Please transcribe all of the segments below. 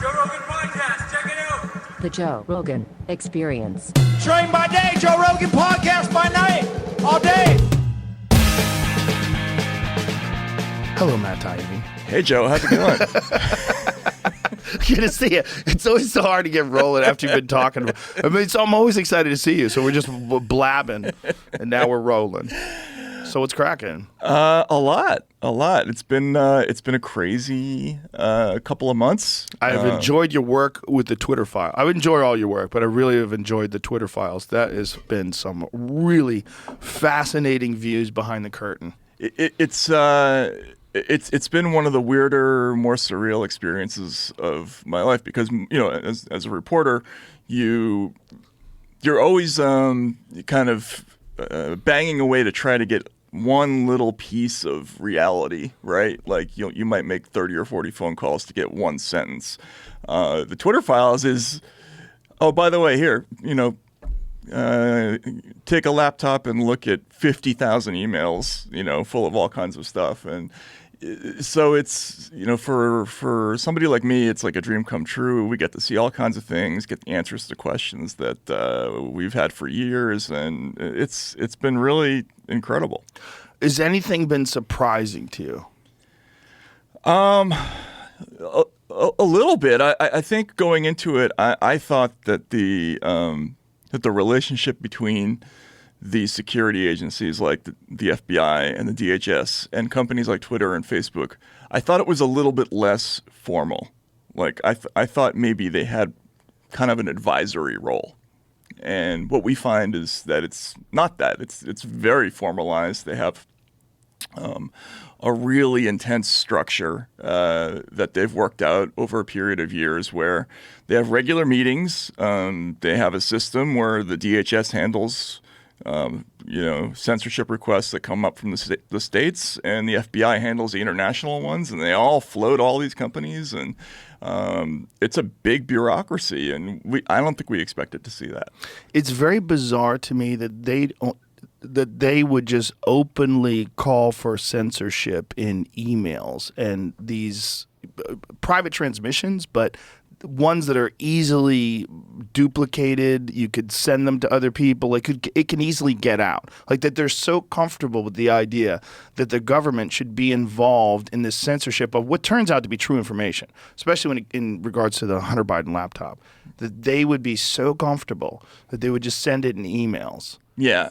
Joe Rogan Podcast. Check it out. The Joe Rogan Experience. Train by day, Joe Rogan Podcast by night, all day. Hello, Matt Taibbi. Hey, Joe. How's it going? Good to see you. It's always so hard to get rolling after you've been talking. I mean, I'm always excited to see you. So we're just blabbing, and now we're rolling. So what's cracking? A lot. It's been a crazy couple of months. I've enjoyed your work with the Twitter file. I enjoy all your work, but I really have enjoyed the Twitter files. That has been some really fascinating views behind the curtain. It's been one of the weirder, more surreal experiences of my life because, you know, as a reporter, you're always kind of banging away to try to get one little piece of reality, right? Like you might make 30 or 40 phone calls to get one sentence. The Twitter files is, oh, by the way, here, you know, take a laptop and look at 50,000 emails, you know, full of all kinds of stuff. And so it's, you know, for somebody like me, it's like a dream come true. We get to see all kinds of things, get the answers to questions that we've had for years, and it's been really incredible. Has anything been surprising to you? A little bit. I think going into it, I thought that the relationship between the security agencies like the FBI and the DHS and companies like Twitter and Facebook, I thought it was a little bit less formal. Like I thought maybe they had kind of an advisory role. And what we find is that it's not that. It's very formalized. They have a really intense structure that they've worked out over a period of years where they have regular meetings. They have a system where the DHS handles censorship requests that come up from the states, and the FBI handles the international ones, and they all float all these companies, and it's a big bureaucracy, and I don't think we expected to see that. It's very bizarre to me that they would just openly call for censorship in emails and these private transmissions, but ones that are easily duplicated. You could send them to other people. It can easily get out. Like that they're so comfortable with the idea that the government should be involved in this censorship of what turns out to be true information, especially in regards to the Hunter Biden laptop, that they would be so comfortable that they would just send it in emails. Yeah.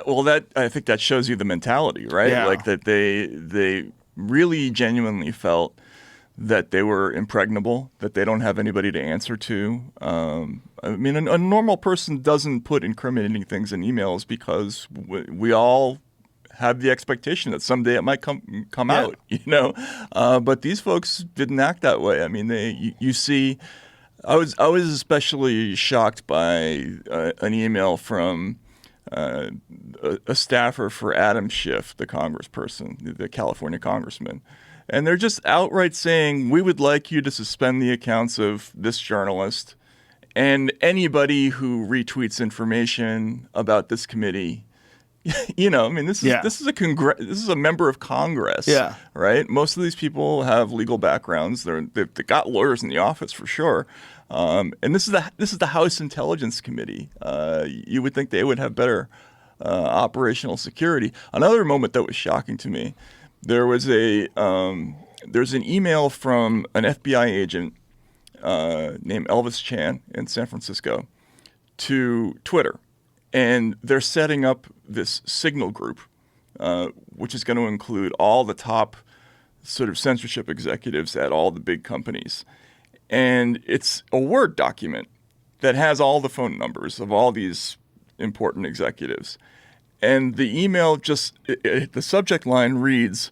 Well, I think that shows you the mentality, right? Yeah. Like that they really genuinely felt that they were impregnable, that they don't have anybody to answer to. I mean, a normal person doesn't put incriminating things in emails because we all have the expectation that someday it might come out, you know. But these folks didn't act that way. I mean, you see, I was especially shocked by an email from a staffer for Adam Schiff, the congressperson, the California congressman. And they're just outright saying, we would like you to suspend the accounts of this journalist and anybody who retweets information about this committee. You know, I mean, this is a member of Congress, right? Most of these people have legal backgrounds. They've got lawyers in the office for sure. And this is the House Intelligence Committee. You would think they would have better operational security. Another moment that was shocking to me. There's an email from an FBI agent named Elvis Chan in San Francisco to Twitter, and they're setting up this signal group, which is going to include all the top sort of censorship executives at all the big companies, and it's a Word document that has all the phone numbers of all these important executives. And the email the subject line reads,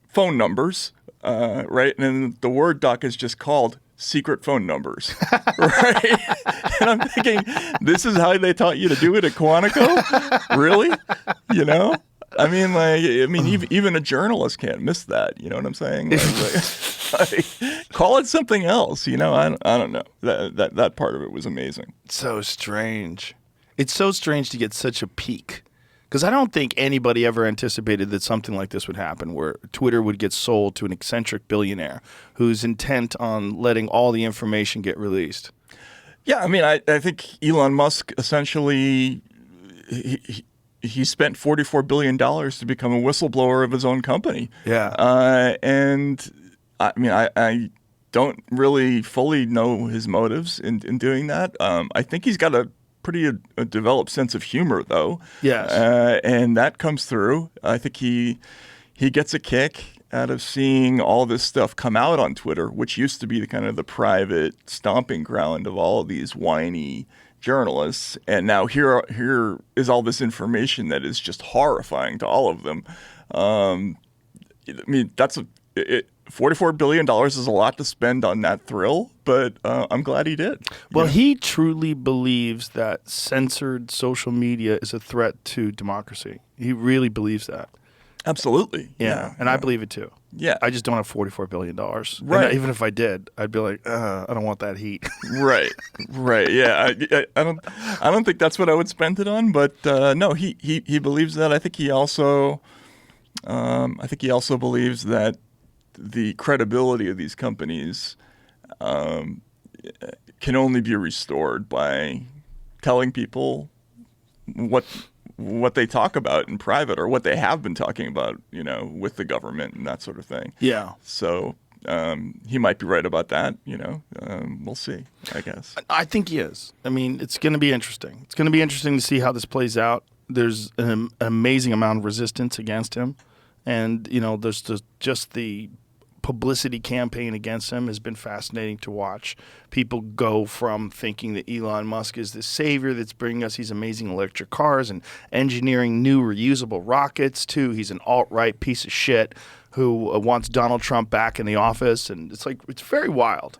phone numbers, right? And then the Word doc is just called secret phone numbers, right? And I'm thinking, this is how they taught you to do it at Quantico? Really? You know? I mean, even a journalist can't miss that. You know what I'm saying? Like, call it something else. You know, I don't know. That part of it was amazing. So strange. It's so strange to get such a peek. Because I don't think anybody ever anticipated that something like this would happen, where Twitter would get sold to an eccentric billionaire who's intent on letting all the information get released. Yeah, I mean, I think Elon Musk essentially he spent $44 billion to become a whistleblower of his own company. Yeah. And I mean, I don't really fully know his motives in doing that. I think he's got a pretty developed sense of humor, though. Yes. And that comes through. I think he gets a kick out of seeing all this stuff come out on Twitter, which used to be the kind of the private stomping ground of all of these whiny journalists. And now here is all this information that is just horrifying to all of them. I mean, $44 billion is a lot to spend on that thrill, but I'm glad he did. Well, he truly believes that censored social media is a threat to democracy. He really believes that. Absolutely. Yeah. And I believe it too. Yeah. I just don't have $44 billion. Right. And even if I did, I'd be like, I don't want that heat. Right. Yeah. I don't think that's what I would spend it on, but no, he believes that. I think he also believes that the credibility of these companies can only be restored by telling people what they talk about in private, or what they have been talking about, with the government and that sort of thing. Yeah. So he might be right about that. We'll see, I guess. I think he is. I mean, it's going to be interesting. It's going to be interesting to see how this plays out. There's an amazing amount of resistance against him. And, there's just the publicity campaign against him has been fascinating to watch. People go from thinking that Elon Musk is the savior that's bringing us these amazing electric cars and engineering new reusable rockets to he's an alt-right piece of shit who wants Donald Trump back in the office. And it's very wild.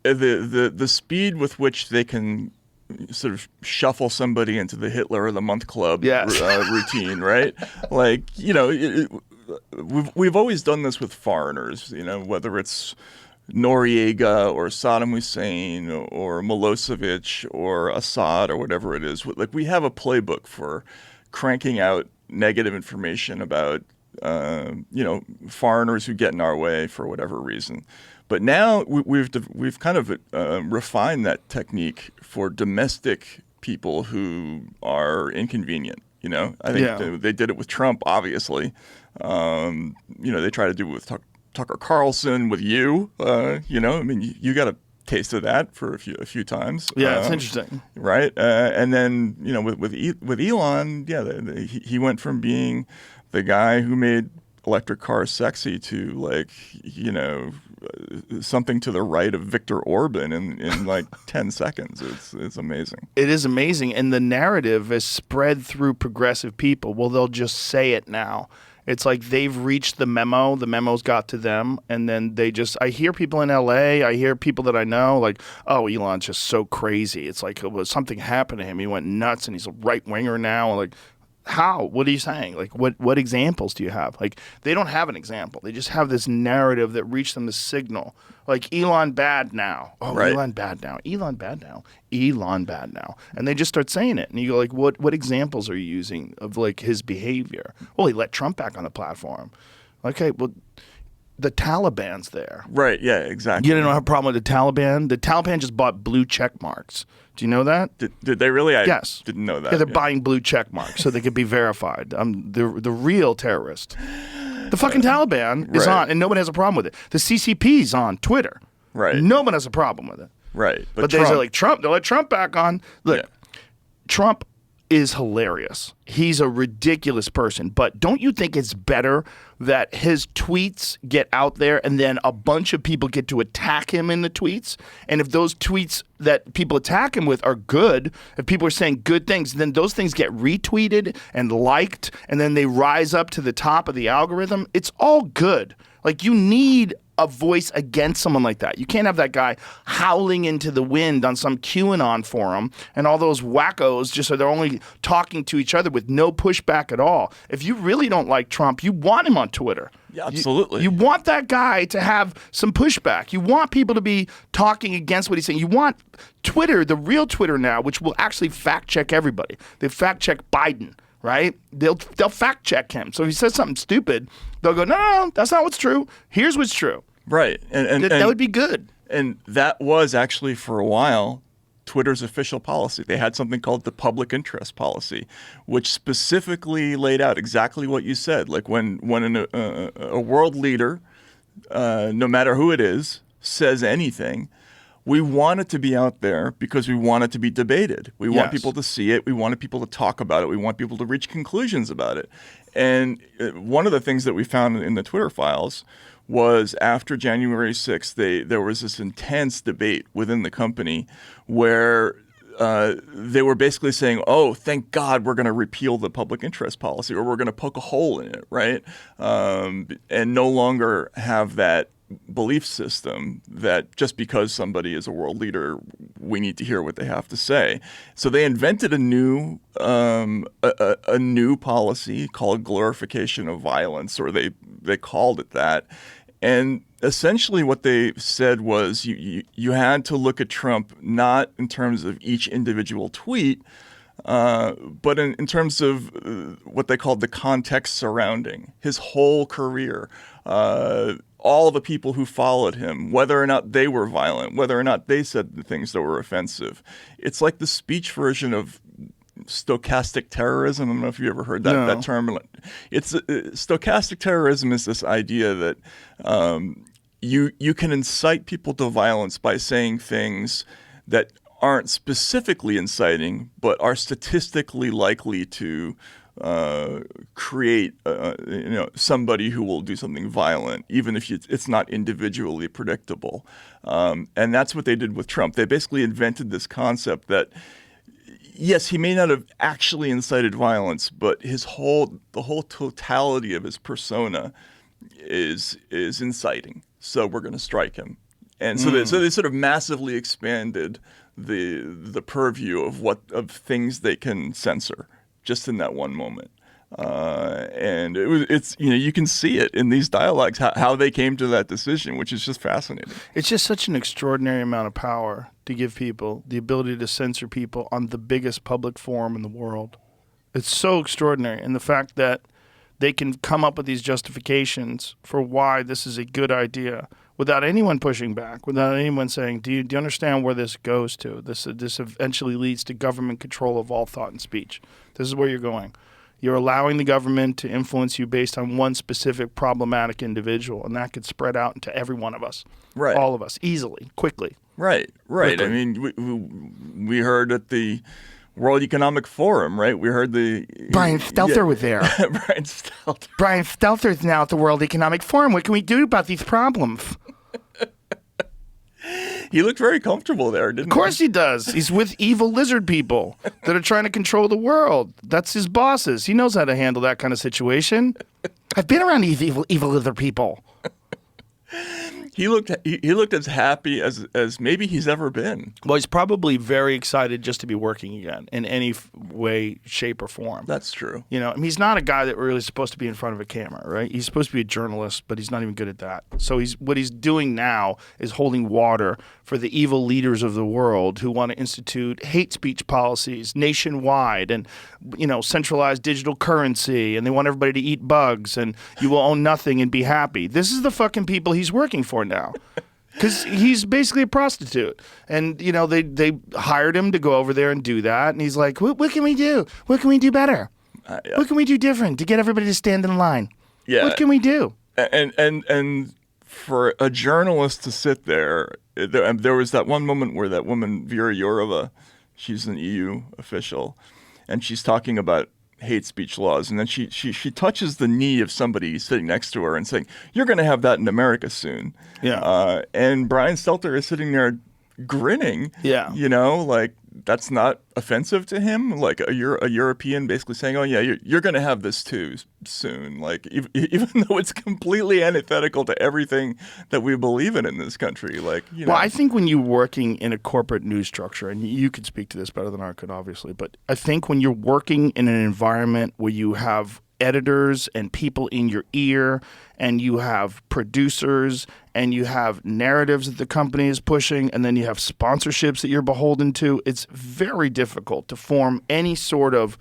The speed with which they can sort of shuffle somebody into the Hitler of the Month Club routine, right? We've always done this with foreigners, whether it's Noriega or Saddam Hussein or Milosevic or Assad or whatever it is. We have a playbook for cranking out negative information about, foreigners who get in our way for whatever reason. But now we've kind of refined that technique for domestic people who are inconvenient. I think they did it with Trump, obviously. They try to do it with Tucker Carlson, with you. I mean, you got a taste of that for a few times. Yeah, it's interesting, right? And then with Elon, he went from being the guy who made electric cars sexy to something to the right of Viktor Orban in 10 seconds. It's amazing. It is amazing. And the narrative is spread through progressive people. Well, they'll just say it now. It's like they've reached the memo. The memo's got to them. And then I hear people in LA, I hear people that I know oh, Elon's just so crazy. It's like something happened to him. He went nuts and he's a right winger now. How? What are you saying? What examples do you have? They don't have an example. They just have this narrative that reached them, the signal. Elon bad now. Oh, right. Elon bad now. Elon bad now. Elon bad now. And they just start saying it. And you go what examples are you using of his behavior? Well, he let Trump back on the platform. Okay, well, the Taliban's there. Right, yeah, exactly. You don't have a problem with the Taliban? The Taliban just bought blue check marks. Do you know that? Did they really? Yes. Didn't know that. Yeah, they're buying blue check marks so they could be verified. The real terrorist. The fucking Taliban is on, and nobody has a problem with it. The CCP's on Twitter. Right. No one has a problem with it. Right. But they say Trump, they'll let Trump back on. Look, Trump is hilarious. He's a ridiculous person. But don't you think it's better that his tweets get out there and then a bunch of people get to attack him in the tweets? And if those tweets that people attack him with are good, if people are saying good things, then those things get retweeted and liked, and then they rise up to the top of the algorithm. It's all good. You need a voice against someone like that. You can't have that guy howling into the wind on some QAnon forum and all those wackos they're only talking to each other with no pushback at all. If you really don't like Trump, you want him on Twitter. Yeah, absolutely. You want that guy to have some pushback. You want people to be talking against what he's saying. You want Twitter, the real Twitter now, which will actually fact check everybody. They fact check Biden. right? They'll fact check him. So if he says something stupid, they'll go, no, that's not what's true. Here's what's true. Right. And that would be good. And that was actually for a while Twitter's official policy. They had something called the public interest policy, which specifically laid out exactly what you said. Like when a world leader, no matter who it is, says anything, we want it to be out there because we want it to be debated. We want people to see it. We want people to talk about it. We want people to reach conclusions about it. And one of the things that we found in the Twitter files was after January 6th, there was this intense debate within the company where they were basically saying, oh, thank God we're going to repeal the public interest policy, or we're going to poke a hole in it, right? And no longer have that belief system that just because somebody is a world leader, we need to hear what they have to say. So they invented a new policy called glorification of violence, or they called it that. And essentially what they said was you had to look at Trump not in terms of each individual tweet, but in terms of what they called the context surrounding his whole career, all the people who followed him, whether or not they were violent, whether or not they said the things that were offensive. It's like the speech version of stochastic terrorism. I don't know if you ever heard that term. It's stochastic terrorism is this idea that you can incite people to violence by saying things that aren't specifically inciting, but are statistically likely to create somebody who will do something violent, even if it's not individually predictable. And that's what they did with Trump. They basically invented this concept that, yes, he may not have actually incited violence, but the whole totality of his persona is inciting. So we're going to strike him. And so they sort of massively expanded the purview of things they can censor just in that one moment. And it's you can see it in these dialogues, how they came to that decision, which is just fascinating. It's just such an extraordinary amount of power to give people the ability to censor people on the biggest public forum in the world. It's so extraordinary. And the fact that they can come up with these justifications for why this is a good idea without anyone pushing back, without anyone saying, do you understand where this goes to? This eventually leads to government control of all thought and speech. This is where you're going. You're allowing the government to influence you based on one specific problematic individual, and that could spread out into every one of us, right? All of us, easily, quickly. Right. Quickly. I mean, we heard at the World Economic Forum, right? We heard Brian Stelter was there. Brian Stelter. Brian Stelter's now at the World Economic Forum. What can we do about these problems? He looked very comfortable there, didn't he? Of course he does. He's with evil lizard people that are trying to control the world. That's his bosses. He knows how to handle that kind of situation. I've been around these evil lizard people. He looked as happy as maybe he's ever been. Well, he's probably very excited just to be working again in any way, shape, or form. That's true. I mean, he's not a guy that really is supposed to be in front of a camera, right? He's supposed to be a journalist, but he's not even good at that. So what he's doing now is holding water for the evil leaders of the world who want to institute hate speech policies nationwide and, centralized digital currency, and they want everybody to eat bugs, and you will own nothing and be happy. This is the fucking people he's working for now. Because he's basically a prostitute. And, they hired him to go over there and do that. And he's like, what can we do? What can we do better? What can we do different to get everybody to stand in line? Yeah. What can we do? And for a journalist to sit there was that one moment where that woman, Vera Jourova, she's an EU official, and she's talking about hate speech laws, and then she touches the knee of somebody sitting next to her and saying, "You're going to have that in America soon." Yeah. And Brian Stelter is sitting there grinning. Yeah. Like that's not offensive to him. Like a European basically saying, "Oh yeah, you're going to have this too soon." Like even though it's completely antithetical to everything that we believe in this country. Like Well, I think when you're working in a corporate news structure, and you could speak to this better than I could, obviously, but I think when you're working in an environment where you have editors and people in your ear, and you have producers, and you have narratives that the company is pushing, and then you have sponsorships that you're beholden to, it's very difficult to form any sort of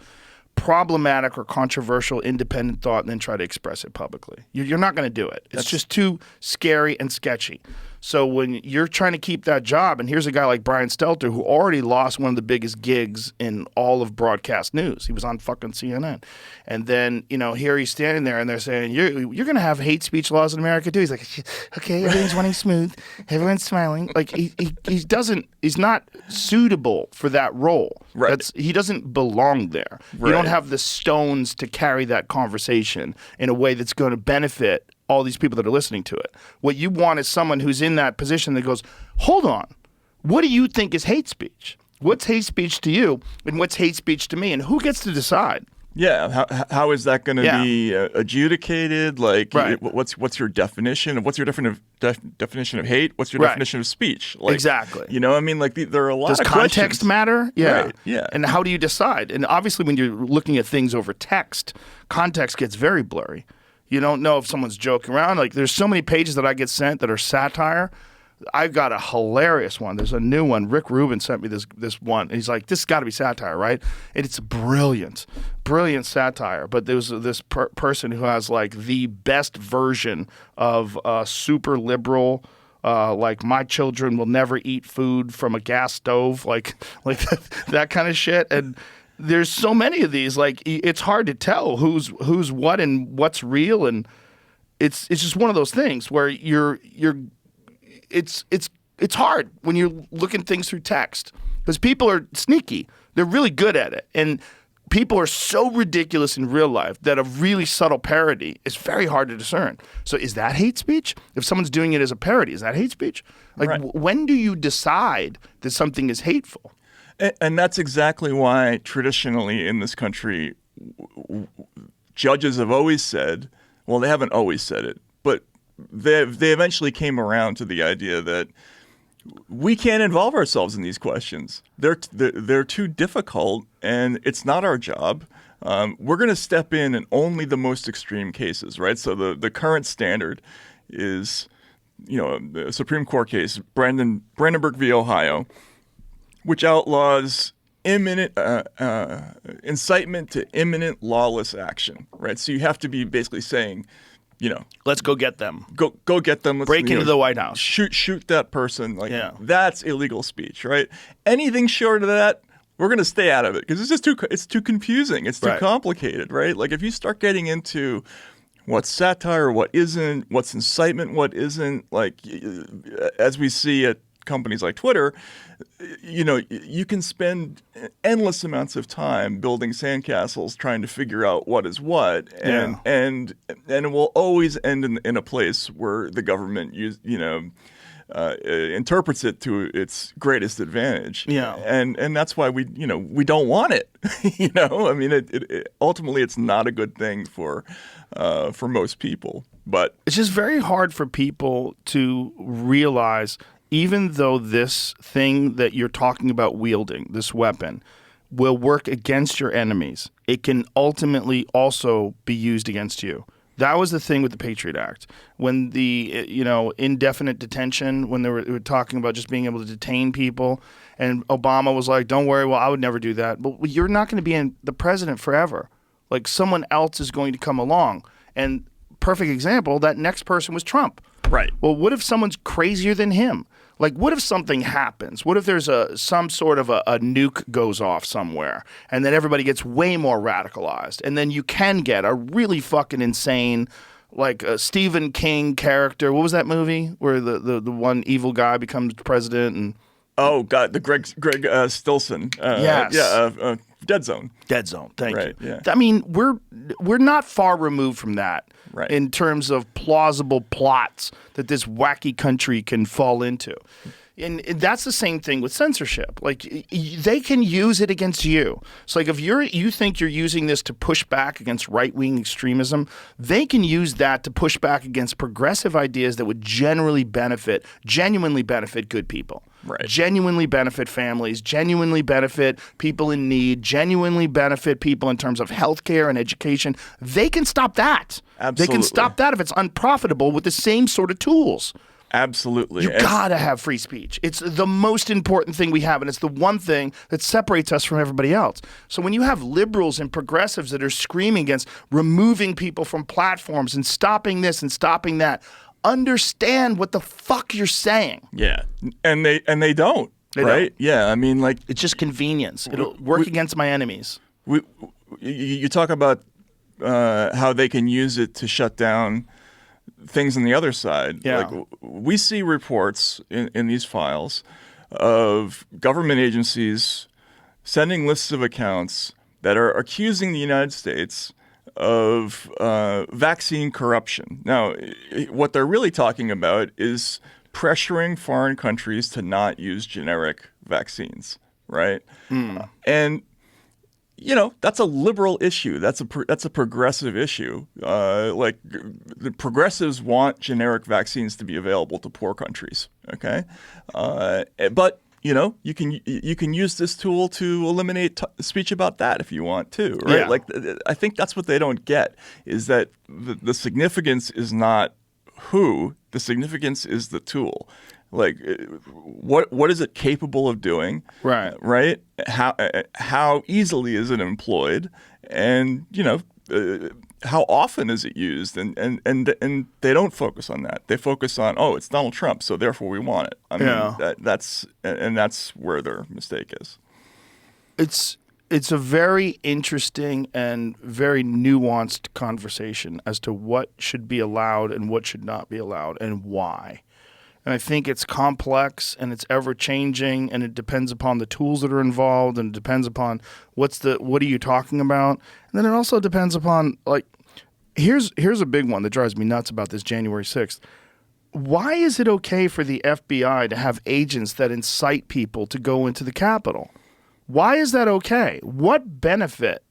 problematic or controversial independent thought and then try to express it publicly. You're not going to do it. It's just too scary and sketchy. So when you're trying to keep that job, and here's a guy like Brian Stelter who already lost one of the biggest gigs in all of broadcast news. He was on fucking CNN. And then, here he's standing there and they're saying, you're going to have hate speech laws in America too. He's like, okay, everything's running smooth. Everyone's smiling. Like he's not suitable for that role. Right. He doesn't belong there. Right. You don't have the stones to carry that conversation in a way that's going to benefit all these people that are listening to it. What you want is someone who's in that position that goes, hold on, what do you think is hate speech? What's hate speech to you and what's hate speech to me? And who gets to decide? Yeah, how is that going to Yeah. be adjudicated? Like, Right. what's your definition of definition of hate? What's your Right. definition of speech? Like, Exactly. You know, I mean, like there are a lot Does of context questions. matter? Yeah. Right, yeah. And how do you decide? And obviously when you're looking at things over text, context gets very blurry. You don't know if someone's joking around. Like there's so many pages that I get sent that are satire. I've got a hilarious one. There's a new one. Rick Rubin sent me this one. He's like, this has got to be satire, right? And it's brilliant satire. But there was this person who has like the best version of super liberal, like my children will never eat food from a gas stove, like that kind of shit. And there's so many of these, like it's hard to tell who's what and what's real, and it's just one of those things where it's hard when you're looking things through text because people are sneaky. They're really good at it, and people are so ridiculous in real life that a really subtle parody is very hard to discern. So is that hate speech? If someone's doing it as a parody, is that hate speech? Like Right. when do you decide that something is hateful? And that's exactly why traditionally in this country, judges have always said, well, they haven't always said it, but they eventually came around to the idea that we can't involve ourselves in these questions. They're too difficult, and it's not our job. We're going to step in only the most extreme cases, right? So the current standard is, the Supreme Court case, Brandenburg v. Ohio, which outlaws imminent incitement to imminent lawless action, right? So you have to be basically saying, Let's go get them. go get them. Let's, Break into the White House. Shoot that person. Like Yeah. that's illegal speech, right? Anything short of that, we're going to stay out of it because it's just too confusing. It's too Right. complicated, right? Like if you start getting into what's satire, what isn't, what's incitement, what isn't, like as we see at companies like Twitter, you can spend endless amounts of time building sandcastles trying to figure out what is what, and it will always end in a place where the government interprets it to its greatest advantage. Yeah. And that's why we don't want it. I mean, it ultimately it's not a good thing for most people. But it's just very hard for people to realize, even though this thing that you're talking about wielding, this weapon, will work against your enemies, it can ultimately also be used against you. That was the thing with the Patriot Act. When the indefinite detention, when they were talking about just being able to detain people, and Obama was like, don't worry, well, I would never do that. But you're not going to be the president forever. Like someone else is going to come along. And perfect example, that next person was Trump. right. Well, what if someone's crazier than him? Like, what if something happens? What if there's some sort of a nuke goes off somewhere, and then everybody gets way more radicalized, and then you can get a really fucking insane, like a Stephen King character. What was that movie where the one evil guy becomes president? And Oh God, the Greg Stilson. Yes. Dead Zone. Dead Zone. Thank Right, you. yeah. I mean, we're not far removed from that. Right. In terms of plausible plots that this wacky country can fall into. And that's the same thing with censorship. Like they can use it against you. So like if you think you're using this to push back against right-wing extremism, they can use that to push back against progressive ideas that would genuinely benefit good people. Right. Genuinely benefit families, genuinely benefit people in need, genuinely benefit people in terms of healthcare and education. They can stop that. They Absolutely. can stop that if it's unprofitable with the same sort of tools. Absolutely. You gotta have free speech. It's the most important thing we have, and it's the one thing that separates us from everybody else. So when you have liberals and progressives that are screaming against removing people from platforms and stopping this and stopping that, understand what the fuck you're saying. Yeah, and they don't. Right? Yeah, I mean, like, it's just convenience. It'll work against my enemies. You talk about how they can use it to shut down things on the other side. Yeah. Like, we see reports in these files of government agencies sending lists of accounts that are accusing the United States of vaccine corruption. Now, what they're really talking about is pressuring foreign countries to not use generic vaccines, right? And that's a liberal issue. That's a progressive issue. Like, the progressives want generic vaccines to be available to poor countries. Okay, but you can use this tool to eliminate speech about that if you want to, right? Yeah. Like, I think that's what they don't get, is that the significance is not who, the significance is the tool. Like, what is it capable of doing? Right. How easily is it employed? And how often is it used? And they don't focus on that. They focus on, oh, it's Donald Trump, so therefore we want it. I mean, that's where their mistake is. It's a very interesting and very nuanced conversation as to what should be allowed and what should not be allowed and why. And I think it's complex and it's ever changing, and it depends upon the tools that are involved, and it depends upon what are you talking about. And then it also depends upon, like, here's a big one that drives me nuts about this January 6th. Why is it okay for the FBI to have agents that incite people to go into the Capitol? Why is that okay? What benefit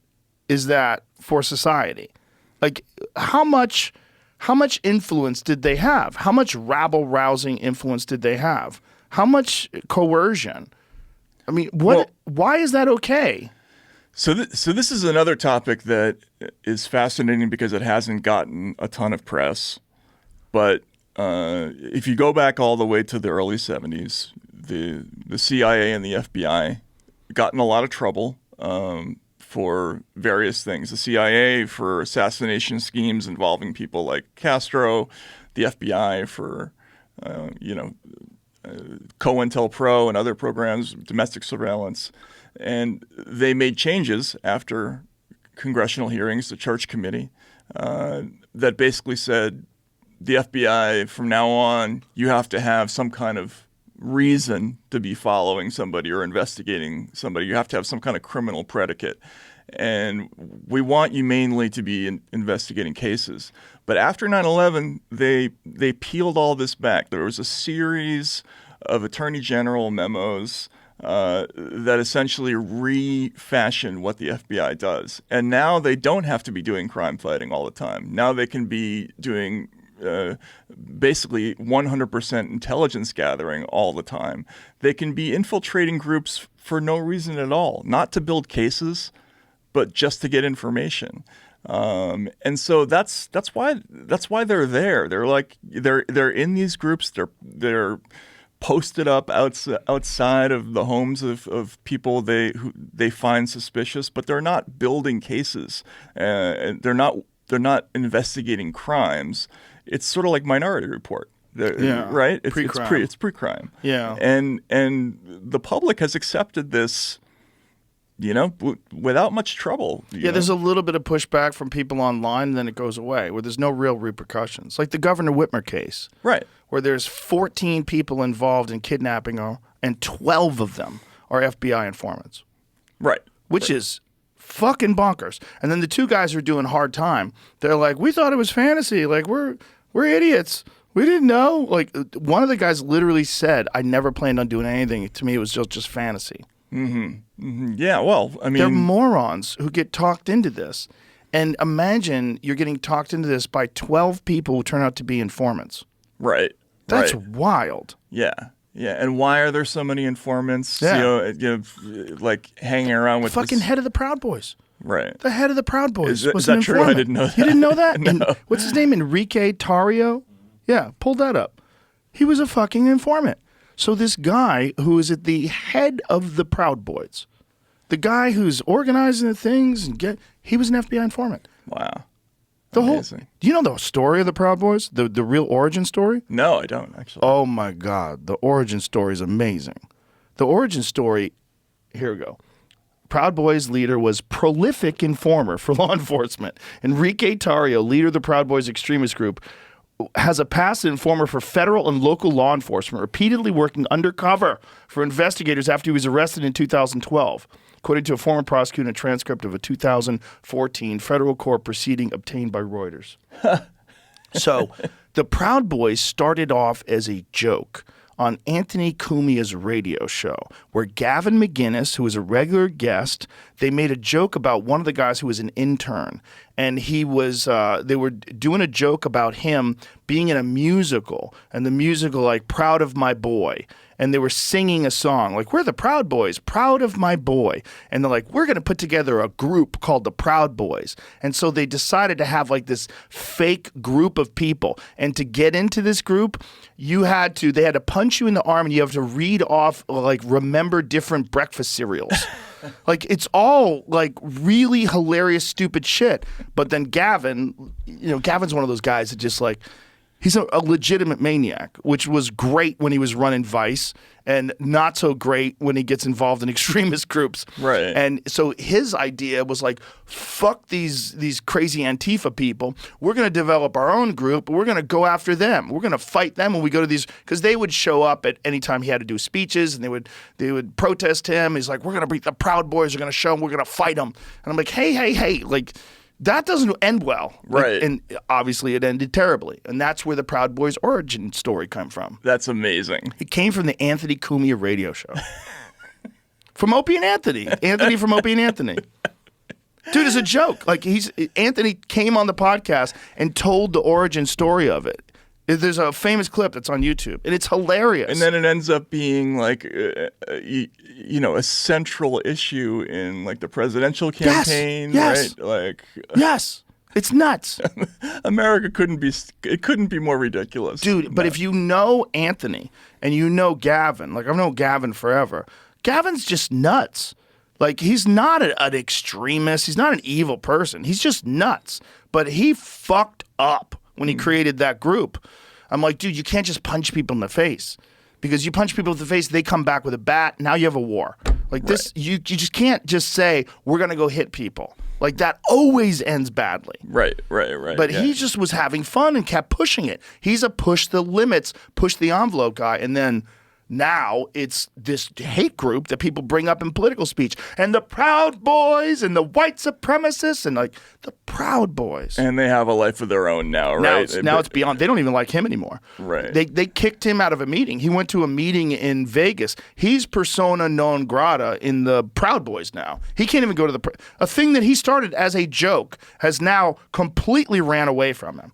is that for society? Like, how much influence did they have? How much rabble-rousing influence did they have? How much coercion? I mean, why is that okay? So this is another topic that is fascinating because it hasn't gotten a ton of press. But if you go back all the way to the early 70s, the CIA and the FBI got in a lot of trouble for various things. The CIA for assassination schemes involving people like Castro, the FBI for COINTELPRO and other programs, domestic surveillance. And they made changes after congressional hearings, the Church Committee, that basically said, the FBI, from now on, you have to have some kind of reason to be following somebody or investigating somebody. You have to have some kind of criminal predicate. And we want you mainly to be investigating cases. But after 9/11, they peeled all this back. There was a series of attorney general memos that essentially refashioned what the FBI does. And now they don't have to be doing crime fighting all the time. Now they can be doing basically 100% intelligence gathering all the time. They can be infiltrating groups for no reason at all, not to build cases, but just to get information. And so that's why they're there. They're in these groups. They're posted up outside of the homes of people who they find suspicious, but they're not building cases. They're not investigating crimes. It's sort of like Minority Report, right? Pre-crime. It's pre-crime. Yeah, and the public has accepted this, without much trouble. There's a little bit of pushback from people online, and then it goes away, where there's no real repercussions. Like the Governor Whitmer case, right? Where there's 14 people involved in kidnapping her, and 12 of them are FBI informants, right? Which is fucking bonkers. And then the two guys who are doing hard time, they're like, we thought it was fantasy. Like, we're idiots. We didn't know. Like, one of the guys literally said, I never planned on doing anything. To me, it was just fantasy. Mm-hmm. Mm-hmm. Yeah, well, I mean... They're morons who get talked into this. And imagine you're getting talked into this by 12 people who turn out to be informants. Right. That's right. wild. Yeah. Yeah, and why are there so many informants? Yeah. Like hanging around with fucking head of the Proud Boys. Right. The head of the Proud Boys was is an that true? informant. I didn't know that. You didn't know that? No. What's his name? Enrique Tarrio? Yeah, pull that up. He was a fucking informant. So this guy who is at the head of the Proud Boys, the guy who's organizing the things he was an FBI informant. Wow. The Amazing. do you know the story of the Proud Boys? The real origin story? No, I don't actually. Oh my God, the origin story is amazing. The origin story, here we go. Proud Boys leader was prolific informer for law enforcement. Enrique Tarrio, leader of the Proud Boys extremist group, has a past informer for federal and local law enforcement, repeatedly working undercover for investigators after he was arrested in 2012, according to a former prosecutor in a transcript of a 2014 federal court proceeding obtained by Reuters. So the Proud Boys started off as a joke on Anthony Cumia's radio show, where Gavin McGinnis, who was a regular guest, they made a joke about one of the guys who was an intern. And he was, they were doing a joke about him being in a musical, and the musical, like, Proud of My Boy. And they were singing a song, like, we're the Proud Boys, proud of my boy. And they're like, we're going to put together a group called the Proud Boys. And so they decided to have, like, this fake group of people. And to get into this group, they had to punch you in the arm, and you have to read off, like, remember different breakfast cereals. Like, it's all, like, really hilarious, stupid shit. But then Gavin, Gavin's one of those guys that just, like, he's a legitimate maniac, which was great when he was running Vice and not so great when he gets involved in extremist groups. Right. And so his idea was like, fuck these crazy Antifa people. We're going to develop our own group. We're going to go after them. We're going to fight them when we go to these, because they would show up at any time he had to do speeches, and they would protest him. He's like, we're going to beat the Proud Boys. We're going to show them. We're going to fight them. And I'm like, hey, like, that doesn't end well. Right. And obviously it ended terribly. And that's where the Proud Boys origin story came from. That's amazing. It came from the Anthony Cumia radio show. From Opie and Anthony. Anthony from Opie and Anthony. Dude, it's a joke. Like, Anthony came on the podcast and told the origin story of it. There's a famous clip that's on YouTube, and it's hilarious. And then it ends up being like, a central issue in like the presidential campaign, yes. right? Like, yes, it's nuts. America couldn't be more ridiculous, dude. But if you know Anthony and you know Gavin, like, I've known Gavin forever. Gavin's just nuts. Like, he's not an extremist. He's not an evil person. He's just nuts. But he fucked up when he created that group. I'm like, dude, you can't just punch people in the face, because you punch people in the face, they come back with a bat. Now you have a war. Like, this, you just can't just say, we're going to go hit people. Like, that always ends badly. Right. But he just was having fun and kept pushing it. He's a push the limits, push the envelope guy. And then now it's this hate group that people bring up in political speech, and the Proud Boys and the white supremacists, and like the Proud Boys. And they have a life of their own now, right? Now it's beyond. They don't even like him anymore. Right. They kicked him out of a meeting. He went to a meeting in Vegas. He's persona non grata in the Proud Boys now. He can't even go to a thing that he started as a joke has now completely ran away from him.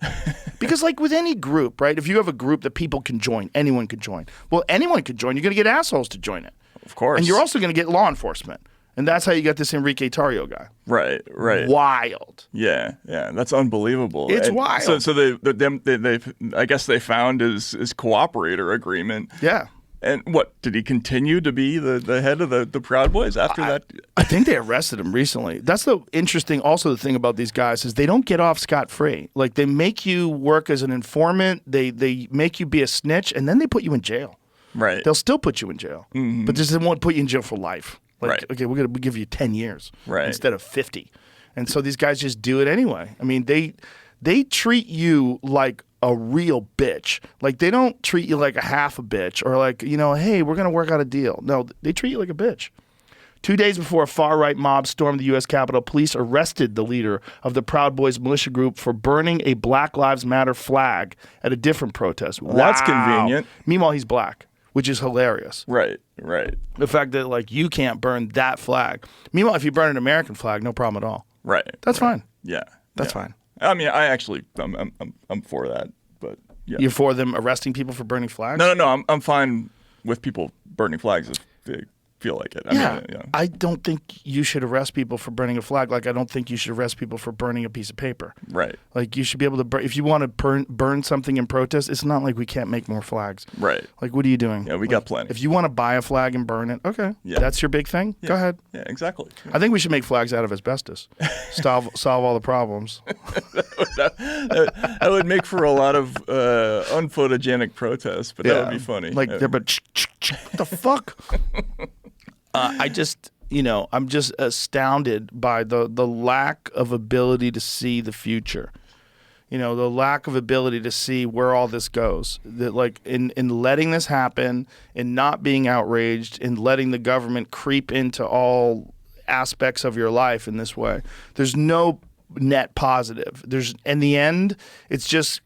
Because, like, with any group, right? If you have a group that people can join, anyone can join. Well, anyone can join. You're going to get assholes to join it. Of course. And you're also going to get law enforcement. And that's how you got this Enrique Tarrio guy. Right. Wild. Yeah, that's unbelievable. It's wild. So they I guess they found his cooperator agreement. Yeah. And what, did he continue to be the head of the Proud Boys after that? I think they arrested him recently. That's the interesting, also the thing about these guys is they don't get off scot-free. Like, they make you work as an informant, they make you be a snitch, and then they put you in jail. Right. They'll still put you in jail, but just they won't put you in jail for life. Like, right. Okay, we'll give you 10 years right. instead of 50. And so these guys just do it anyway. I mean, they treat you like a real bitch. Like, they don't treat you like a half a bitch or like, hey, we're going to work out a deal. No, they treat you like a bitch. 2 days before a far-right mob stormed the U.S. Capitol, police arrested the leader of the Proud Boys militia group for burning a Black Lives Matter flag at a different protest. Well, that's convenient. Meanwhile, he's black, which is hilarious. Right. The fact that, like, you can't burn that flag. Meanwhile, if you burn an American flag, no problem at all. Right. That's fine. Yeah. That's fine. I mean, I'm for that, but yeah. You're for them arresting people for burning flags? No. I'm fine with people burning flags if they feel like it. I don't think you should arrest people for burning a flag. Like I don't think you should arrest people for burning a piece of paper. Right. Like you should be able to if you want to burn something in protest. It's not like we can't make more flags. Right. Like what are you doing? Yeah, we got plenty. If you want to buy a flag and burn it, okay. Yeah. That's your big thing. Yeah. Go ahead. Yeah, exactly. I think we should make flags out of asbestos. solve all the problems. That would make for a lot of unphotogenic protests, but that would be funny. Like but what the fuck? I'm just astounded by the lack of ability to see the future. The lack of ability to see where all this goes. That like in letting this happen, in not being outraged, in letting the government creep into all aspects of your life in this way. There's no net positive. In the end, it's just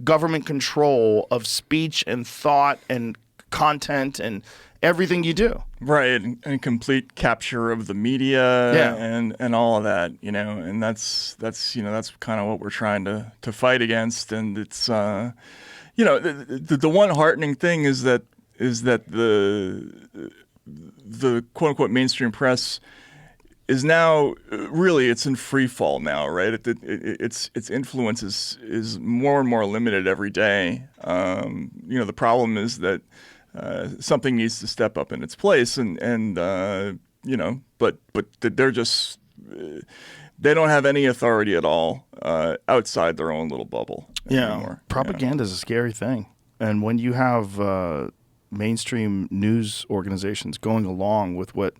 government control of speech and thought and content and everything you do. Right, and complete capture of the media and all of that, and that's kind of what we're trying to fight against. And it's the one heartening thing is that the quote unquote mainstream press is now really it's in free fall now, right? Its influence is more and more limited every day. The problem is that something needs to step up in its place, but they're just they don't have any authority at all outside their own little bubble anymore. Propaganda is a scary thing, and when you have mainstream news organizations going along with what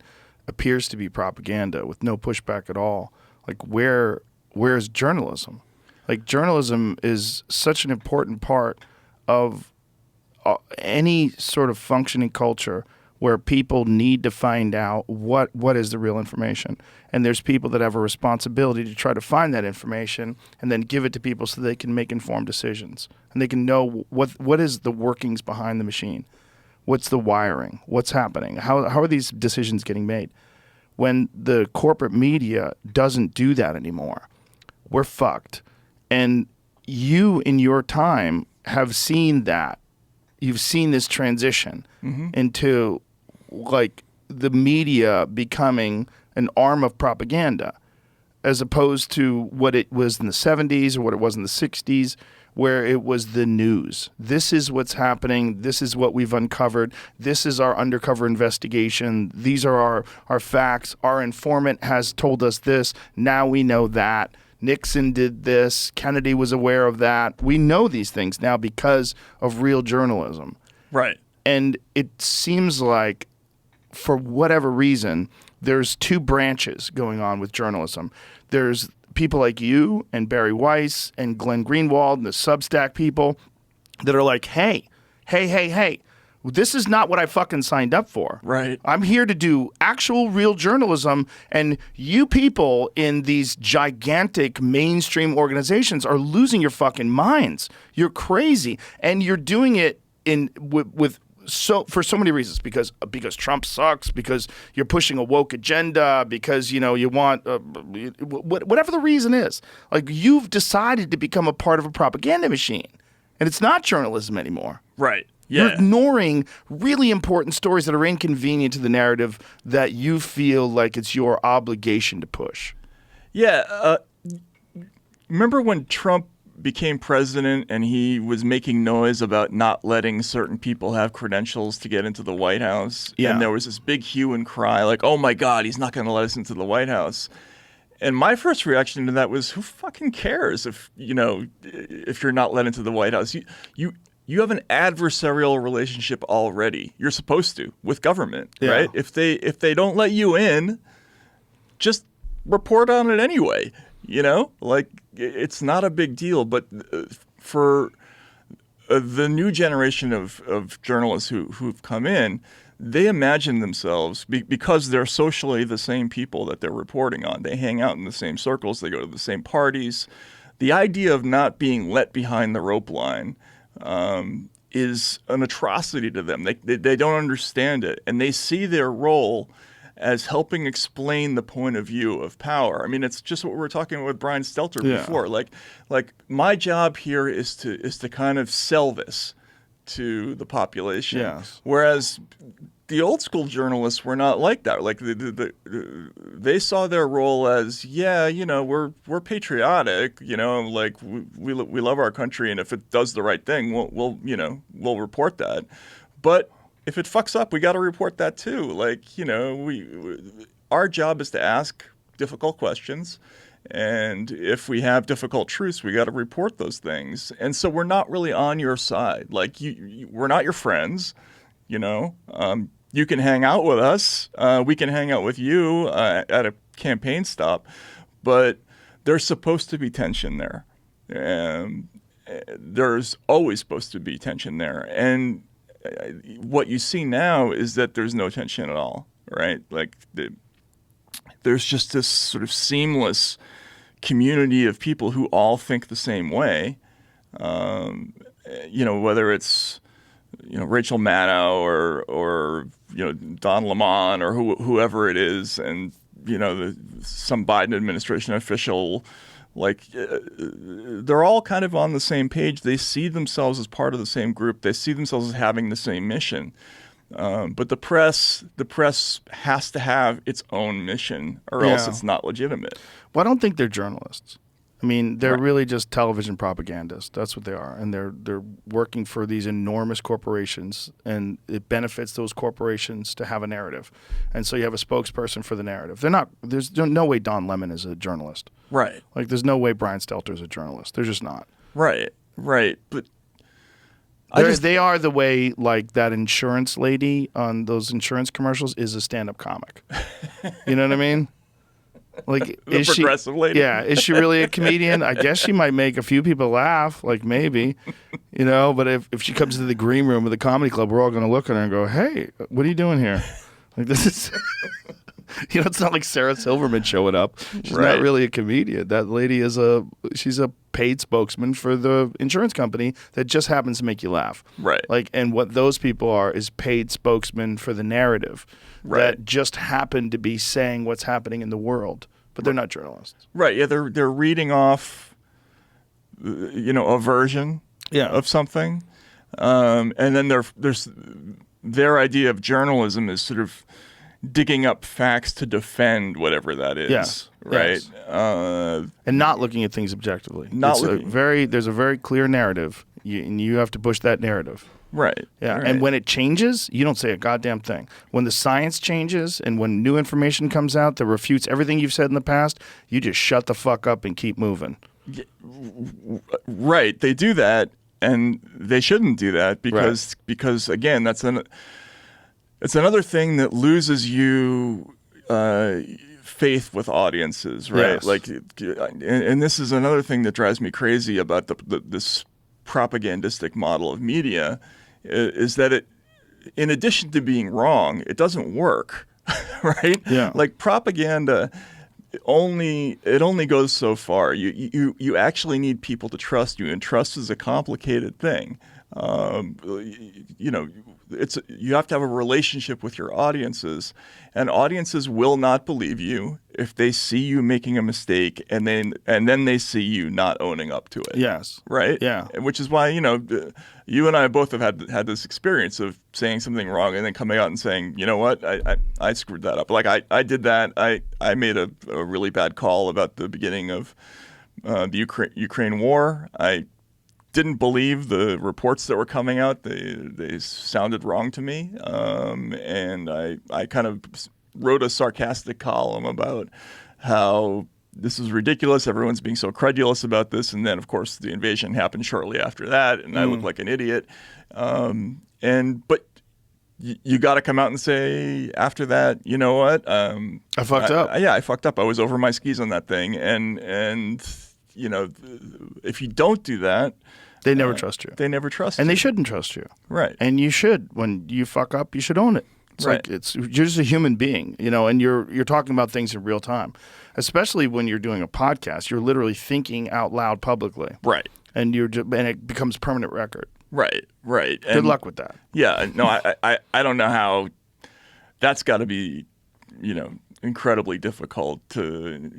appears to be propaganda with no pushback at all, like where's journalism? Like journalism is such an important part of any sort of functioning culture where people need to find out what is the real information. And there's people that have a responsibility to try to find that information and then give it to people so they can make informed decisions. And they can know what is the workings behind the machine. What's the wiring? What's happening? How are these decisions getting made? When the corporate media doesn't do that anymore, we're fucked. And you, in your time, have seen that. You've seen this transition into like the media becoming an arm of propaganda as opposed to what it was in the 70s or what it was in the 60s, where it was the news. This is what's happening. This is what we've uncovered. This is our undercover investigation. These are our facts. Our informant has told us this. Now we know that. Nixon did this. Kennedy was aware of that. We know these things now because of real journalism. Right. And it seems like, for whatever reason, there's two branches going on with journalism. There's people like you and Barry Weiss and Glenn Greenwald and the Substack people that are like, hey, this is not what I fucking signed up for. Right. I'm here to do actual real journalism, and you people in these gigantic mainstream organizations are losing your fucking minds. You're crazy, and you're doing it for so many reasons, because Trump sucks, because you're pushing a woke agenda, because you want whatever the reason is. Like, you've decided to become a part of a propaganda machine, and it's not journalism anymore. Right. Yeah. You're ignoring really important stories that are inconvenient to the narrative that you feel like it's your obligation to push. Yeah. Remember when Trump became president and he was making noise about not letting certain people have credentials to get into the White House? Yeah. And there was this big hue and cry like, oh my God, he's not going to let us into the White House. And my first reaction to that was, who fucking cares if you're not let into the White House? You have an adversarial relationship already. You're supposed to with government, right? If they don't let you in, just report on it anyway. Like, it's not a big deal. But for the new generation of journalists who've come in, they imagine themselves, because they're socially the same people that they're reporting on. They hang out in the same circles. They go to the same parties. The idea of not being let behind the rope line is an atrocity to them. They don't understand it, and they see their role as helping explain the point of view of power. I mean, it's just what we were talking about with Brian Stelter before. Like my job here is to kind of sell this to the population. Yes. Whereas the old school journalists were not like that. Like they saw their role as, we're patriotic, like we love our country, and if it does the right thing, we'll report that. But if it fucks up, we got to report that too. Like, our job is to ask difficult questions. And if we have difficult truths, we got to report those things. And so we're not really on your side. Like, we're not your friends, You can hang out with us. We can hang out with you at a campaign stop. But there's supposed to be tension there. There's always supposed to be tension there. And what you see now is that there's no tension at all, right? Like, there's just this sort of seamless community of people who all think the same way. Whether it's Rachel Maddow or Don Lemon or whoever it is, and some Biden administration official, they're all kind of on the same page. They see themselves as part of the same group. They see themselves as having the same mission. But the press has to have its own mission, or else it's not legitimate. Well, I don't think they're journalists. I mean, they're really just television propagandists. That's what they are, and they're working for these enormous corporations, and it benefits those corporations to have a narrative, and so you have a spokesperson for the narrative. They're not. There's no way Don Lemon is a journalist. Right. Like, there's no way Brian Stelter is a journalist. They're just not. Right. But they are the way, like, that insurance lady on those insurance commercials is a stand-up comic. You know what I mean? Like, the progressive lady. Yeah, is she really a comedian? I guess she might make a few people laugh, like, maybe, But if she comes into the green room of the comedy club, we're all going to look at her and go, "Hey, what are you doing here?" Like, this is, it's not like Sarah Silverman showing up. She's not really a comedian. That lady she's a paid spokesman for the insurance company that just happens to make you laugh. Right. Like, and what those people are is paid spokesmen for the narrative that just happen to be saying what's happening in the world, but they're not journalists. Right. Yeah. They're reading off, a version of something, and then their idea of journalism is sort of digging up facts to defend whatever that is. Yes. Right. Yes. And not looking at things objectively. There's a very clear narrative, and you have to push that narrative. Right. Yeah. Right. And when it changes, you don't say a goddamn thing. When the science changes and when new information comes out that refutes everything you've said in the past, you just shut the fuck up and keep moving. Right. They do that, and they shouldn't do that because again, it's another thing that loses you faith with audiences, right? Yes. Like, and this is another thing that drives me crazy about this propagandistic model of media, is that it, in addition to being wrong, it doesn't work, right? Yeah. Like, propaganda only goes so far. You actually need people to trust you, and trust is a complicated thing. You have to have a relationship with your audiences, and audiences will not believe you if they see you making a mistake and then they see you not owning up to it. Yes. Right? Yeah. Which is why, you and I both have had this experience of saying something wrong and then coming out and saying, you know what, I screwed that up. Like, I did that. I made a really bad call about the beginning of the Ukraine war. I didn't believe the reports that were coming out. They sounded wrong to me. And I kind of wrote a sarcastic column about how this is ridiculous. Everyone's being so credulous about this. And then, of course, the invasion happened shortly after that, and I looked like an idiot. But you got to come out and say after that, you know what? I fucked up. I fucked up. I was over my skis on that thing. And if you don't do that, they never trust you. They never trust you. And they shouldn't trust you. Right. And you should. When you fuck up, you should own it. It's right. like you're just a human being, and you're talking about things in real time. Especially when you're doing a podcast, you're literally thinking out loud publicly. Right. And and it becomes permanent record. Right. Good luck with that. Yeah. No, I don't know how. That's got to be, incredibly difficult to,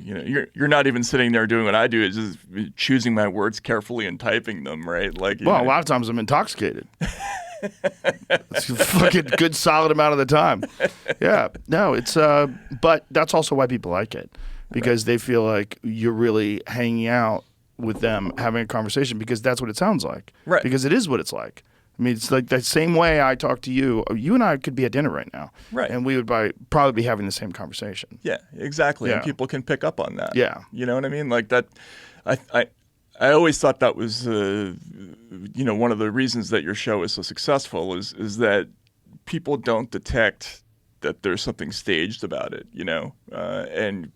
you're not even sitting there doing what I do, is just choosing my words carefully and typing them, right? Like, a lot of times I'm intoxicated. It's a fucking good solid amount of the time. Yeah. No, it's but that's also why people like it. Because they feel like you're really hanging out with them, having a conversation, because that's what it sounds like. Right. Because it is what it's like. I mean, it's like the same way I talk to you. You and I could be at dinner right now. Right. And we would probably be having the same conversation. Yeah, exactly. Yeah. And people can pick up on that. Yeah. You know what I mean? Like that, I always thought that was, one of the reasons that your show is so successful is that people don't detect that there's something staged about it,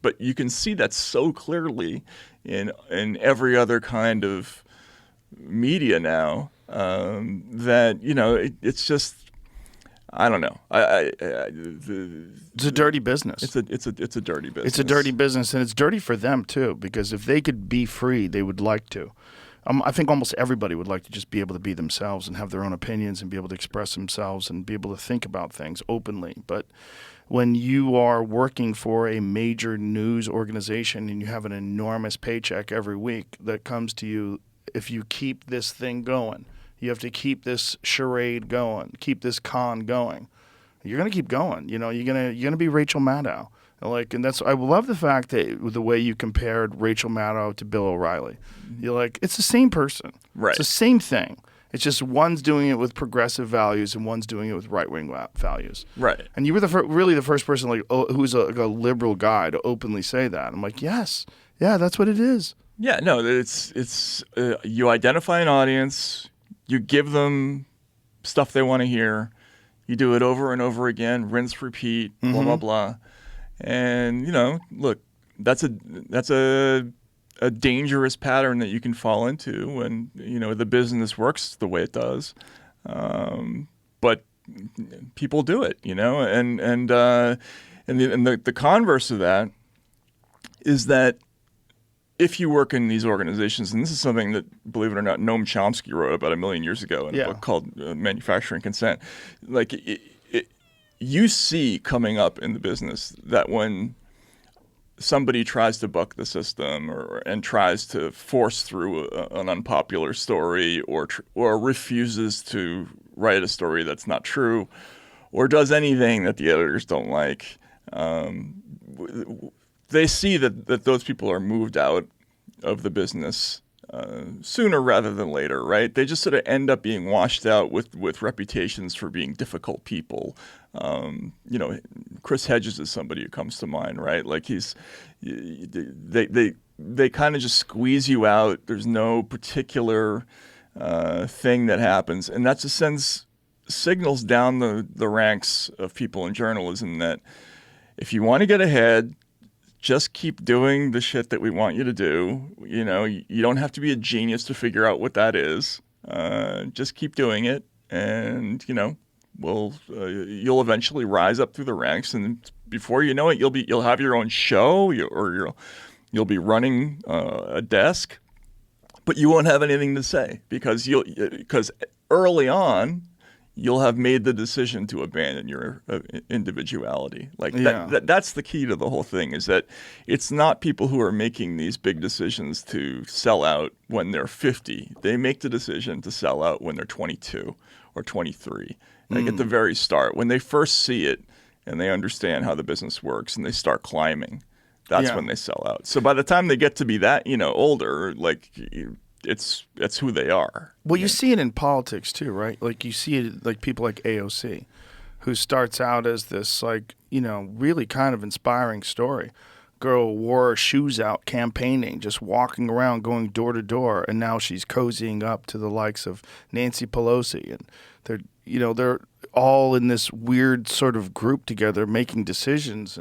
but you can see that so clearly in every other kind of media now that it's just, I don't know. It's a dirty business. It's a dirty business. It's a dirty business, and it's dirty for them too. Because if they could be free, they would like to. I think almost everybody would like to just be able to be themselves and have their own opinions and be able to express themselves and be able to think about things openly. But when you are working for a major news organization and you have an enormous paycheck every week that comes to you, if you keep this thing going, you have to keep this charade going, keep this con going. You're gonna keep going. You're gonna be Rachel Maddow. And I love the fact that the way you compared Rachel Maddow to Bill O'Reilly. You're like, it's the same person. Right. It's the same thing. It's just one's doing it with progressive values and one's doing it with right-wing values. Right. And you were really the first person who's a liberal guy to openly say that. I'm like, yes, yeah, that's what it is. Yeah, no, it's you identify an audience, you give them stuff they want to hear, you do it over and over again, rinse, repeat, blah blah blah, and look, that's a dangerous pattern that you can fall into when the business works the way it does, but people do it, and the converse of that is that if you work in these organizations, and this is something that, believe it or not, Noam Chomsky wrote about 1 million years ago in a book called Manufacturing Consent, like you see coming up in the business that when somebody tries to buck the system and tries to force through an unpopular story or refuses to write a story that's not true or does anything that the editors don't like, they see that those people are moved out of the business sooner rather than later, right? They just sort of end up being washed out with reputations for being difficult people. Chris Hedges is somebody who comes to mind, right? Like they kind of just squeeze you out. There's no particular thing that happens, and that just sends signals down the ranks of people in journalism that if you want to get ahead, just keep doing the shit that we want you to do. You don't have to be a genius to figure out what that is. Just keep doing it, and you'll eventually rise up through the ranks, and before you know it, you'll have your own show, or you'll be running a desk, but you won't have anything to say because early on, you'll have made the decision to abandon your individuality. That's the key to the whole thing, is that it's not people who are making these big decisions to sell out when they're 50. They make the decision to sell out when they're 22 or 23. Like at the very start, when they first see it and they understand how the business works and they start climbing, that's when they sell out. So by the time they get to be that, older, it's who they are. Well, you see it in politics too, right? Like you see it like people like AOC, who starts out as this really kind of inspiring story. Girl wore her shoes out campaigning, just walking around, going door to door, and now she's cozying up to the likes of Nancy Pelosi, and they're all in this weird sort of group together making decisions,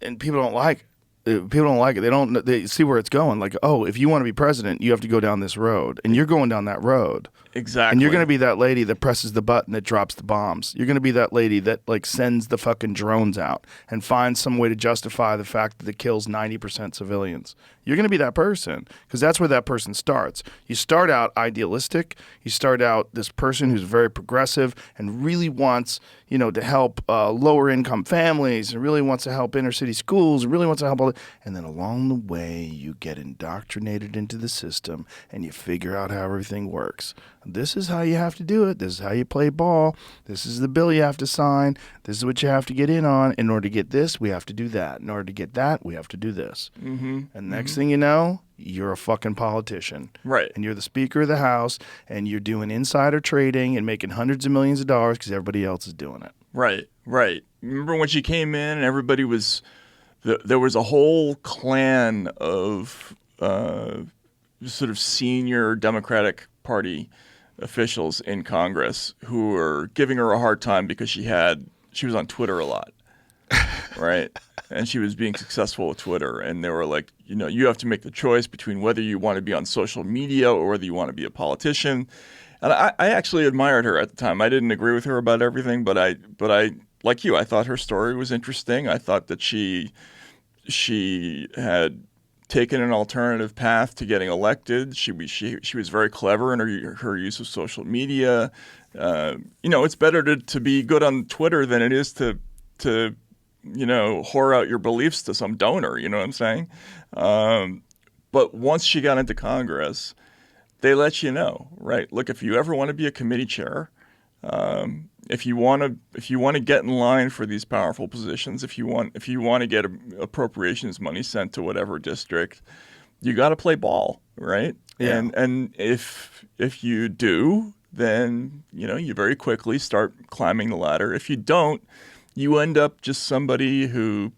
and people don't like it. People don't like it. They see where it's going. Like, oh, if you want to be president, you have to go down this road, and you're going down that road. Exactly. And you're going to be that lady that presses the button that drops the bombs. You're going to be that lady that sends the fucking drones out and finds some way to justify the fact that it kills 90% civilians. You're going to be that person, because that's where that person starts. You start out idealistic. You start out this person who's very progressive and really wants, to help lower income families, and really wants to help inner city schools, and really wants to help all that. And then along the way, you get indoctrinated into the system and you figure out how everything works. This is how you have to do it. This is how you play ball. This is the bill you have to sign. This is what you have to get in on. In order to get this, we have to do that. In order to get that, we have to do this. Mm-hmm. And next thing you know, you're a fucking politician. Right. And you're the Speaker of the House, and you're doing insider trading and making hundreds of millions of dollars because everybody else is doing it. Right. Remember when she came in and everybody was there was a whole clan of sort of senior Democratic Party officials in Congress who were giving her a hard time because she was on Twitter a lot, right? And she was being successful with Twitter, and they were like, you have to make the choice between whether you want to be on social media or whether you want to be a politician. And I actually admired her at the time. I didn't agree with her about everything, but I like you, I thought her story was interesting. I thought that she had taken an alternative path to getting elected. She was very clever in her use of social media. It's better to be good on Twitter than it is to whore out your beliefs to some donor. You know what I'm saying? But once she got into Congress, they let you know, right? Look, if you ever want to be a committee chair, if you want to get in line for these powerful positions, if you want to get appropriations money sent to whatever district, you got to play ball, right? Yeah. And if you do, then you very quickly start climbing the ladder. If you don't, you end up just somebody who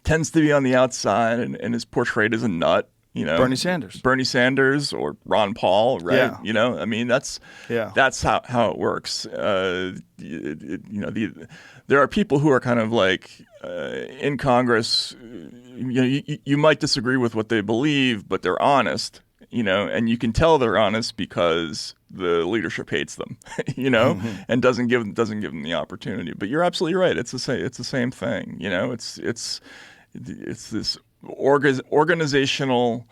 tends to be on the outside and is portrayed as a nut. Bernie Sanders or Ron Paul, right? Yeah. That's how it works. There are people who are kind of like in Congress. You might disagree with what they believe, but they're honest. And you can tell they're honest because the leadership hates them, and doesn't give them the opportunity. But you're absolutely right. It's the same thing. It's this organizational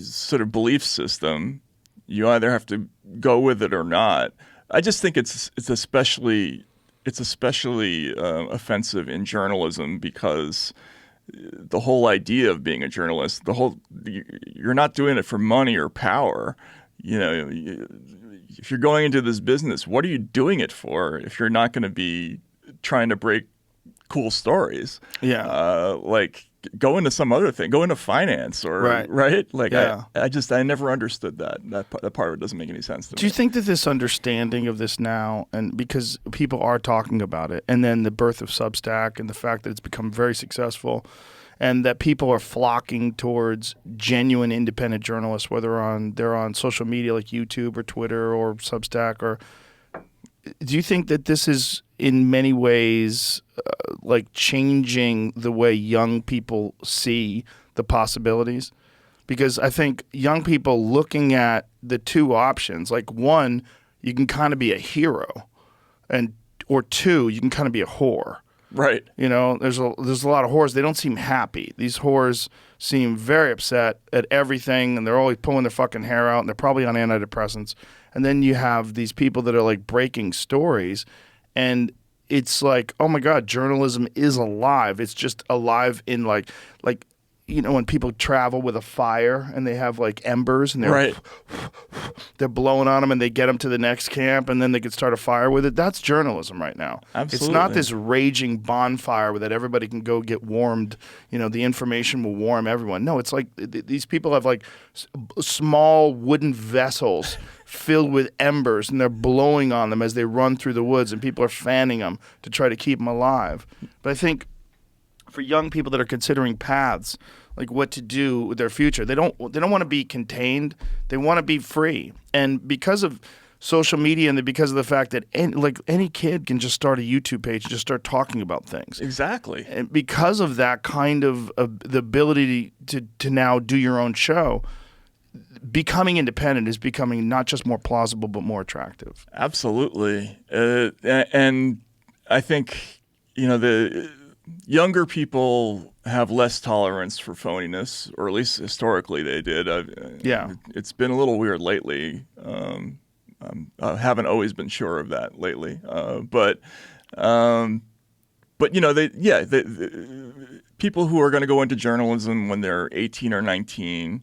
sort of belief system. You either have to go with it or not. I just think it's especially offensive in journalism because the whole idea of being a journalist, you're not doing it for money or power. If you're going into this business, what are you doing it for if you're not going to be trying to break cool stories? Yeah. Like go into some other thing, go into finance or right? Like yeah. I never understood that part of it doesn't make any sense to me. Do you think that this understanding of this now, and because people are talking about it, and then the birth of Substack and the fact that it's become very successful, and that people are flocking towards genuine independent journalists, whether they're on social media like YouTube or Twitter or Substack, or do you think that this is in many ways like changing the way young people see the possibilities? Because I think young people looking at the two options, like one, you can kind of be a hero, or two, you can kind of be a whore. Right. There's a lot of whores. They don't seem happy. These whores seem very upset at everything, and they're always pulling their fucking hair out, and they're probably on antidepressants. And then you have these people that are like breaking stories, and it's like, oh my God, journalism is alive. It's just alive in like when people travel with a fire and they have like embers and they're blowing on them and they get them to the next camp and then they can start a fire with it. That's journalism right now. Absolutely. It's not this raging bonfire that everybody can go get warmed. The information will warm everyone. No, it's like these people have like small wooden vessels filled with embers and they're blowing on them as they run through the woods and people are fanning them to try to keep them alive. But I think for young people that are considering paths, like what to do with their future, they don't want to be contained. They want to be free. And because of social media and because of the fact that any kid can just start a YouTube page and just start talking about things. Exactly. And because of that kind of the ability to now do your own show, becoming independent is becoming not just more plausible but more attractive. Absolutely. And I think, the younger people have less tolerance for phoniness, or at least historically they did. It's been a little weird lately. I haven't always been sure of that lately. But people who are going to go into journalism when they're 18 or 19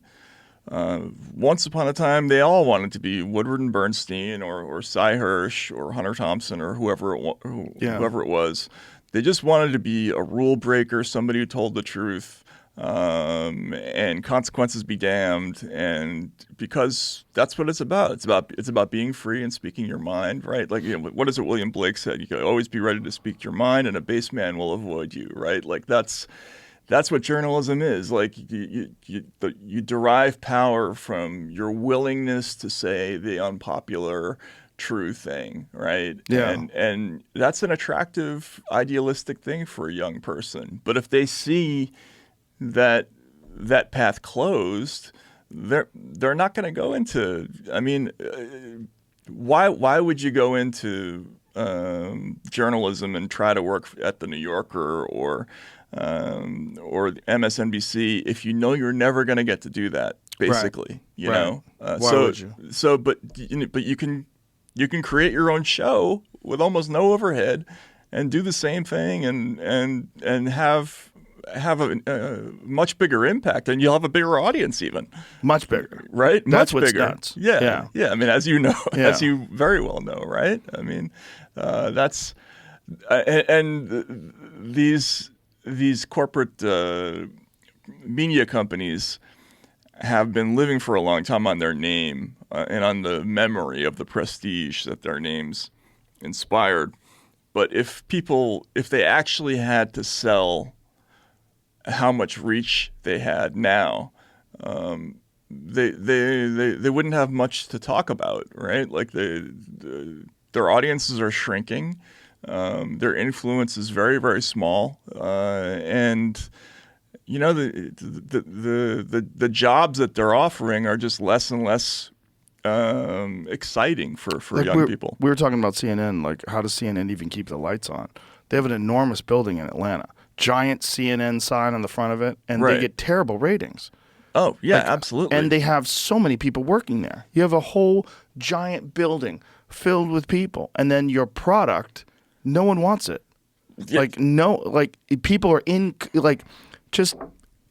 Once upon a time, they all wanted to be Woodward and Bernstein or Cy Hirsch or Hunter Thompson or whoever it was. They just wanted to be a rule breaker, somebody who told the truth, and consequences be damned. And because that's what it's about. It's about being free and speaking your mind, right? Like, what is it William Blake said? You can always be ready to speak your mind, and a base man will avoid you, right? Like that's what journalism is. Like you derive power from your willingness to say the unpopular true thing, right? Yeah. And that's an attractive, idealistic thing for a young person. But if they see that path closed, they're not going to go into. I mean, why would you go into journalism and try to work at the New Yorker or MSNBC if you know you're never going to get to do that? Basically, you know. Why would you? But you can create your own show with almost no overhead and do the same thing and have a much bigger impact, and you'll have a bigger audience even. Much bigger. Right? That's much what's bigger. nuts. Yeah. I mean, as you know, Yeah. as you very well know, right? I mean, that's and these corporate media companies have been living for a long time on their name and on the memory of the prestige that their names inspired. But if they actually had to sell how much reach they had now, they wouldn't have much to talk about, right? Like their audiences are shrinking, their influence is very, very small, and you know the jobs that they're offering are just less and less exciting for Like young people. We were talking about CNN. Like, how does CNN even keep the lights on? They have an enormous building in Atlanta, giant CNN sign on the front of it, and Right. they get terrible ratings. Oh yeah, Like, absolutely. And they have so many people working there. You have a whole giant building filled with people, and then your product, no one wants it. Yeah. Like people are just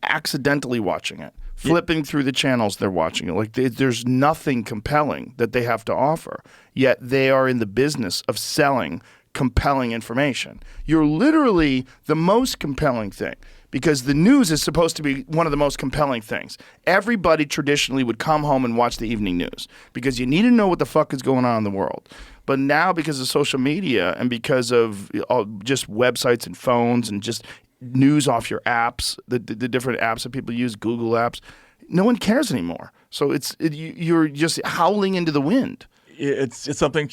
accidentally watching it, flipping through the channels they're watching it. Like there's nothing compelling that they have to offer, yet they are in the business of selling compelling information. You're literally the most compelling thing, because the news is supposed to be one of the most compelling things. Everybody traditionally would come home and watch the evening news because you need to know what the fuck is going on in the world. But now, because of social media and because of just websites and phones and just news off your apps, the different apps that people use, Google apps, no one cares anymore. So you're just howling into the wind. It's something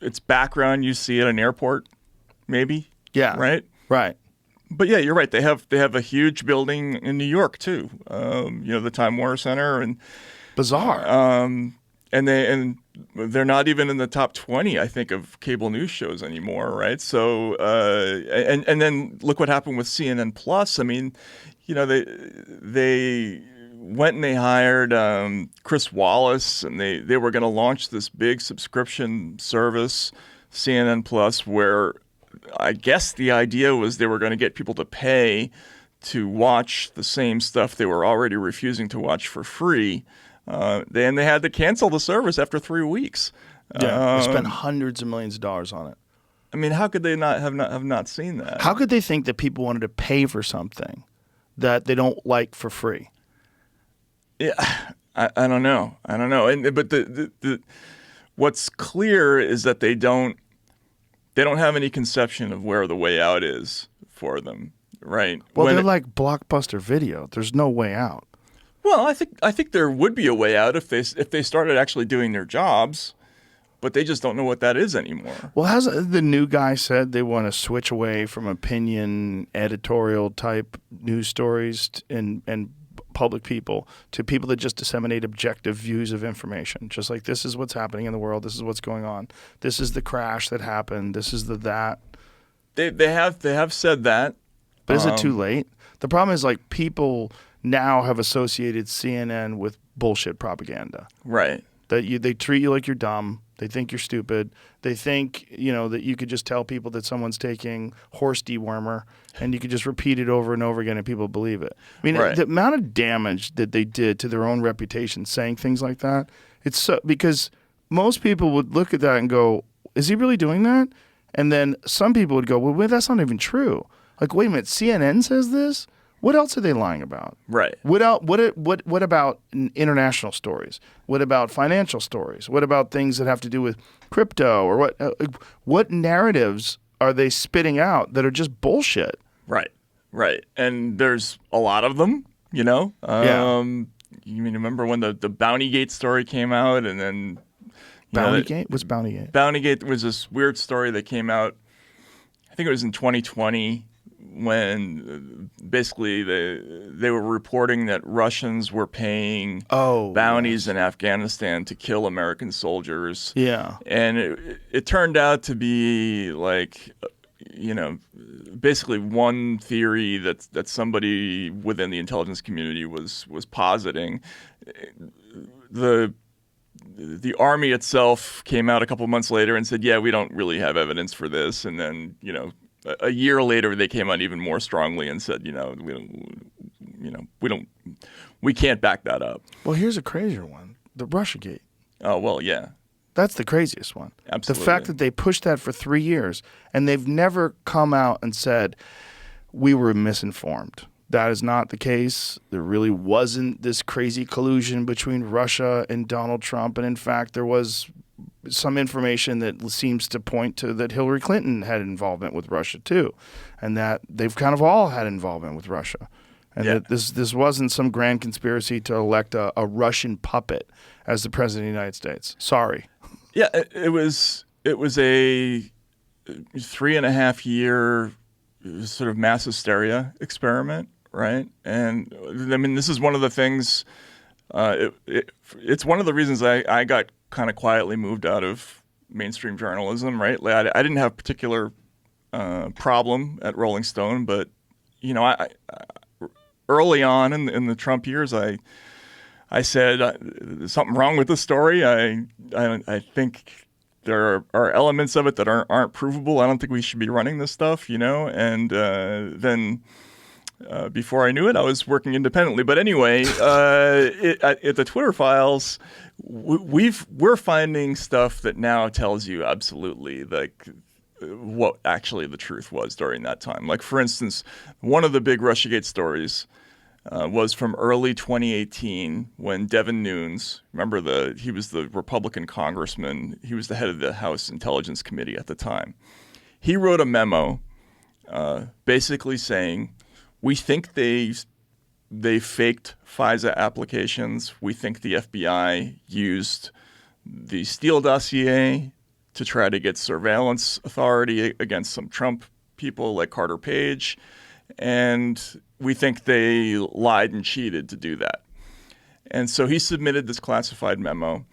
it's background you see at an airport, maybe. Yeah. Right. But yeah, you're right. They have a huge building in New York too. The Time Warner Center and bizarre. And they're not even in the top 20, I think, of cable news shows anymore, right? So and then look what happened with CNN Plus. I mean, they went and they hired Chris Wallace, and they were going to launch this big subscription service, CNN Plus, where I guess the idea was they were going to get people to pay to watch the same stuff they were already refusing to watch for free. Then they had to cancel the service after 3 weeks. Yeah, they spent hundreds of millions of dollars on it. I mean, how could they not have seen that? How could they think that people wanted to pay for something that they don't like for free? Yeah, I don't know. But the what's clear is that they don't have any conception of where the way out is for them, right? Well, they're like Blockbuster Video. There's no way out. Well, I think there would be a way out if they started actually doing their jobs, but they just don't know what that is anymore. Well, hasn't the new guy said they want to switch away from opinion, editorial type news stories and public people to people that just disseminate objective views of information? Just like, this is what's happening in the world. This is what's going on. This is the crash that happened. This is that. They have said that. But is it too late? The problem is, like, people now have associated CNN with bullshit propaganda. Right. They treat you like you're dumb. They think you're stupid. They think, that you could just tell people that someone's taking horse dewormer and you could just repeat it over and over again and people believe it. I mean, Right. the amount of damage that they did to their own reputation saying things like that, it's so, because most people would look at that and go, is he really doing that? And then some people would go, well, wait, that's not even true. Like, wait a minute, CNN says this? What else are they lying about? Right. What about international stories? What about financial stories? What about things that have to do with crypto or what? What narratives are they spitting out that are just bullshit? Right. Right. And there's a lot of them, Yeah. You remember when the Bountygate story came out, and then Bountygate? What's Bountygate? Bountygate was this weird story that came out. I think it was in 2020. When basically they were reporting that Russians were paying bounties in Afghanistan to kill American soldiers. Yeah. And it turned out to be like, basically one theory that somebody within the intelligence community was positing. The army itself came out a couple months later and said, yeah, we don't really have evidence for this. And then, a year later, they came out even more strongly and said, we can't back that up. Well, here's a crazier one: the Russiagate. Oh well, yeah, That's the craziest one. Absolutely. The fact that they pushed that for 3 years and they've never come out and said we were misinformed. That is not the case. There really wasn't this crazy collusion between Russia and Donald Trump, and in fact, there was some information that seems to point to that Hillary Clinton had involvement with Russia too, and that they've kind of all had involvement with Russia, and that this wasn't some grand conspiracy to elect a Russian puppet as the president of the United States. Sorry. Yeah, it was a 3.5 year sort of mass hysteria experiment, right? And I mean, this is one of the things. It's one of the reasons I got kind of quietly moved out of mainstream journalism, right? Like, I didn't have a particular problem at Rolling Stone, but I early on in the Trump years, I said there's something wrong with the story. I think there are elements of it that aren't provable. I don't think we should be running this stuff, and then. Before I knew it, I was working independently. But anyway, at the Twitter files, we're finding stuff that now tells you absolutely like what actually the truth was during that time. Like, for instance, one of the big Russiagate stories was from early 2018 when Devin Nunes, remember he was the Republican congressman, he was the head of the House Intelligence Committee at the time. He wrote a memo basically saying, we think they faked FISA applications. We think the FBI used the Steele dossier to try to get surveillance authority against some Trump people like Carter Page. And we think they lied and cheated to do that. And so he submitted this classified memo.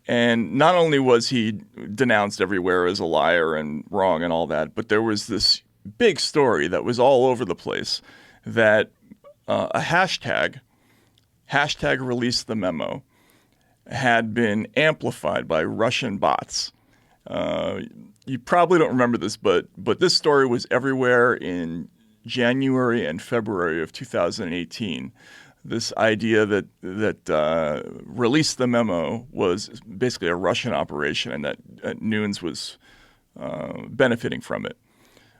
And not only was he denounced everywhere as a liar and wrong and all that, but there was this big story that was all over the place that a hashtag release the memo had been amplified by Russian bots. You probably don't remember this, but this story was everywhere in January and February of 2018. This idea that release the memo was basically a Russian operation and that Nunes was benefiting from it.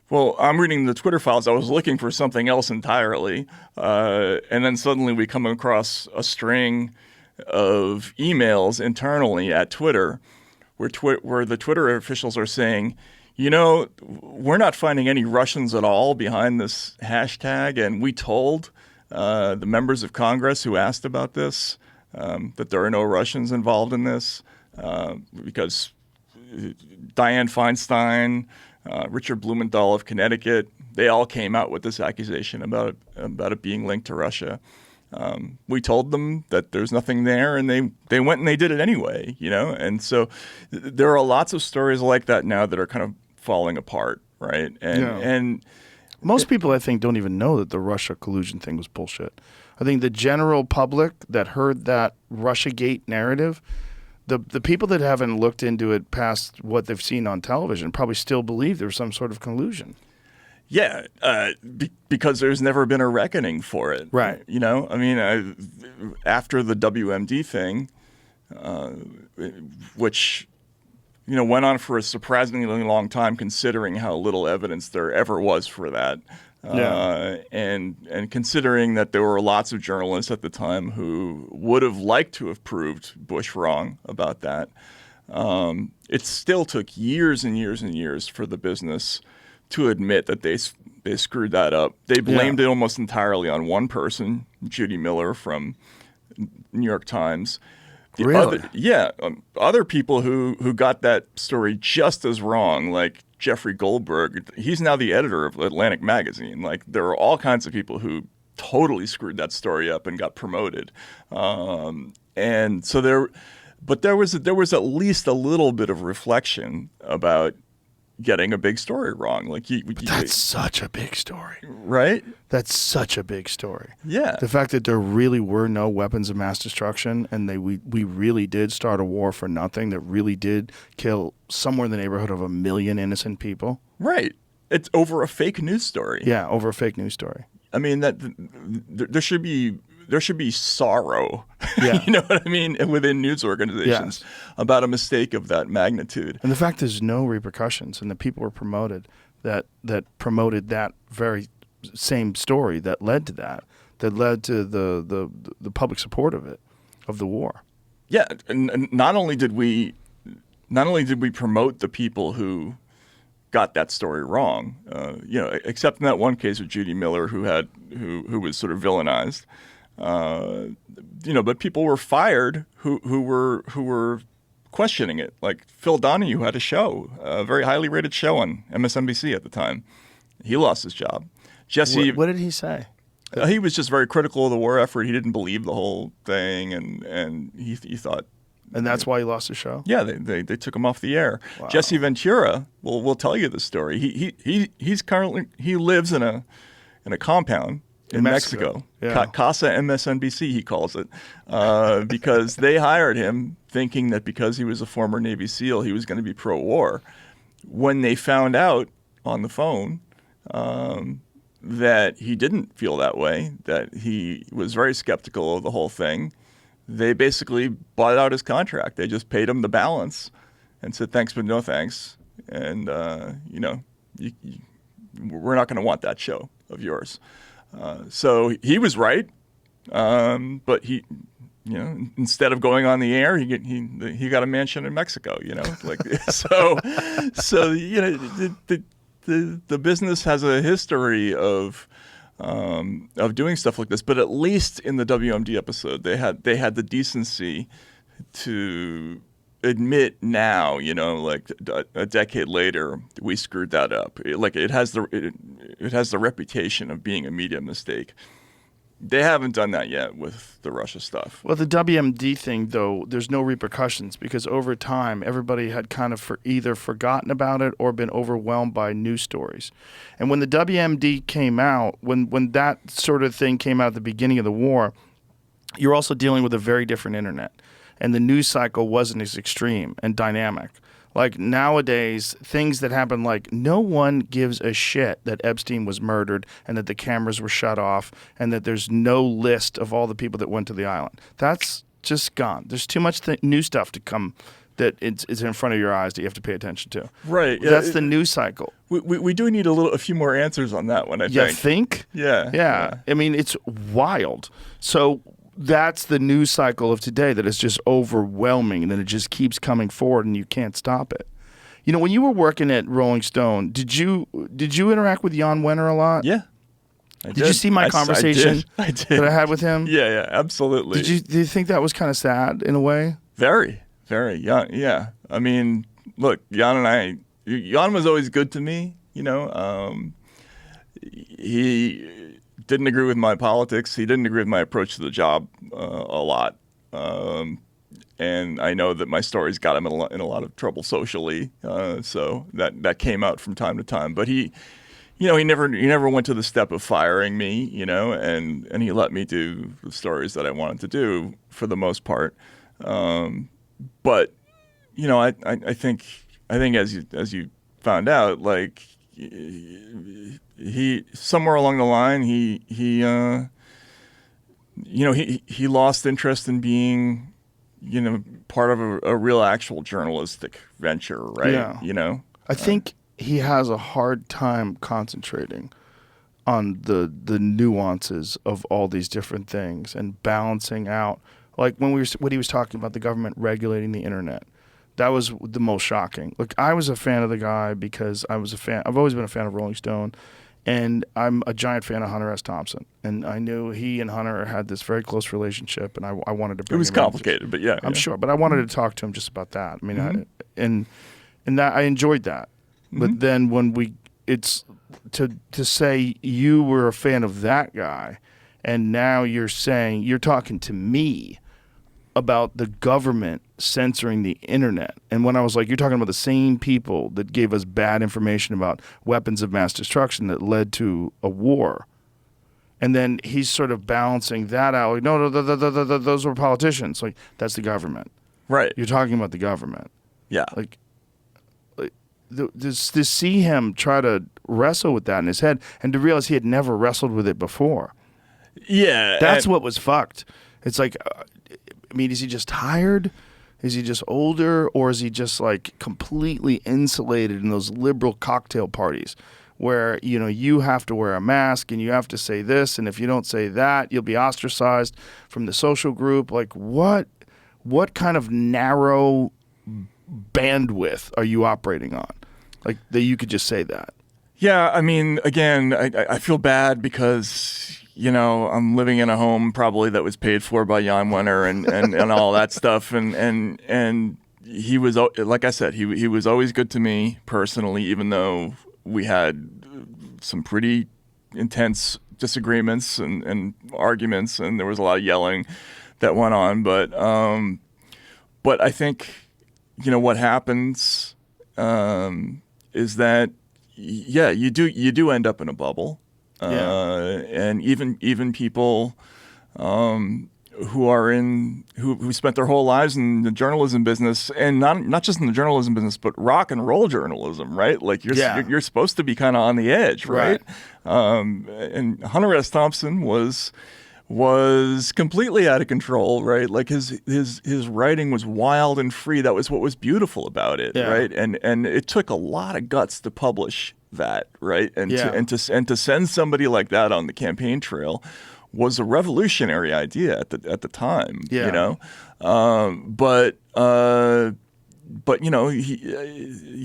Well, I'm reading the Twitter files. I was looking for something else entirely. And then suddenly we come across a string of emails internally at Twitter where the Twitter officials are saying, we're not finding any Russians at all behind this hashtag. And we told the members of Congress who asked about this that there are no Russians involved in this because Dianne Feinstein, Richard Blumenthal of Connecticut, they all came out with this accusation about it being linked to Russia. We told them that there's nothing there, and they went and they did it anyway, And so there are lots of stories like that now that are kind of falling apart, right? And most people, I think, don't even know that the Russia collusion thing was bullshit. I think the general public that heard that Russiagate narrative, the people that haven't looked into it past what they've seen on television probably still believe there was some sort of collusion. Yeah, because there's never been a reckoning for it. Right. You know, I mean, after the WMD thing, which, you know, went on for a surprisingly long time considering how little evidence there ever was for that. And considering that there were lots of journalists at the time who would have liked to have proved Bush wrong about that, it still took years and years and years for the business to admit that they screwed that up. They blamed it almost entirely on one person, Judy Miller from New York Times. Really? Other people who got that story just as wrong, like Jeffrey Goldberg. He's now the editor of Atlantic Magazine. Like, there are all kinds of people who totally screwed that story up and got promoted. And so there was at least a little bit of reflection about getting a big story wrong. Like, That's such a big story. Right? That's such a big story. Yeah. The fact that there really were no weapons of mass destruction and we really did start a war for nothing that really did kill somewhere in the neighborhood of 1 million innocent people. Right. It's over a fake news story. Yeah, over a fake news story. I mean, there should be sorrow, Yeah. you know what I mean, within news organizations about a mistake of that magnitude. And the fact there's no repercussions and the people were promoted that promoted that very same story that led to led to the public support of it, of the war. Yeah, and not only did we promote the people who got that story wrong, you know, except in that one case with Judy Miller who was sort of villainized. You know, but people were fired who were questioning it. Like Phil Donahue had a show, a very highly rated show on MSNBC at the time. He lost his job. Jesse, What did he say? He was just very critical of the war effort. He didn't believe the whole thing, and he thought. And that's why he lost his show? Yeah, they took him off the air. Wow. Jesse Ventura will tell you the story. He lives in a compound in Mexico. Yeah. Casa MSNBC, he calls it, because they hired him thinking that because he was a former Navy SEAL, he was going to be pro-war. When they found out on the phone that he didn't feel that way, that he was very skeptical of the whole thing, they basically bought out his contract. They just paid him the balance and said, thanks, but no thanks. And, you know, we're not going to want that show of yours. So he was right, but he, you know, instead of going on the air, he got a mansion in Mexico. You know, like so you know, the business has a history of doing stuff like this. But at least in the WMD episode, they had the decency to admit now, you know, like a decade later, we screwed that up. It has the reputation of being a media mistake. They haven't done that yet with the Russia stuff. Well, the WMD thing, though, there's no repercussions because over time, everybody had kind of either forgotten about it or been overwhelmed by news stories. And when the WMD came out, when that sort of thing came out at the beginning of the war, you're also dealing with a very different internet. And the news cycle wasn't as extreme and dynamic. Like nowadays, things that happen, like no one gives a shit that Epstein was murdered and that the cameras were shut off and that there's no list of all the people that went to the island. That's just gone. There's too much new stuff to come that it's in front of your eyes that you have to pay attention to. Right. That's the news cycle. We do need a few more answers on that one, I think. You think? Yeah. I mean, it's wild. So that's the news cycle of today that is just overwhelming and then it just keeps coming forward and you can't stop it. You know, when you were working at Rolling Stone, did you interact with Jan Wenner a lot? Yeah. Did you see my conversation I did. that I had with him? Yeah, absolutely. Do you think that was kind of sad in a way? Very, very. Yeah. I mean, look, Jan was always good to me, you know. He didn't agree with my politics. He didn't agree with my approach to the job a lot. And I know that my stories got him in a lot of trouble socially. So that came out from time to time. But he never went to the step of firing me, you know, and he let me do the stories that I wanted to do for the most part. but I think as you found out, like he somewhere along the line he lost interest in being part of a real actual journalistic venture, right? Yeah. I think he has a hard time concentrating on the nuances of all these different things and balancing out, like when he was talking about the government regulating the internet. That was the most shocking. Look, I was a fan of the guy because I've always been a fan of Rolling Stone, and I'm a giant fan of Hunter S. Thompson. And I knew he and Hunter had this very close relationship, and I wanted to bring him in. It was complicated, but yeah. I'm sure. But I wanted to talk to him just about that. I mean, and that I enjoyed that. But then when it's to say you were a fan of that guy, and now you're talking to me about the government censoring the internet. And when I was like, you're talking about the same people that gave us bad information about weapons of mass destruction that led to a war. And then he's sort of balancing that out. Like, no, those were politicians. Like, that's the government. Right. You're talking about the government. Yeah. To see him try to wrestle with that in his head and to realize he had never wrestled with it before. Yeah. That's what was fucked. It's like, I mean, is he just tired? Is he just older? Or is he just like completely insulated in those liberal cocktail parties where, you have to wear a mask and you have to say this, and if you don't say that, you'll be ostracized from the social group? Like, what kind of narrow bandwidth are you operating on? Like, that you could just say that? Yeah, I mean, again, I feel bad because I'm living in a home probably that was paid for by Jan Wenner and all that stuff, and he was, like I said, he was always good to me personally, even though we had some pretty intense disagreements and arguments, and there was a lot of yelling that went on. But I think what happens is that you do end up in a bubble. And even people who spent their whole lives in the journalism business, and not just in the journalism business, but rock and roll journalism, right? Like you're supposed to be kind of on the edge, right? And Hunter S. Thompson was completely out of control, right? Like his writing was wild and free. That was what was beautiful about it, right? And it took a lot of guts to publish that, right? And to send somebody like that on the campaign trail was a revolutionary idea at the time, but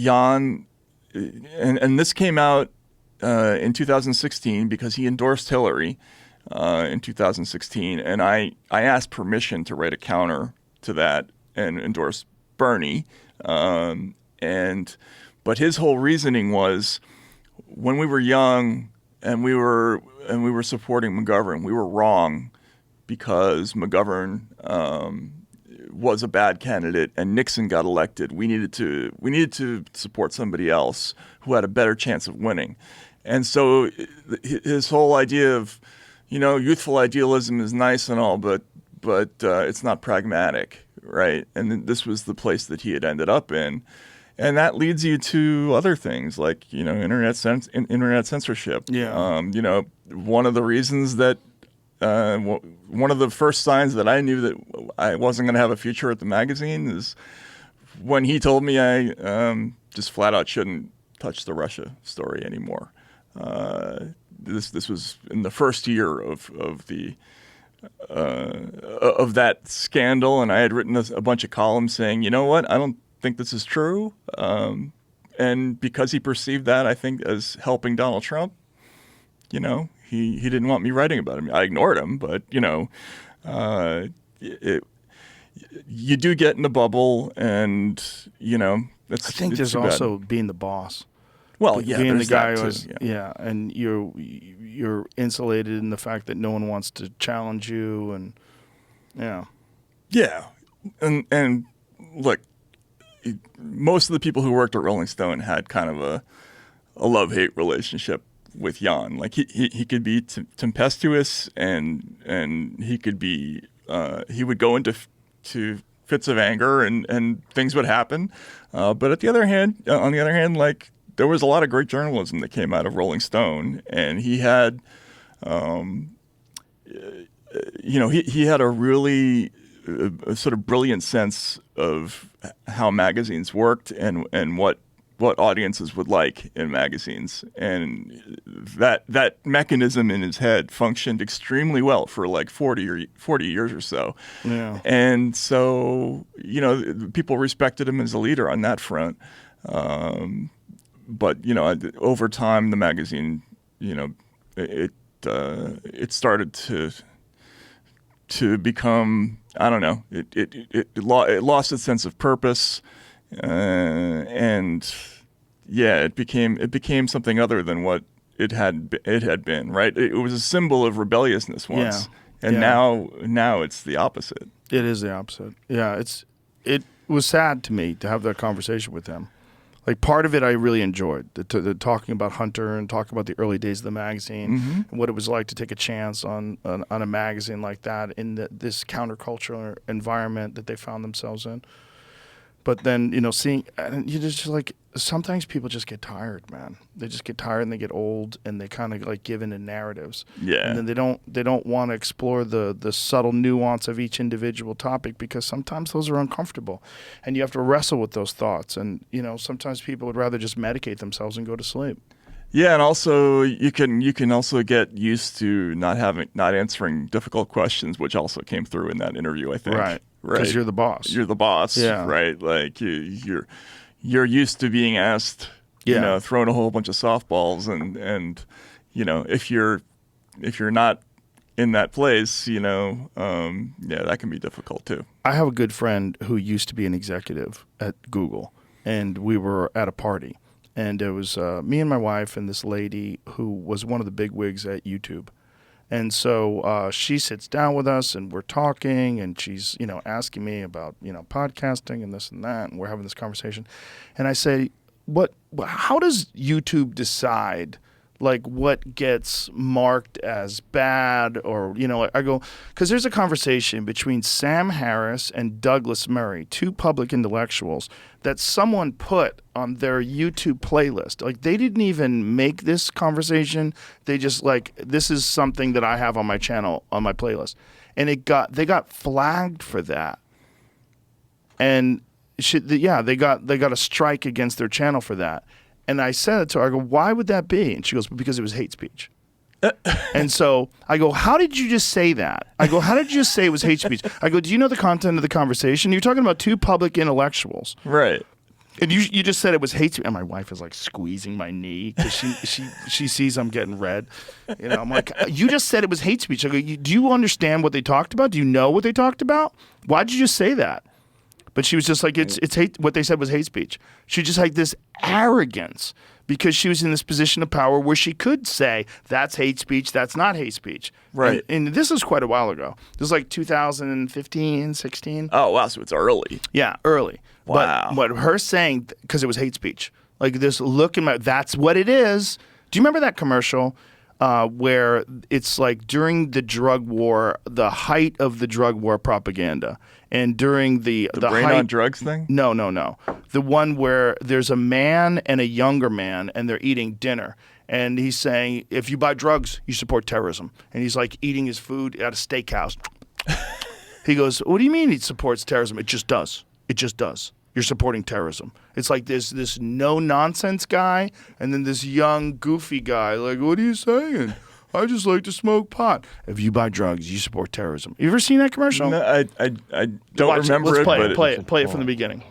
Jan, and this came out in 2016 because he endorsed Hillary in 2016, and I asked permission to write a counter to that and endorse Bernie, but his whole reasoning was, when we were young and we were supporting McGovern, we were wrong because McGovern was a bad candidate and Nixon got elected. We needed to support somebody else who had a better chance of winning. And so his whole idea of, youthful idealism is nice and all, but it's not pragmatic, right? And this was the place that he had ended up in. And that leads you to other things like, internet censorship. Yeah. One of the reasons that one of the first signs that I knew that I wasn't going to have a future at the magazine is when he told me I just flat out shouldn't touch the Russia story anymore. This was in the first year of that scandal, and I had written a bunch of columns saying, you know what, I don't think this is true, and because he perceived that, I think, as helping Donald Trump, he didn't want me writing about him. I ignored him, but you do get in the bubble, and I think there's also being the boss. Well, yeah, being the guy that who's too, and you're insulated in the fact that no one wants to challenge you, and and look, most of the people who worked at Rolling Stone had kind of a love-hate relationship with Jan. Like he could be tempestuous, and he could be he would go into fits of anger and things would happen. But on the other hand, like there was a lot of great journalism that came out of Rolling Stone, and he had, he had a really sort of brilliant sense of how magazines worked and what audiences would like in magazines, and that mechanism in his head functioned extremely well for like 40 years or so. Yeah. And so, people respected him as a leader on that front. But over time, the magazine, it started to become, I don't know, it lost its sense of purpose, and it became something other than what it had been, right? It was a symbol of rebelliousness once, and now it's the opposite. It is the opposite. Yeah, it was sad to me to have that conversation with him. Like, part of it I really enjoyed, the talking about Hunter and talking about the early days of the magazine and what it was like to take a chance on a magazine like that in this countercultural environment that they found themselves in. But then, seeing, and you just like, sometimes people just get tired, man. They just get tired and they get old and they kind of like give in to narratives. Yeah. And then they don't want to explore the subtle nuance of each individual topic, because sometimes those are uncomfortable and you have to wrestle with those thoughts. And, sometimes people would rather just medicate themselves and go to sleep. Yeah, and also you can also get used to not answering difficult questions, which also came through in that interview, I think. Right. Because you're the boss. You're the boss, yeah. Right? Like you're used to being asked, thrown a whole bunch of softballs, and if you're not in that place, that can be difficult too. I have a good friend who used to be an executive at Google, and we were at a party, and it was me and my wife and this lady who was one of the big wigs at YouTube. And so she sits down with us and we're talking, and she's, asking me about, podcasting and this and that, and we're having this conversation. And I say, how does YouTube decide like what gets marked as bad, or, I go, because there's a conversation between Sam Harris and Douglas Murray, two public intellectuals, that someone put on their YouTube playlist. Like, they didn't even make this conversation. They just like, this is something that I have on my channel, on my playlist. And they got flagged for that. And they got a strike against their channel for that. And I said it to her, I go, why would that be? And she goes, because it was hate speech. And so I go, how did you just say that? I go, how did you just say it was hate speech? I go, do you know the content of the conversation? You're talking about two public intellectuals. Right. And you just said it was hate speech. And my wife is like squeezing my knee because she sees I'm getting red. I'm like, you just said it was hate speech. I go, do you understand what they talked about? Do you know what they talked about? Why did you just say that? But she was just like, it's hate. What they said was hate speech. She just had this arrogance because she was in this position of power where she could say, that's hate speech, that's not hate speech. Right. And this was quite a while ago. This was like 2015, 16. Oh, wow. So it's early. Yeah, early. Wow. But her saying, because it was hate speech, like this look in my, that's what it is. Do you remember that commercial where it's like during the drug war, the height of the drug war propaganda, and during the brain height, on drugs thing? No. The one where there's a man and a younger man, and they're eating dinner. And he's saying, if you buy drugs, you support terrorism. And he's like eating his food at a steakhouse. He goes, what do you mean he supports terrorism? It just does. It just does. You're supporting terrorism. It's like there's this no-nonsense guy and then this young, goofy guy. Like, what are you saying? I just like to smoke pot. If you buy drugs, you support terrorism. You ever seen that commercial? No, I don't Watch remember Let's it. play but it. Play it from the beginning.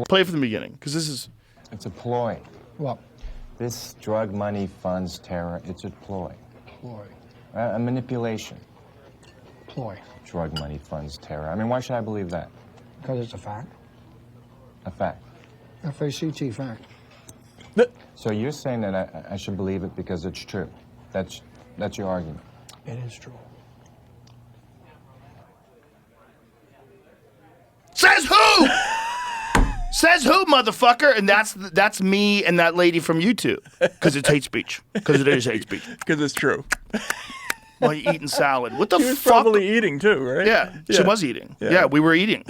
Play it from the beginning, because this is... It's a ploy. What? This drug money funds terror. It's a ploy. Ploy. A manipulation. Ploy. Drug money funds terror. I mean, why should I believe that? Because it's a fact. A fact. F-A-C-T, fact. So you're saying that I should believe it because it's true. That's your argument. It is true. Says who? Says who, motherfucker? And that's me and that lady from YouTube. Because it's hate speech. Because it is hate speech. Because it's true. While you're eating salad. What the She was fuck? probably eating too, right? Yeah, she was eating. Yeah. Yeah, we were eating.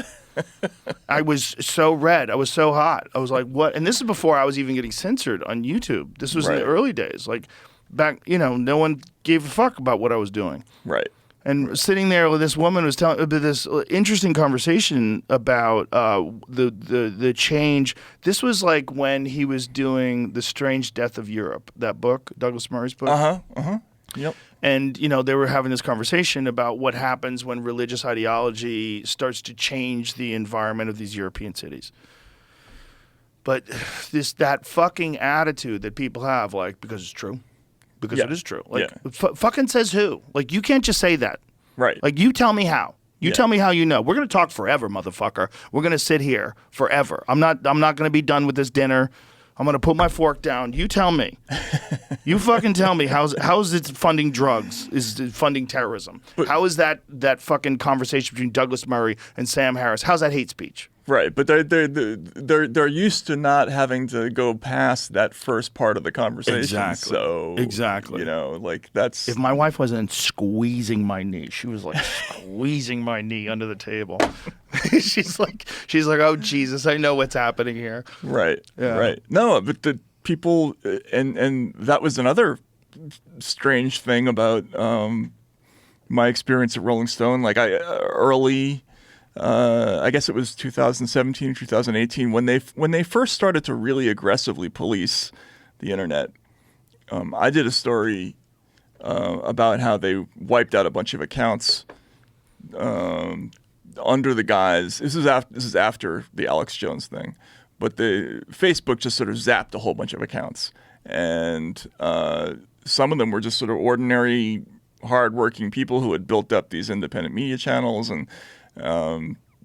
I was so red. I was so hot. I was like, what? And this is before I was even getting censored on YouTube. This was in the Right. early days. Like back, no one gave a fuck about what I was doing. Right. And sitting there with this woman was telling this interesting conversation about the change. This was like when he was doing The Strange Death of Europe, that book, Douglas Murray's book. Yep. And, they were having this conversation about what happens when religious ideology starts to change the environment of these European cities. But that fucking attitude that people have, like, because it's true. Because Yeah. it is true. Like, Yeah. fucking says who? Like, you can't just say that. Right. Like, you tell me how. You Yeah. tell me how you know. We're going to talk forever, motherfucker. We're going to sit here forever. I'm not going to be done with this dinner. I'm going to put my fork down. You tell me. You fucking tell me how's it funding drugs? Is it funding terrorism? How is that fucking conversation between Douglas Murray and Sam Harris? How's that hate speech? Right, but they're used to not having to go past that first part of the conversation. Exactly. So Exactly. like that's If my wife wasn't squeezing my knee, she was like squeezing my knee under the table. she's like, oh Jesus, I know what's happening here. right. Yeah. Right. No, but the people and that was another strange thing about my experience at Rolling Stone. Like I guess it was 2017, 2018 when they first started to really aggressively police the internet. I did a story about how they wiped out a bunch of accounts under the guise. This is after the Alex Jones thing, but the Facebook just sort of zapped a whole bunch of accounts, and some of them were just sort of ordinary, hardworking people who had built up these independent media channels and.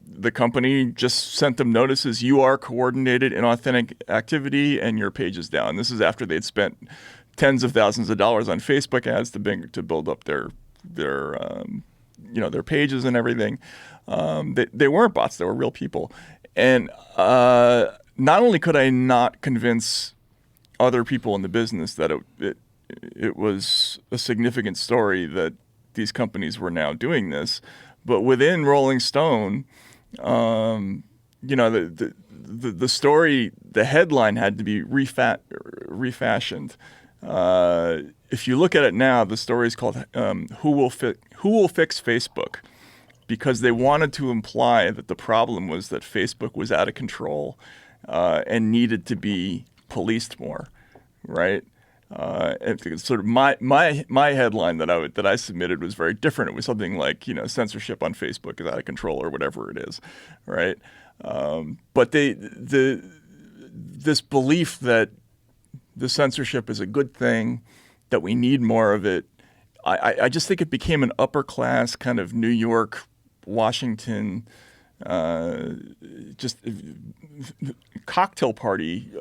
The company just sent them notices, you are coordinated inauthentic activity and your page is down. This is after they'd spent tens of thousands of dollars on Facebook ads to build up their pages and everything. They weren't bots, they were real people. And not only could I not convince other people in the business that it was a significant story that these companies were now doing this, but within Rolling Stone, the story, the headline had to be refashioned. If you look at it now, the story is called "Who Will Fix Facebook," because they wanted to imply that the problem was that Facebook was out of control and needed to be policed more, right? And sort of my headline that I submitted was very different. It was something like, censorship on Facebook is out of control or whatever it is, right? But this belief that the censorship is a good thing, that we need more of it, I just think it became an upper class kind of New York, Washington, just cocktail party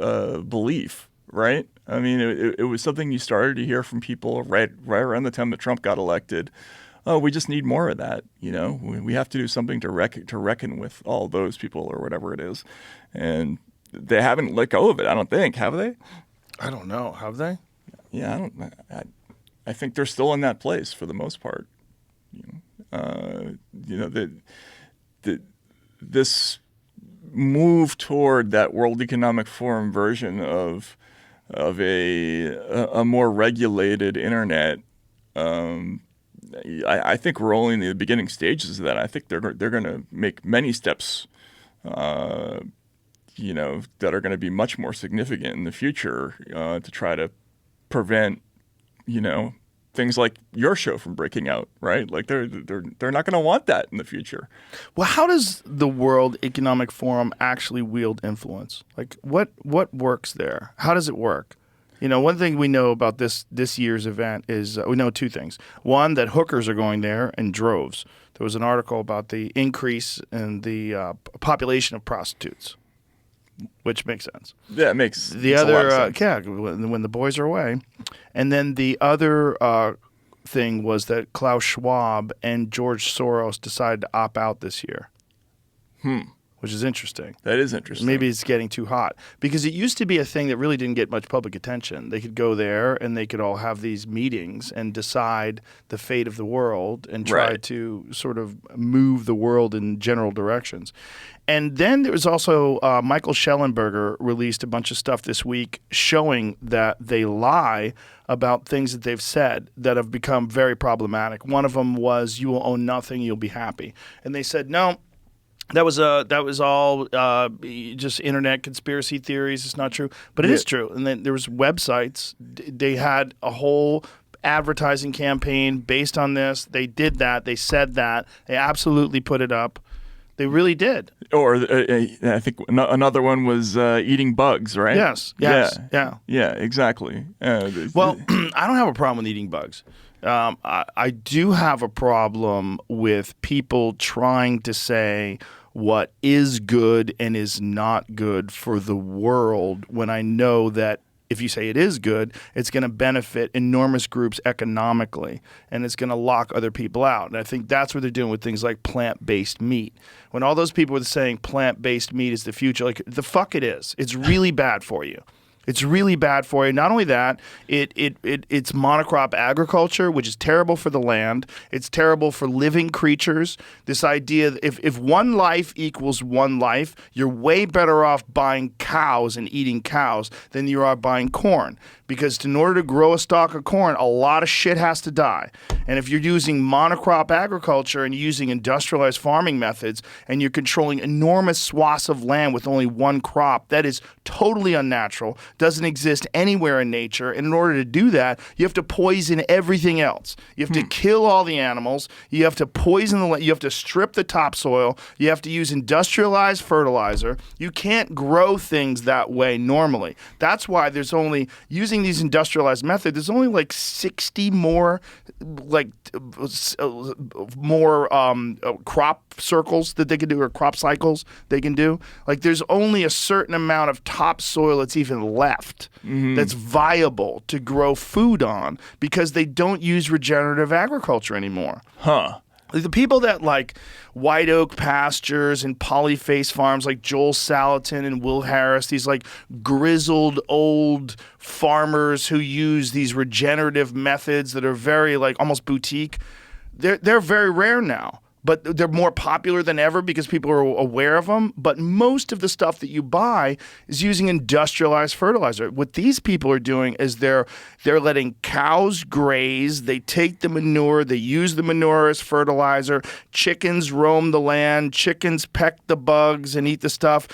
belief. Right? I mean, it was something you started to hear from people right around the time that Trump got elected. Oh, we just need more of that. We have to do something to reckon with all those people or whatever it is. And they haven't let go of it, I don't think. Have they? I don't know. Have they? Yeah, I think they're still in that place for the most part. This move toward that World Economic Forum version of a more regulated internet. I think we're only in the beginning stages of that. I think they're going to make many steps, that are going to be much more significant in the future to try to prevent, things like your show from breaking out. Right? Like they're not going to want that in the future. Well, how does the World Economic Forum actually wield influence? Like, what works there? How does it work? One thing we know about this year's event is we know two things. One, that hookers are going there in droves. There was an article about the increase in the population of prostitutes, which makes sense. Yeah, it makes The makes a lot other, of sense. when the boys are away. And then the other thing was that Klaus Schwab and George Soros decided to opt out this year, which is interesting. That is interesting. Maybe it's getting too hot because it used to be a thing that really didn't get much public attention. They could go there and they could all have these meetings and decide the fate of the world and try Right. to sort of move the world in general directions. And then there was also Michael Schellenberger released a bunch of stuff this week showing that they lie about things that they've said that have become very problematic. One of them was, "You will own nothing, you'll be happy," and they said no. That was all just internet conspiracy theories. It's not true, but it is true. And then there was websites. They had a whole advertising campaign based on this. They did that. They said that. They absolutely put it up. They really did. Or I think another one was eating bugs, right? Yes. Yeah. Exactly. Well, I don't have a problem with eating bugs. I do have a problem with people trying to say what is good and is not good for the world when I know that if you say it is good, it's going to benefit enormous groups economically, and it's going to lock other people out. And I think that's what they're doing with things like plant-based meat. When all those people were saying plant-based meat is the future, like, the fuck it is. It's really bad for you. It's really bad for you. Not only that, it's monocrop agriculture, which is terrible for the land. It's terrible for living creatures. This idea that if one life equals one life, you're way better off buying cows and eating cows than you are buying corn. Because in order to grow a stalk of corn, a lot of shit has to die. And if you're using monocrop agriculture and using industrialized farming methods and you're controlling enormous swaths of land with only one crop, that is totally unnatural, doesn't exist anywhere in nature. And in order to do that, you have to poison everything else. You have to kill all the animals. You have to poison the land. You have to strip the topsoil. You have to use industrialized fertilizer. You can't grow things that way normally. That's why there's only, using these industrialized methods, there's only like 60 more crop circles that they can do, or crop cycles they can do. Like, there's only a certain amount of topsoil that's even left that's viable to grow food on because they don't use regenerative agriculture anymore. Huh. Like, the people that like White Oak Pastures and Polyface Farms, like Joel Salatin and Will Harris, these like grizzled old farmers who use these regenerative methods that are very like almost boutique, they're very rare now. But they're more popular than ever because people are aware of them. But most of the stuff that you buy is using industrialized fertilizer. What these people are doing is they're letting cows graze. They take the manure. They use the manure as fertilizer. Chickens roam the land. Chickens peck the bugs and eat the stuff.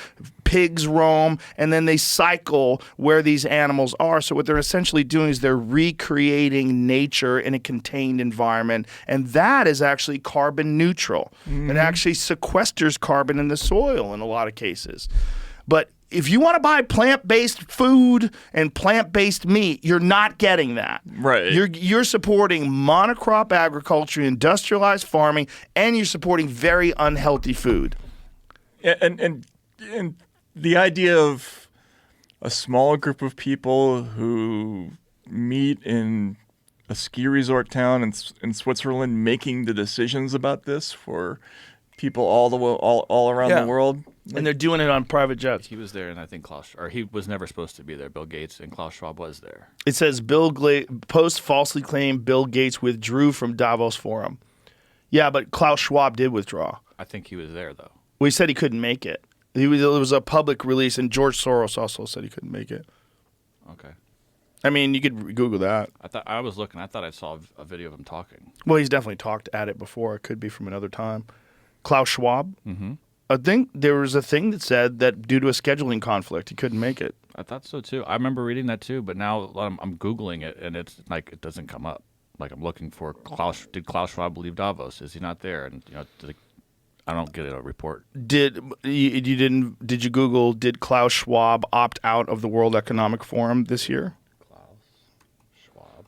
Pigs roam, and then they cycle where these animals are. So what they're essentially doing is they're recreating nature in a contained environment, and that is actually carbon neutral. It actually sequesters carbon in the soil in a lot of cases. But if you want to buy plant-based food and plant-based meat, you're not getting that. Right. You're supporting monocrop agriculture, industrialized farming, and you're supporting very unhealthy food. And the idea of a small group of people who meet in a ski resort town in Switzerland making the decisions about this for people all around the world. And they're doing it on private jets. He was there, and I think he was never supposed to be there. Bill Gates and Klaus Schwab was there. It says Post falsely claimed Bill Gates withdrew from Davos Forum. Yeah, but Klaus Schwab did withdraw. I think he was there, though. Well, he said he couldn't make it. It was a public release, and George Soros also said he couldn't make it. Okay. I mean, you could Google that. I was looking. I thought I saw a video of him talking. Well, he's definitely talked at it before. It could be from another time. Klaus Schwab? Mm-hmm. I think there was a thing that said that due to a scheduling conflict, he couldn't make it. I thought so, too. I remember reading that, too, but now I'm Googling it, and it's like it doesn't come up. Like, I'm looking for did Klaus Schwab leave Davos? Is he not there? And, I don't get a report. Did you Google, did Klaus Schwab opt out of the World Economic Forum this year? Schwab.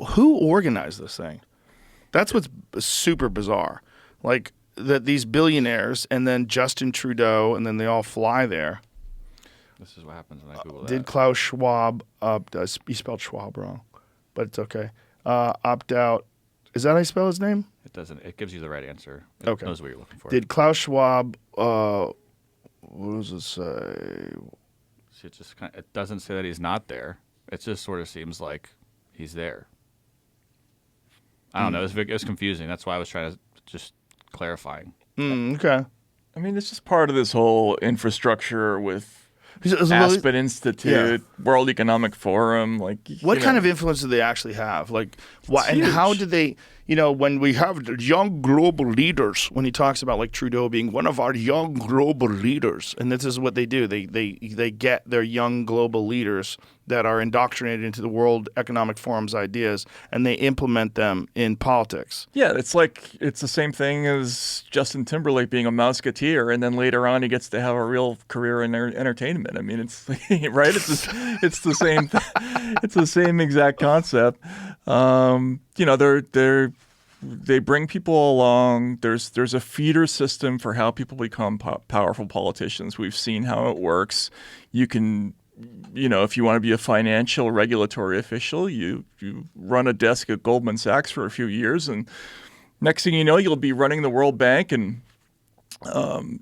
Who organized this thing? That's what's super bizarre. Like, that these billionaires and then Justin Trudeau and then they all fly there. This is what happens when I Google that. Did Klaus Schwab he spelled Schwab wrong, but it's okay. Opt out Is that how you spell his name? It doesn't. It gives you the right answer. It Okay. knows what you're looking for. Did Klaus Schwab? What does it say? See, it doesn't say that he's not there. It just sort of seems like he's there. I don't know. It was confusing. That's why I was trying to just clarifying. Okay. I mean, it's just part of this whole infrastructure with Well, Aspen Institute, World Economic Forum. Like, what kind of influence do they actually have? Like, why and how do they? When we have the young global leaders, when he talks about like Trudeau being one of our young global leaders, and this is what they do. They get their young global leaders that are indoctrinated into the World Economic Forum's ideas, and they implement them in politics. Yeah, it's the same thing as Justin Timberlake being a Mouseketeer, and then later on he gets to have a real career in entertainment. I mean, it's right. It's the same. It's the same exact concept. They bring people along. There's a feeder system for how people become powerful politicians. We've seen how it works. You can, if you want to be a financial regulatory official, you run a desk at Goldman Sachs for a few years, and next thing you know, you'll be running the World Bank and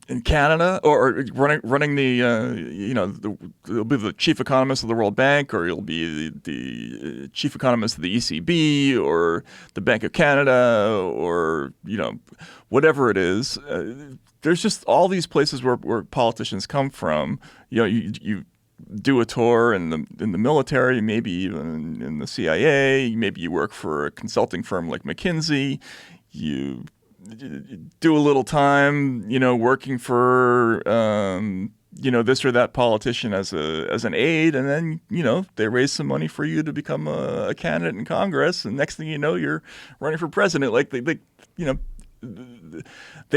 in Canada, or running the you'll be the chief economist of the World Bank, or you'll be the chief economist of the ECB, or the Bank of Canada, or whatever it is. There's just all these places where politicians come from. You do a tour in the military, maybe even in the CIA. Maybe you work for a consulting firm like McKinsey. You do a little time, working for, this or that politician as an aide, and then, they raise some money for you to become a candidate in Congress, and next thing you know, you're running for president. Like they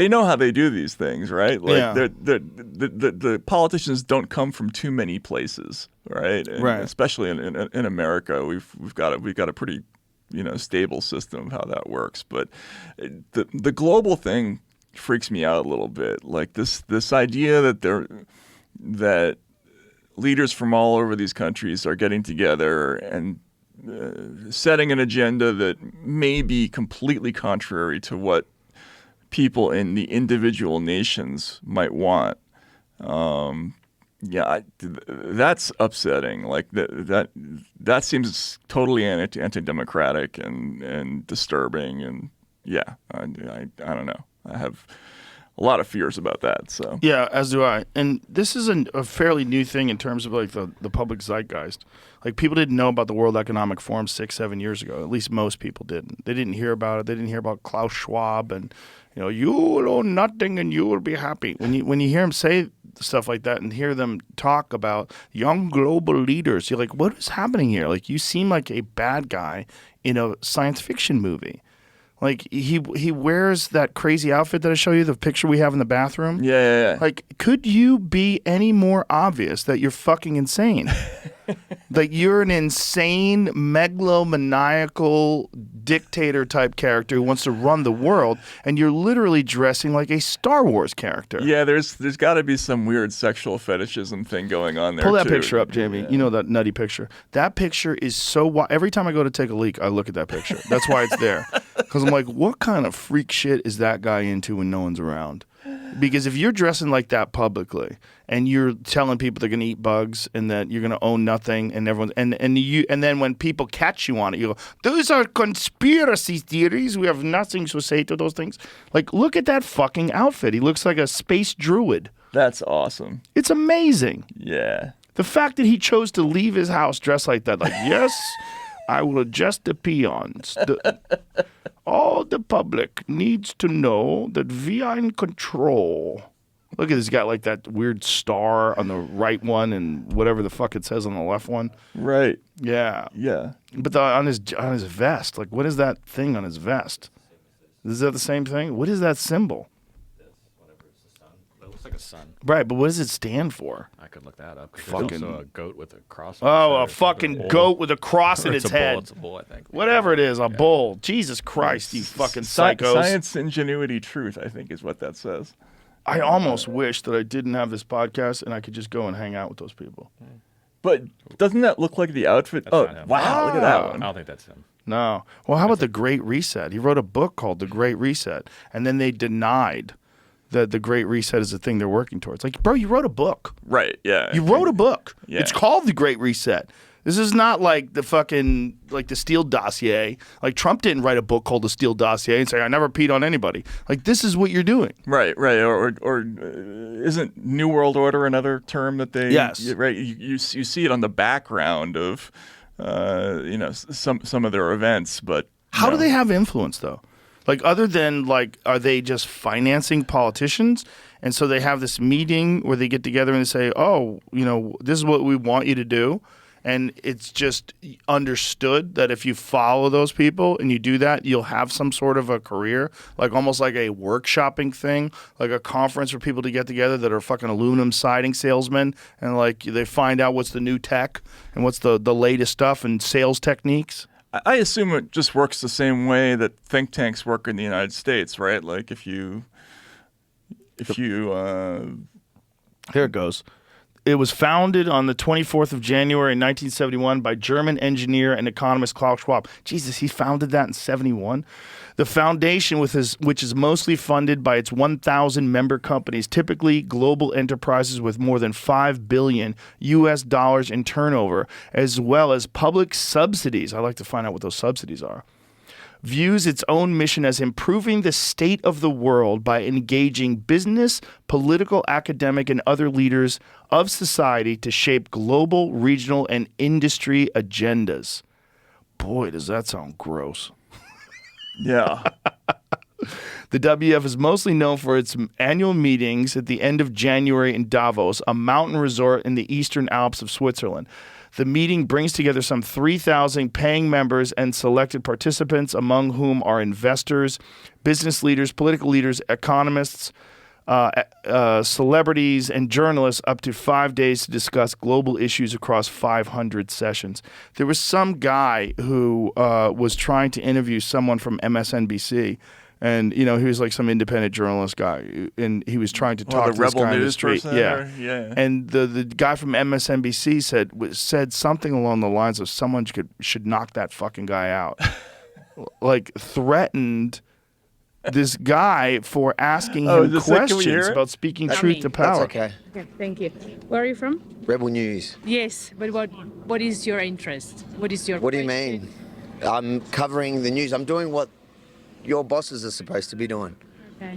know how they do these things, right? Like the politicians don't come from too many places, right? And right. Especially in America, we've got a pretty stable system of how that works. But the global thing freaks me out a little bit. Like this idea that leaders from all over these countries are getting together and setting an agenda that may be completely contrary to what people in the individual nations might want. That's upsetting. Like that seems totally anti-democratic and disturbing. And I don't know. I have a lot of fears about that. So yeah, as do I. And this is a fairly new thing in terms of like the public zeitgeist. Like people didn't know about the World Economic Forum 6-7 years ago. At least most people didn't. They didn't hear about it. They didn't hear about Klaus Schwab and you will own nothing and you will be happy. When you hear him say stuff like that and hear them talk about young global leaders, you're like, what is happening here? Like you seem like a bad guy in a science fiction movie. Like he wears that crazy outfit that I show you, the picture we have in the bathroom. Yeah. Like, could you be any more obvious that you're fucking insane? Like you're an insane, megalomaniacal dictator type character who wants to run the world, and you're literally dressing like a Star Wars character. Yeah, there's got to be some weird sexual fetishism thing going on there. Pull that too. picture up, Jamie. You know that nutty picture. That picture is so every time I go to take a leak, I look at that picture. That's why it's there. Because I'm like, what kind of freak shit is that guy into when no one's around? Because if you're dressing like that publicly and you're telling people they're going to eat bugs and that you're going to own nothing and everyone and then when people catch you on it, you go, those are conspiracy theories. We have nothing to say to those things. Like, look at that fucking outfit. He looks like a space druid. That's awesome. It's amazing. Yeah. The fact that he chose to leave his house dressed like that, like, yes, I will adjust the peons. All the public needs to know that we are in control. Look at this guy, like that weird star on the right one and whatever the fuck it says on the left one. Right. Yeah. Yeah. But on his vest, like what is that thing on his vest? Is that the same thing? What is that symbol? It looks like a sun. Right, but what does it stand for? I could look that up. Fucking- There's also a goat with a cross. Oh, on a its head. fucking bull. goat with a cross in It's its a bull. head. It's a bull, I think. Whatever it is, a bull. Jesus Christ, you fucking Sci- psychos. Science, ingenuity, truth, I think is what that says. I almost wish that I didn't have this podcast and I could just go and hang out with those people. But doesn't that look like the outfit? That's not him. Wow, look at that I one. don't think that's him. No. Well, how about The Great Reset? He wrote a book called The Great Reset, and then they denied that The Great Reset is the thing they're working towards. Like, bro, you wrote a book. Right, yeah. You wrote a book. Yeah. It's called The Great Reset. This is not like the fucking, like the Steele dossier. Like, Trump didn't write a book called The Steele dossier and say, I never peed on anybody. Like, this is what you're doing. Right. Or isn't New World Order another term that they? Yes. Right. You see it on the background of, some of their events, but How do they have influence, though? Like, other than, like, are they just financing politicians? And so they have this meeting where they get together and they say, oh, this is what we want you to do. And it's just understood that if you follow those people and you do that, you'll have some sort of a career, like almost like a workshopping thing, like a conference for people to get together that are fucking aluminum siding salesmen, and like they find out what's the new tech and what's the latest stuff and sales techniques. I assume it just works the same way that think tanks work in the United States, right? Like if you Here it goes. It was founded on the 24th of January 1971 by German engineer and economist Klaus Schwab. Jesus, he founded that in 71? The foundation, which is mostly funded by its 1,000 member companies, typically global enterprises with more than $5 billion US dollars in turnover, as well as public subsidies. I'd like to find out what those subsidies are. Views its own mission as improving the state of the world by engaging business, political, academic, and other leaders of society to shape global, regional, and industry agendas. Boy, does that sound gross. yeah. The WF is mostly known for its annual meetings at the end of January in Davos, a mountain resort in the eastern Alps of Switzerland. The meeting brings together some 3,000 paying members and selected participants, among whom are investors, business leaders, political leaders, economists, celebrities, and journalists, up to 5 days to discuss global issues across 500 sessions. There was some guy who was trying to interview someone from MSNBC. And, he was like some independent journalist guy, and he was trying to talk to this Rebel guy in the News street. person? Yeah. And the guy from MSNBC said something along the lines of someone should knock that fucking guy out. Like, threatened this guy for asking him questions about speaking truth to power. That's okay. Okay, thank you. Where are you from? Rebel News. Yes, but what is your interest? What is your What do you question? mean? I'm covering the news. I'm doing what your bosses are supposed to be doing. Okay.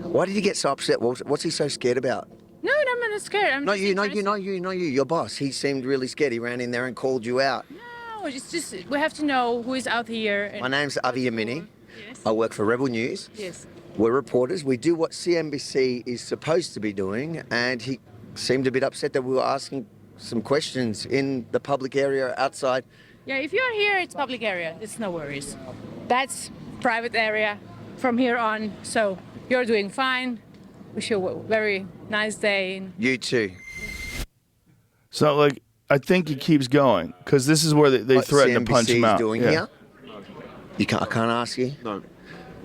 Why did you get so upset? What's he so scared about? No, I'm not scared. I'm Not just you, not interested. you. Your boss. He seemed really scared. He ran in there and called you out. No, it's just we have to know who is out here. And My name's Avi Yamini. Yes. I work for Rebel News. Yes. We're reporters. We do what CNBC is supposed to be doing, and he seemed a bit upset that we were asking some questions in the public area outside. Yeah, if you're here, it's public area. It's no worries. That's private area from here on. So you're doing fine. Wish you a very nice day. You too. So, like, I think he keeps going because this is where they What threaten to punch CNBC him is out. doing here? I can't ask you. No,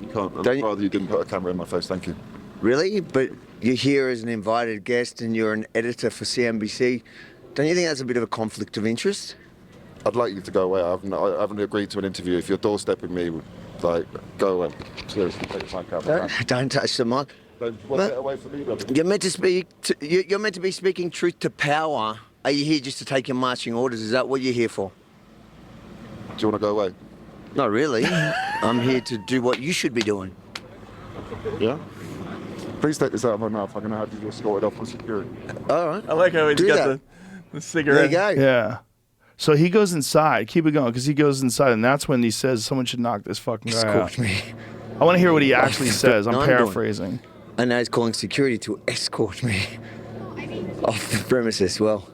you can't. Don't I'd you- rather you didn't put a camera in my face, thank you. Really? But you're here as an invited guest and you're an editor for CNBC. Don't you think that's a bit of a conflict of interest? I'd like you to go away. I haven't agreed to an interview. If you're doorstepping me, like, go away. Seriously, take my camera. Don't touch the mic. Get away from me, brother. You're meant to speak. You're meant to be speaking truth to power. Are you here just to take your marching orders? Is that what you're here for? Do you want to go away? Not really. I'm here to do what you should be doing. Yeah? Please take this out of my mouth. I'm going to have you escorted off with security. All right. I like how he's Do got that. the There cigarette. you go. Yeah. So he goes inside. Keep it going, because he goes inside, and that's when he says someone should knock this fucking guy out. Escort me. I want to hear what he actually says. I'm No, I'm doing- paraphrasing. And now he's calling security to escort me off the premises. Well,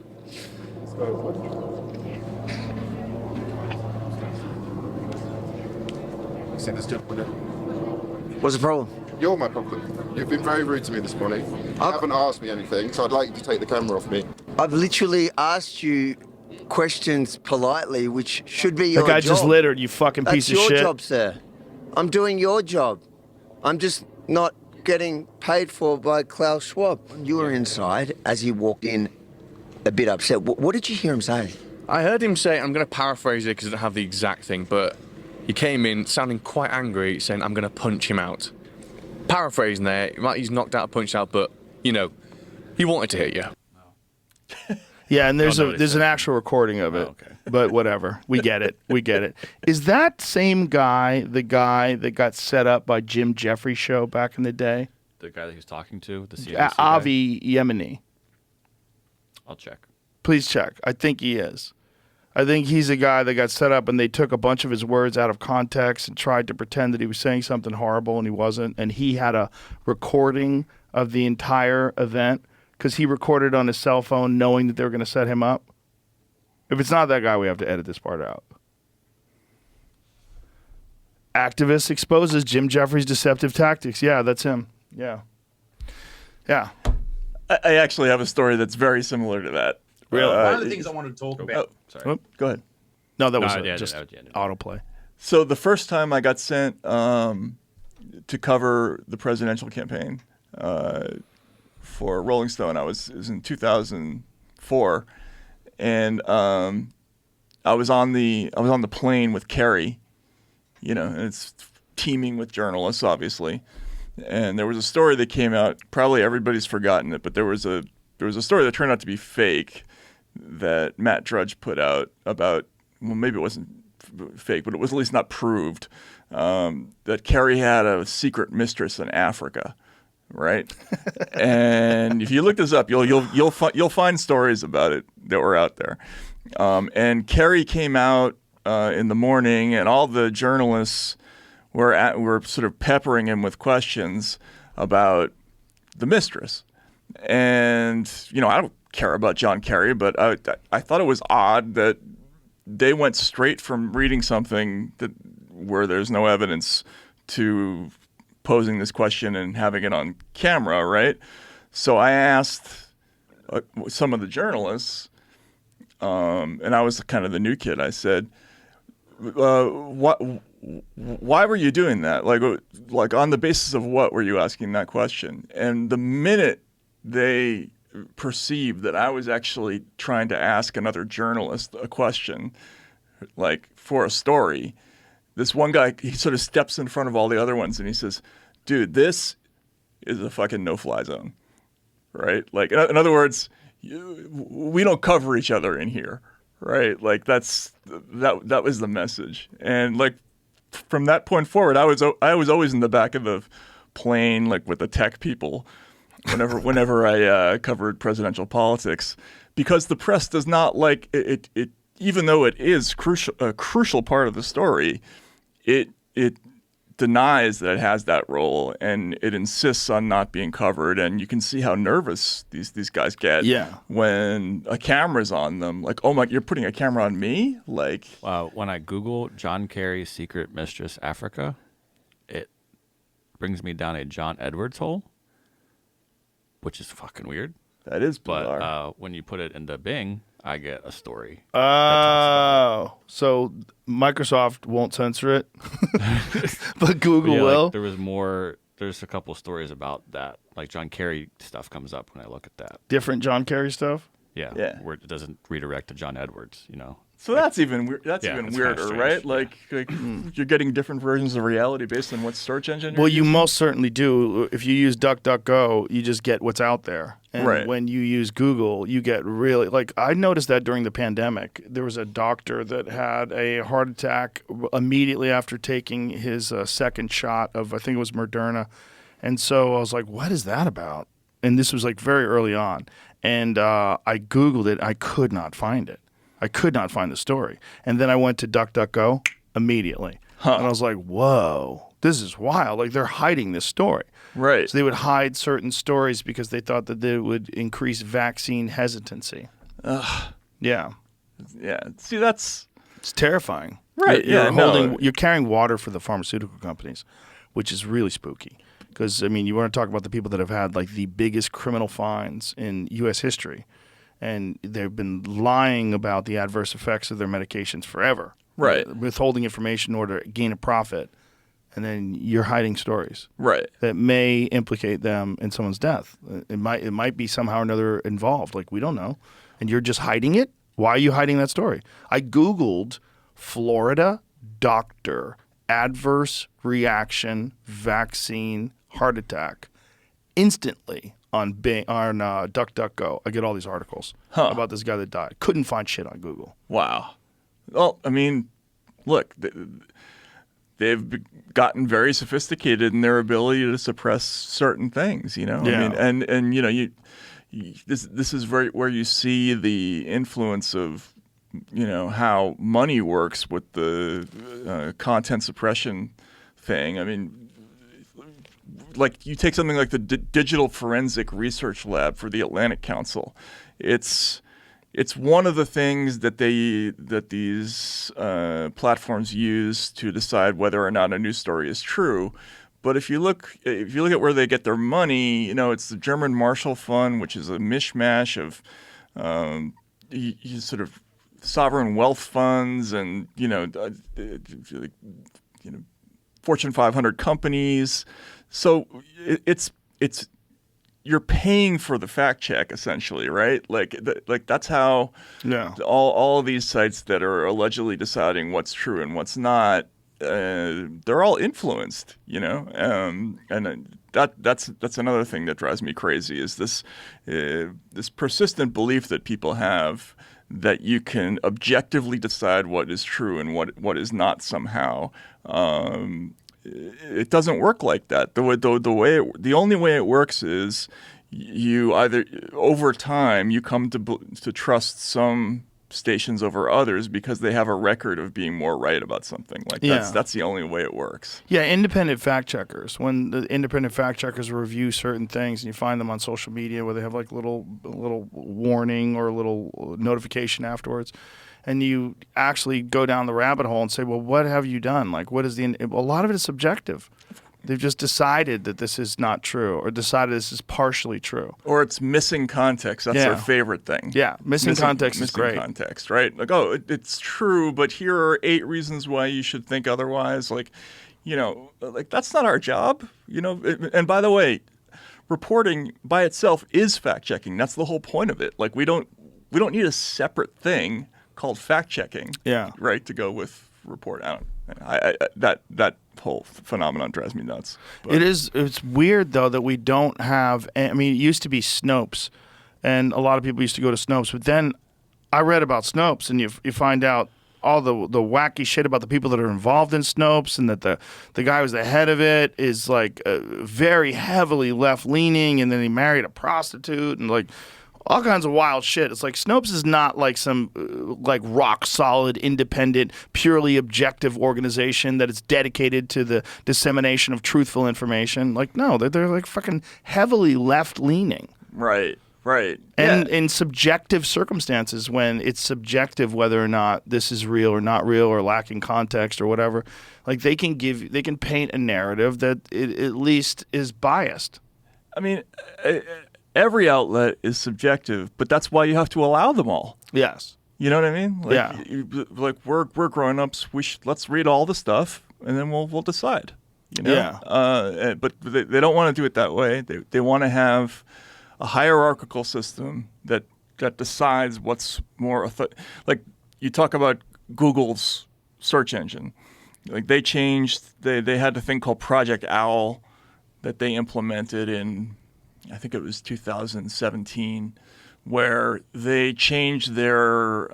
what's the problem? You're my problem. You've been very rude to me this morning. You haven't asked me anything, so I'd like you to take the camera off me. I've literally asked you questions politely, which should be your That guy job. just littered, you fucking That's piece of your shit. job, sir. I'm doing your job. I'm just not getting paid for by Klaus Schwab. You were inside as he walked in a bit upset. What did you hear him say? I heard him say, I'm going to paraphrase it because I don't have the exact thing, but he came in sounding quite angry, saying, I'm going to punch him out. Paraphrasing there, he's knocked out, punched out, but, you know, he wanted to hit you. Yeah, and there's an actual recording of it. Okay. But whatever. We get it. We get it. Is that same guy the guy that got set up by Jim Jeffries' show back in the day? The guy that he's talking to, the CNBC guy? Avi Yemeni. I'll check. Please check. I think he is. I think he's a guy that got set up and they took a bunch of his words out of context and tried to pretend that he was saying something horrible and he wasn't. And he had a recording of the entire event because he recorded on his cell phone knowing that they were going to set him up. If it's not that guy, we have to edit this part out. Activist exposes Jim Jeffries' deceptive tactics. Yeah, that's him. Yeah. Yeah. I actually have a story that's very similar to that. Really? One of the things I wanted to talk about. Sorry. Go ahead. No, that was yeah, just that was the end. autoplay. So the first time I got sent to cover the presidential campaign for Rolling Stone, it was in 2004, and I was on the plane with Kerry, you know, and it's teeming with journalists, obviously. And there was a story that came out. Probably everybody's forgotten it, but there was a story that turned out to be fake that Matt Drudge put out about. Well, maybe it wasn't fake, but it was at least not proved. That Kerry had a secret mistress in Africa, right? And if you look this up, you'll find stories about it that were out there. And Kerry came out in the morning, and all the journalists were sort of peppering him with questions about the mistress. And, you know, I don't care about John Kerry, but I thought it was odd that they went straight from reading something where there's no evidence to posing this question and having it on camera, right? So I asked some of the journalists, and I was kind of the new kid. I said, why were you doing that? Like on the basis of what were you asking that question? And the minute they perceived that I was actually trying to ask another journalist a question, like for a story, this one guy, he sort of steps in front of all the other ones and he says, dude, this is a fucking no-fly zone, right? Like, in other words, we don't cover each other in here, right? Like that was the message. And like from that point forward, I was always in the back of the plane, like with the tech people, whenever I covered presidential politics, because the press does not like it. Even though it is a crucial part of the story, it denies that it has that role, and it insists on not being covered. And you can see how nervous these guys get when a camera's on them. Like, oh my, you're putting a camera on me? Like, when I Google John Kerry's secret mistress Africa, it brings me down a John Edwards hole, which is fucking weird. That is bizarre. But when you put it into Bing, I get a story. Oh, so Microsoft won't censor it, but Google will. Like, there's a couple stories about that. Like John Kerry stuff comes up when I look at that. Different John Kerry stuff? Yeah. Where it doesn't redirect to John Edwards, you know. So that's even weirder, right? Like you're getting different versions of reality based on what search engine you're using? using? Most certainly do. If you use DuckDuckGo, you just get what's out there. And when you use Google, you get really, like, I noticed that during the pandemic. There was a doctor that had a heart attack immediately after taking his second shot of, I think it was Moderna. And so I was like, what is that about? And this was like very early on. And I Googled it. I could not find it. I could not find the story. And then I went to DuckDuckGo immediately. And I was like, whoa, this is wild. Like, they're hiding this story. Right. So they would hide certain stories because they thought that they would increase vaccine hesitancy. Yeah. Yeah. See, it's terrifying. Right. You're carrying water for the pharmaceutical companies, which is really spooky. Because, I mean, you want to talk about the people that have had, like, the biggest criminal fines in U.S. history. And they've been lying about the adverse effects of their medications forever. Right. Withholding information in order to gain a profit. And then you're hiding stories. Right. That may implicate them in someone's death. It might be somehow or another involved. Like, we don't know. and you're just hiding it? Why are you hiding that story? I Googled Florida doctor adverse reaction vaccine heart attack instantly on DuckDuckGo. I get all these articles about this guy that died. Couldn't find shit on Google. Wow. Well, I mean, look, they've gotten very sophisticated in their ability to suppress certain things, you know? Yeah. I mean, and you know, this is where you see the influence of, you know, how money works with the content suppression thing. I mean, like you take something like the Digital Forensic Research Lab for the Atlantic Council. It's one of the things that these platforms use to decide whether or not a news story is true. But if you look at where they get their money, you know, it's the German Marshall Fund, which is a mishmash of sort of sovereign wealth funds and Fortune 500 companies. So it's you're paying for the fact check essentially, right? Like that's how all of these sites that are allegedly deciding what's true and what's not, they're all influenced, you know. And that's another thing that drives me crazy is this persistent belief that people have that you can objectively decide what is true and what is not somehow. It doesn't work like that. The only way it works is you either over time you come to trust some stations over others because they have a record of being more right about something. Like that's the only way it works. Yeah, independent fact checkers. When the independent fact checkers review certain things, and you find them on social media where they have like little warning or a little notification afterwards, and you actually go down the rabbit hole and say, well, what have you done? Like, what is a lot of it is subjective. They've just decided that this is not true or decided this is partially true. Or it's missing context. That's their favorite thing. Yeah, missing context is great. Missing context, right? Like, oh, it's true, but here are 8 reasons why you should think otherwise. Like, you know, like that's not our job, you know. And by the way, reporting by itself is fact-checking. That's the whole point of it. Like, we don't need a separate thing called fact-checking, right, to go with report. That whole phenomenon drives me nuts. But It's weird though that we don't have. I mean, it used to be Snopes, and a lot of people used to go to Snopes. But then I read about Snopes, and you find out all the wacky shit about the people that are involved in Snopes, and that the guy who's the head of it is like very heavily left leaning, and then he married a prostitute, and like all kinds of wild shit. It's like Snopes is not like some like rock solid, independent, purely objective organization that is dedicated to the dissemination of truthful information. Like, no, they're like fucking heavily left leaning. Right. And in subjective circumstances, when it's subjective whether or not this is real or not real or lacking context or whatever, like they can paint a narrative that it at least is biased. I mean, every outlet is subjective, but that's why you have to allow them all. Yes. You know what I mean? Like, we're grown-ups. Let's read all the stuff, and then we'll decide. You know? Yeah. But they don't want to do it that way. They want to have a hierarchical system that decides what's more like you talk about Google's search engine. Like they had a thing called Project Owl that they implemented in, I think it was 2017, where they changed their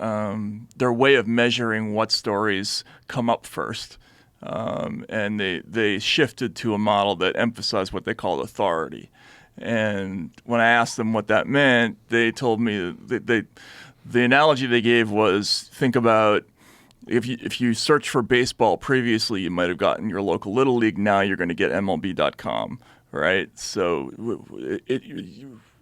way of measuring what stories come up first, and they shifted to a model that emphasized what they called authority. And when I asked them what that meant, they told me that the analogy they gave was, think about if you search for baseball previously, you might have gotten your local Little League. Now you're going to get MLB.com. Right, so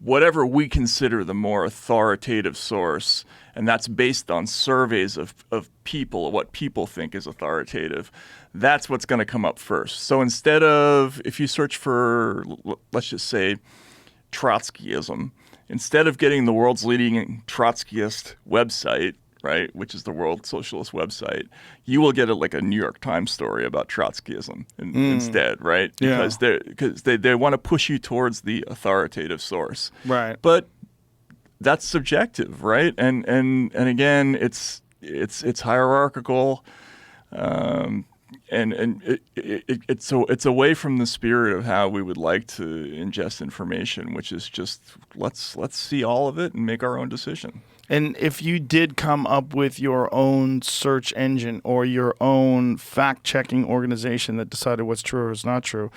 whatever we consider the more authoritative source, and that's based on surveys of people, what people think is authoritative, that's what's going to come up first. So instead of, if you search for, let's just say, Trotskyism, instead of getting the world's leading Trotskyist website, right, which is the World Socialist website, you will get like a New York Times story about Trotskyism instead, right? Because they want to push you towards the authoritative source. Right. But that's subjective, right? And again, it's hierarchical, and it's away from the spirit of how we would like to ingest information, which is just let's see all of it and make our own decision. And if you did come up with your own search engine or your own fact-checking organization that decided what's true or is not true,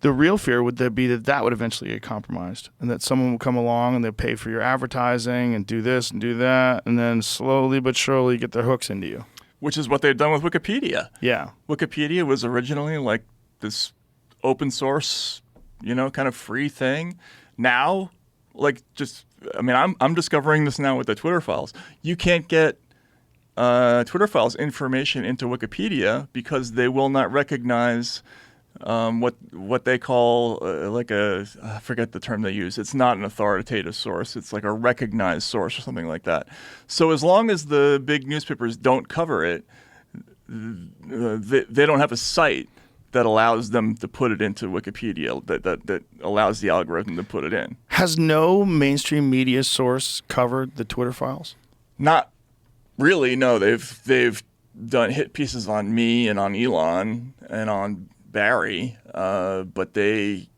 the real fear would be that would eventually get compromised, and that someone will come along and they'll pay for your advertising and do this and do that, and then slowly but surely get their hooks into you. Which is what they've done with Wikipedia. Yeah. Wikipedia was originally like this open source, kind of free thing. Now, I'm discovering this now with the Twitter files. You can't get Twitter files information into Wikipedia because they will not recognize what they call I forget the term they use. It's not an authoritative source. It's like a recognized source or something like that. So as long as the big newspapers don't cover it, they don't have a site that allows them to put it into Wikipedia, that allows the algorithm to put it in. Has no mainstream media source covered the Twitter files? Not really, no. They've done hit pieces on me and on Elon and on Barry, but they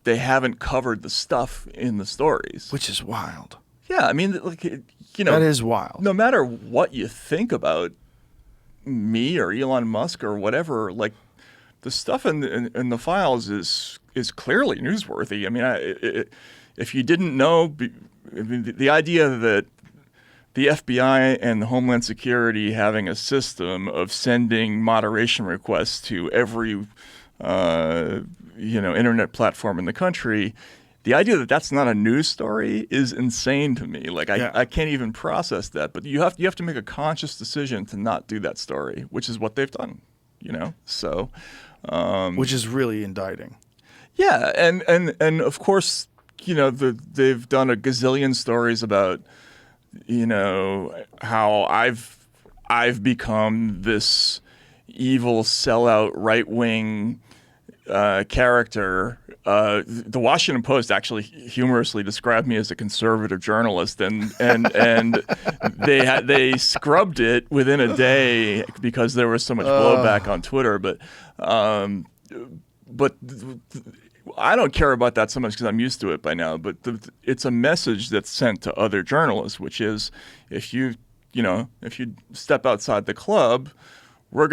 haven't covered the stuff in the stories. Which is wild. Yeah, I mean, that is wild. No matter what you think about me or Elon Musk or whatever, like, the stuff in the files is clearly newsworthy. I mean, if you didn't know, the idea that the FBI and the Homeland Security having a system of sending moderation requests to every internet platform in the country, the idea that that's not a news story is insane to me. Like, I can't even process that. But you have to make a conscious decision to not do that story, which is what they've done. So. Which is really indicting. Yeah, and of course, they've done a gazillion stories about, how I've become this evil sellout right-wing character. The Washington Post actually humorously described me as a conservative journalist, and they scrubbed it within a day because there was so much blowback on Twitter. But I don't care about that so much because I'm used to it by now. But it's a message that's sent to other journalists, which is if you step outside the club, we're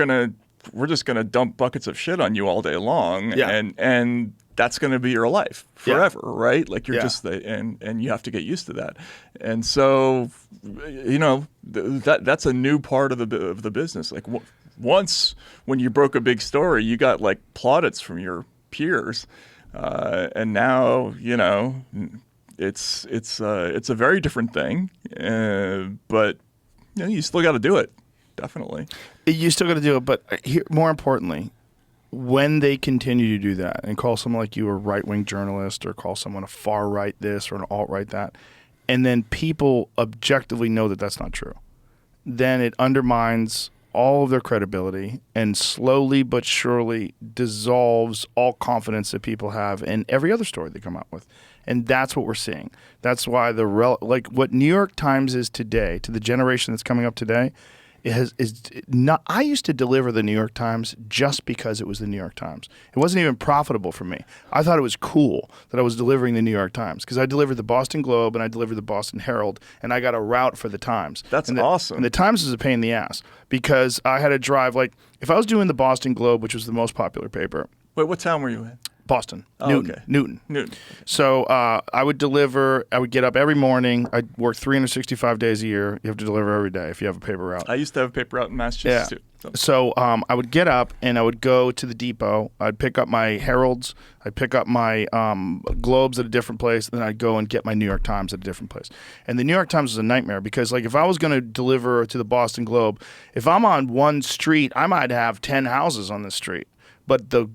just gonna dump buckets of shit on you all day long, and that's gonna be your life forever, right? Like you're just and you have to get used to that. And so, that's a new part of the business. Like once when you broke a big story, you got like plaudits from your peers, and now it's a very different thing, but you still got to do it. Definitely. You still got to do it, but more importantly, when they continue to do that and call someone like you a right-wing journalist or call someone a far-right this or an alt-right that, and then people objectively know that that's not true, then it undermines all of their credibility and slowly but surely dissolves all confidence that people have in every other story they come out with. And that's what we're seeing. That's why what New York Times is today, to the generation that's coming up today, I used to deliver the New York Times just because it was the New York Times. It wasn't even profitable for me. I thought it was cool that I was delivering the New York Times because I delivered the Boston Globe and I delivered the Boston Herald, and I got a route for the Times. That's awesome. And the Times is a pain in the ass because I had to drive, like, if I was doing the Boston Globe, which was the most popular paper. Wait, what town were you in? Boston. Oh, Newton. okay. Newton. Newton. So I would get up every morning. I'd work 365 days a year. You have to deliver every day if you have a paper route. I used to have a paper route in Massachusetts too. So I would get up and I would go to the depot. I'd pick up my Heralds. I'd pick up my Globes at a different place. Then I'd go and get my New York Times at a different place. And the New York Times was a nightmare because, like, if I was going to deliver to the Boston Globe, if I'm on one street, I might have 10 houses on the street. But the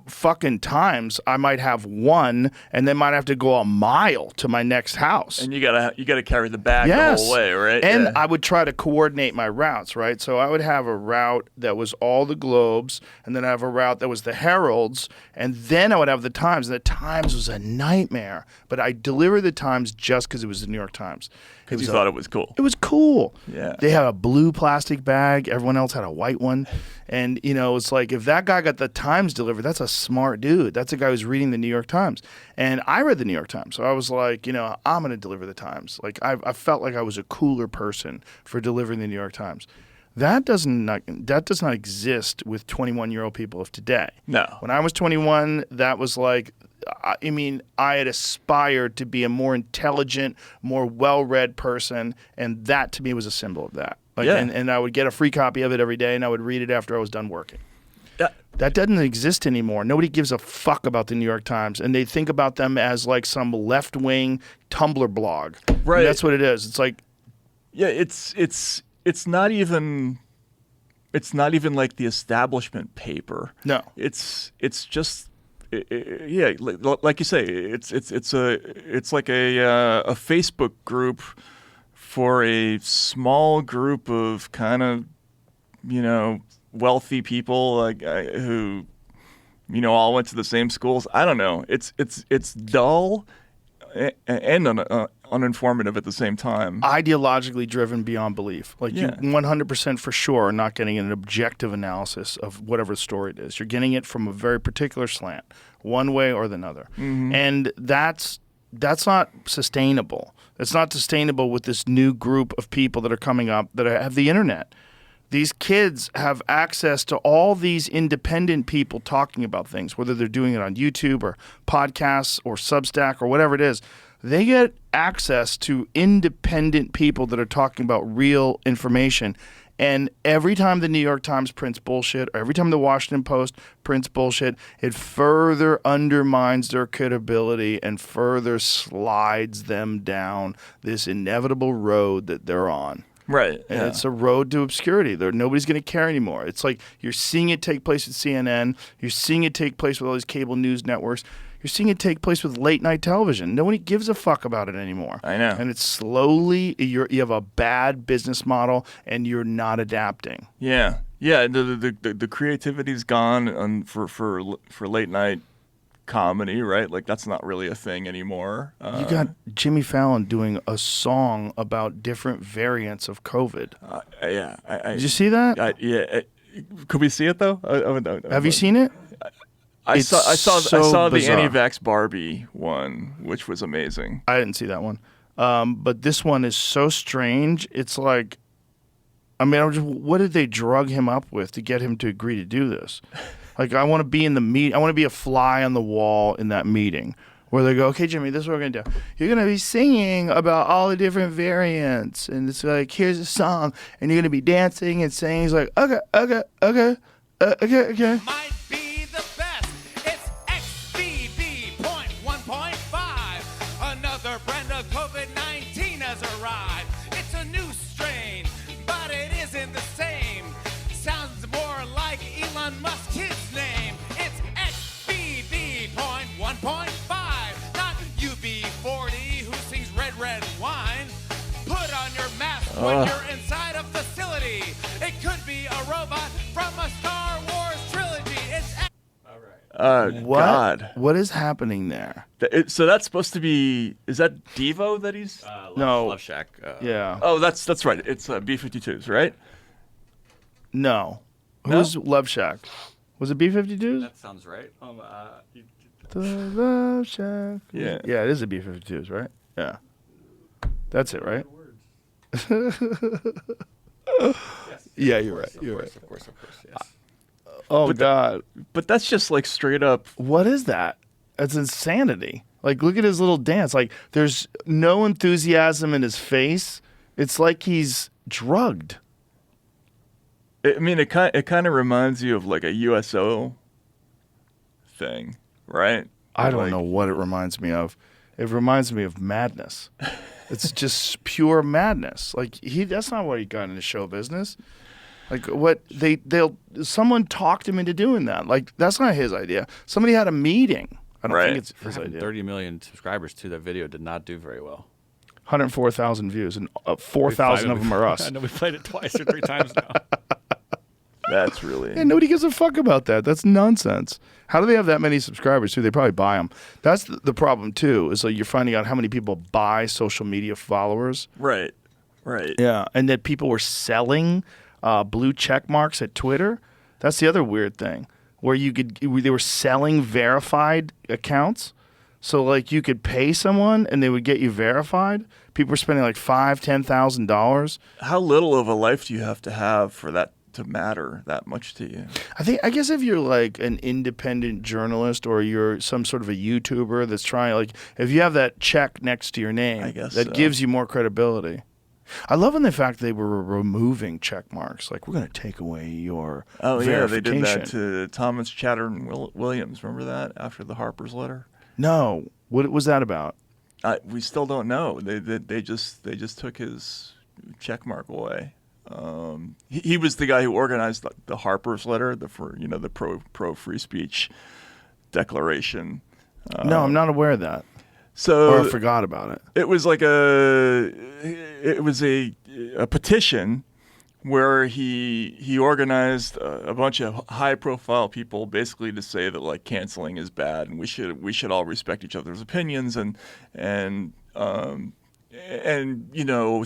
fucking Times, I might have one and then might have to go a mile to my next house. And you gotta carry the bag the whole way, right? And Yeah. I would try to coordinate my routes, right? So I would have a route that was all the Globes, and then I have a route that was the Heralds, and then I would have the Times. And the Times was a nightmare, but I delivered the Times just because it was the New York Times. Because you thought it was cool. It was cool. Yeah. They had a blue plastic bag. Everyone else had a white one. And, it's like if that guy got the Times delivered, that's a smart dude. That's a guy who's reading the New York Times. And I read the New York Times. So I was like, I'm going to deliver the Times. Like I felt like I was a cooler person for delivering the New York Times. That does not exist with 21-year-old people of today. No. When I was 21, that was like, I had aspired to be a more intelligent, more well-read person, and that to me was a symbol of that. And I would get a free copy of it every day, and I would read it after I was done working. That doesn't exist anymore. Nobody gives a fuck about the New York Times, and they think about them as like some left-wing Tumblr blog. Right. And that's what it is. It's like, yeah, it's not even like the establishment paper. No. It's just. Yeah, like you say, it's like a Facebook group for a small group of kind of wealthy people like who all went to the same schools. I don't know. It's dull and uninformative at the same time. Ideologically driven beyond belief. Like you 100% for sure are not getting an objective analysis of whatever story it is. You're getting it from a very particular slant, one way or the other. Mm-hmm. And that's not sustainable. It's not sustainable with this new group of people that are coming up that have the internet. These kids have access to all these independent people talking about things, whether they're doing it on YouTube or podcasts or Substack or whatever it is. They get access to independent people that are talking about real information. And every time the New York Times prints bullshit, or every time the Washington Post prints bullshit, it further undermines their credibility and further slides them down this inevitable road that they're on. Right. And it's a road to obscurity. Nobody's going to care anymore. It's like you're seeing it take place at CNN. You're seeing it take place with all these cable news networks. You're seeing it take place with late night television. Nobody gives a fuck about it anymore. I know. And it's slowly, you have a bad business model and you're not adapting. Yeah. Yeah. The creativity's gone for late night comedy, right? Like that's not really a thing anymore. You got Jimmy Fallon doing a song about different variants of COVID. Yeah. Did you see that? Yeah. Could we see it though? Have you seen it? I saw the bizarre. Anti-Vax Barbie one, which was amazing. I didn't see that one. But this one is so strange. It's like, what did they drug him up with to get him to agree to do this? Like, I want to be in the meet. I want to be a fly on the wall in that meeting where they go, okay, Jimmy, this is what we're going to do. You're going to be singing about all the different variants. And it's like, here's a song. And you're going to be dancing and saying, he's like, okay. Might be the best. It's XBB.1.5. Another brand of COVID-19 has arrived. It's a new strain, but it isn't the same. Sounds more like Elon Musk's kid's name. It's XBB.1.5, not UB40, who sings Red Red Wine. Put on your mask when you're inside a facility. It could be a robot from a Star Wars trilogy. It's What? God. What is happening there? So that's supposed to be. Is that Devo that he's? No. Love Shack. Yeah. Oh, that's right. It's B-52s, right? No. No? Who's Love Shack? Was it B-52s? That sounds right. The Love Shack. Yeah. Yeah, it is a B-52s, right? Yeah. That's it, right? Yeah, you're right. You're right. Of course, yes. Oh, God. But that's just like straight up. What is that? That's insanity. Like, look at his little dance. Like, there's no enthusiasm in his face. It's like he's drugged. I mean, it kind of reminds you of like a USO thing, right? I don't know what it reminds me of. It reminds me of madness. It's just pure madness. Like that's not what he got into show business. Like what someone talked him into doing that. Like that's not his idea. Somebody had a meeting. I don't think it's his idea. 30 million subscribers to that video did not do very well. 104,000 views, and 4,000 of them are us. I know we played it twice or 3 times now. That's really... Yeah, nobody gives a fuck about that. That's nonsense. How do they have that many subscribers, too? They probably buy them. That's the problem, too, is like you're finding out how many people buy social media followers. Right. Yeah, and that people were selling blue check marks at Twitter. That's the other weird thing, where they were selling verified accounts. So like you could pay someone and they would get you verified. People were spending like $5,000-$10,000. How little of a life do you have to for that to matter that much to you? I guess if you're like an independent journalist or you're some sort of a YouTuber that's trying, like if you have that check next to your name, I guess that gives you more credibility. I love in the fact they were removing check marks. Like, we're going to take away your verification. Yeah, they did that to Thomas Chatterton Williams. Remember that after the Harper's letter? No. What was that about? We still don't know. They just took his check mark away. He was the guy who organized the Harper's letter, the pro free speech declaration. No, I'm not aware of that. Or I forgot about it. It was like a petition where he organized a bunch of high profile people basically to say that like canceling is bad and we should all respect each other's opinions and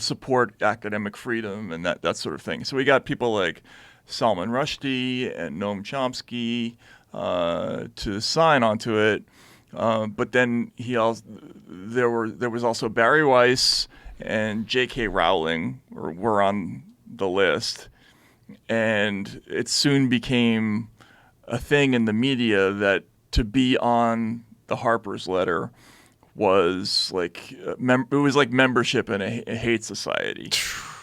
support academic freedom and that sort of thing. So we got people like Salman Rushdie and Noam Chomsky to sign onto it. But then there was also Barry Weiss and J.K. Rowling were on the list, and it soon became a thing in the media that to be on the Harper's letter was like it was like membership in a hate society,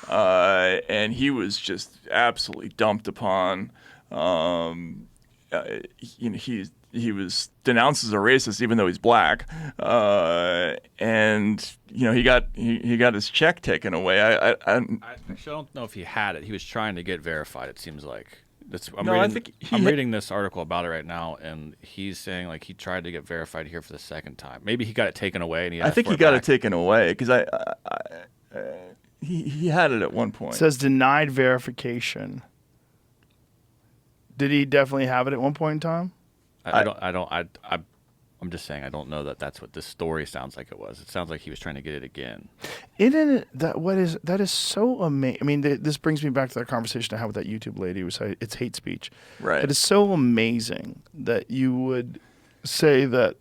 and he was just absolutely dumped upon. He was denounced as a racist, even though he's black, and he got his check taken away. I actually don't know if he had it. He was trying to get verified. It seems like I'm reading this article about it right now, and he's saying like he tried to get verified here for the second time. Maybe he got it taken away, and I think he got it taken away because he had it at one point. It says denied verification. Did he definitely have it at one point in time? I'm just saying I don't know that that's what this story sounds like it was. It sounds like he was trying to get it again. That is so amazing. I mean, this brings me back to that conversation I had with that YouTube lady who said it's hate speech. Right. It is so amazing that you would say that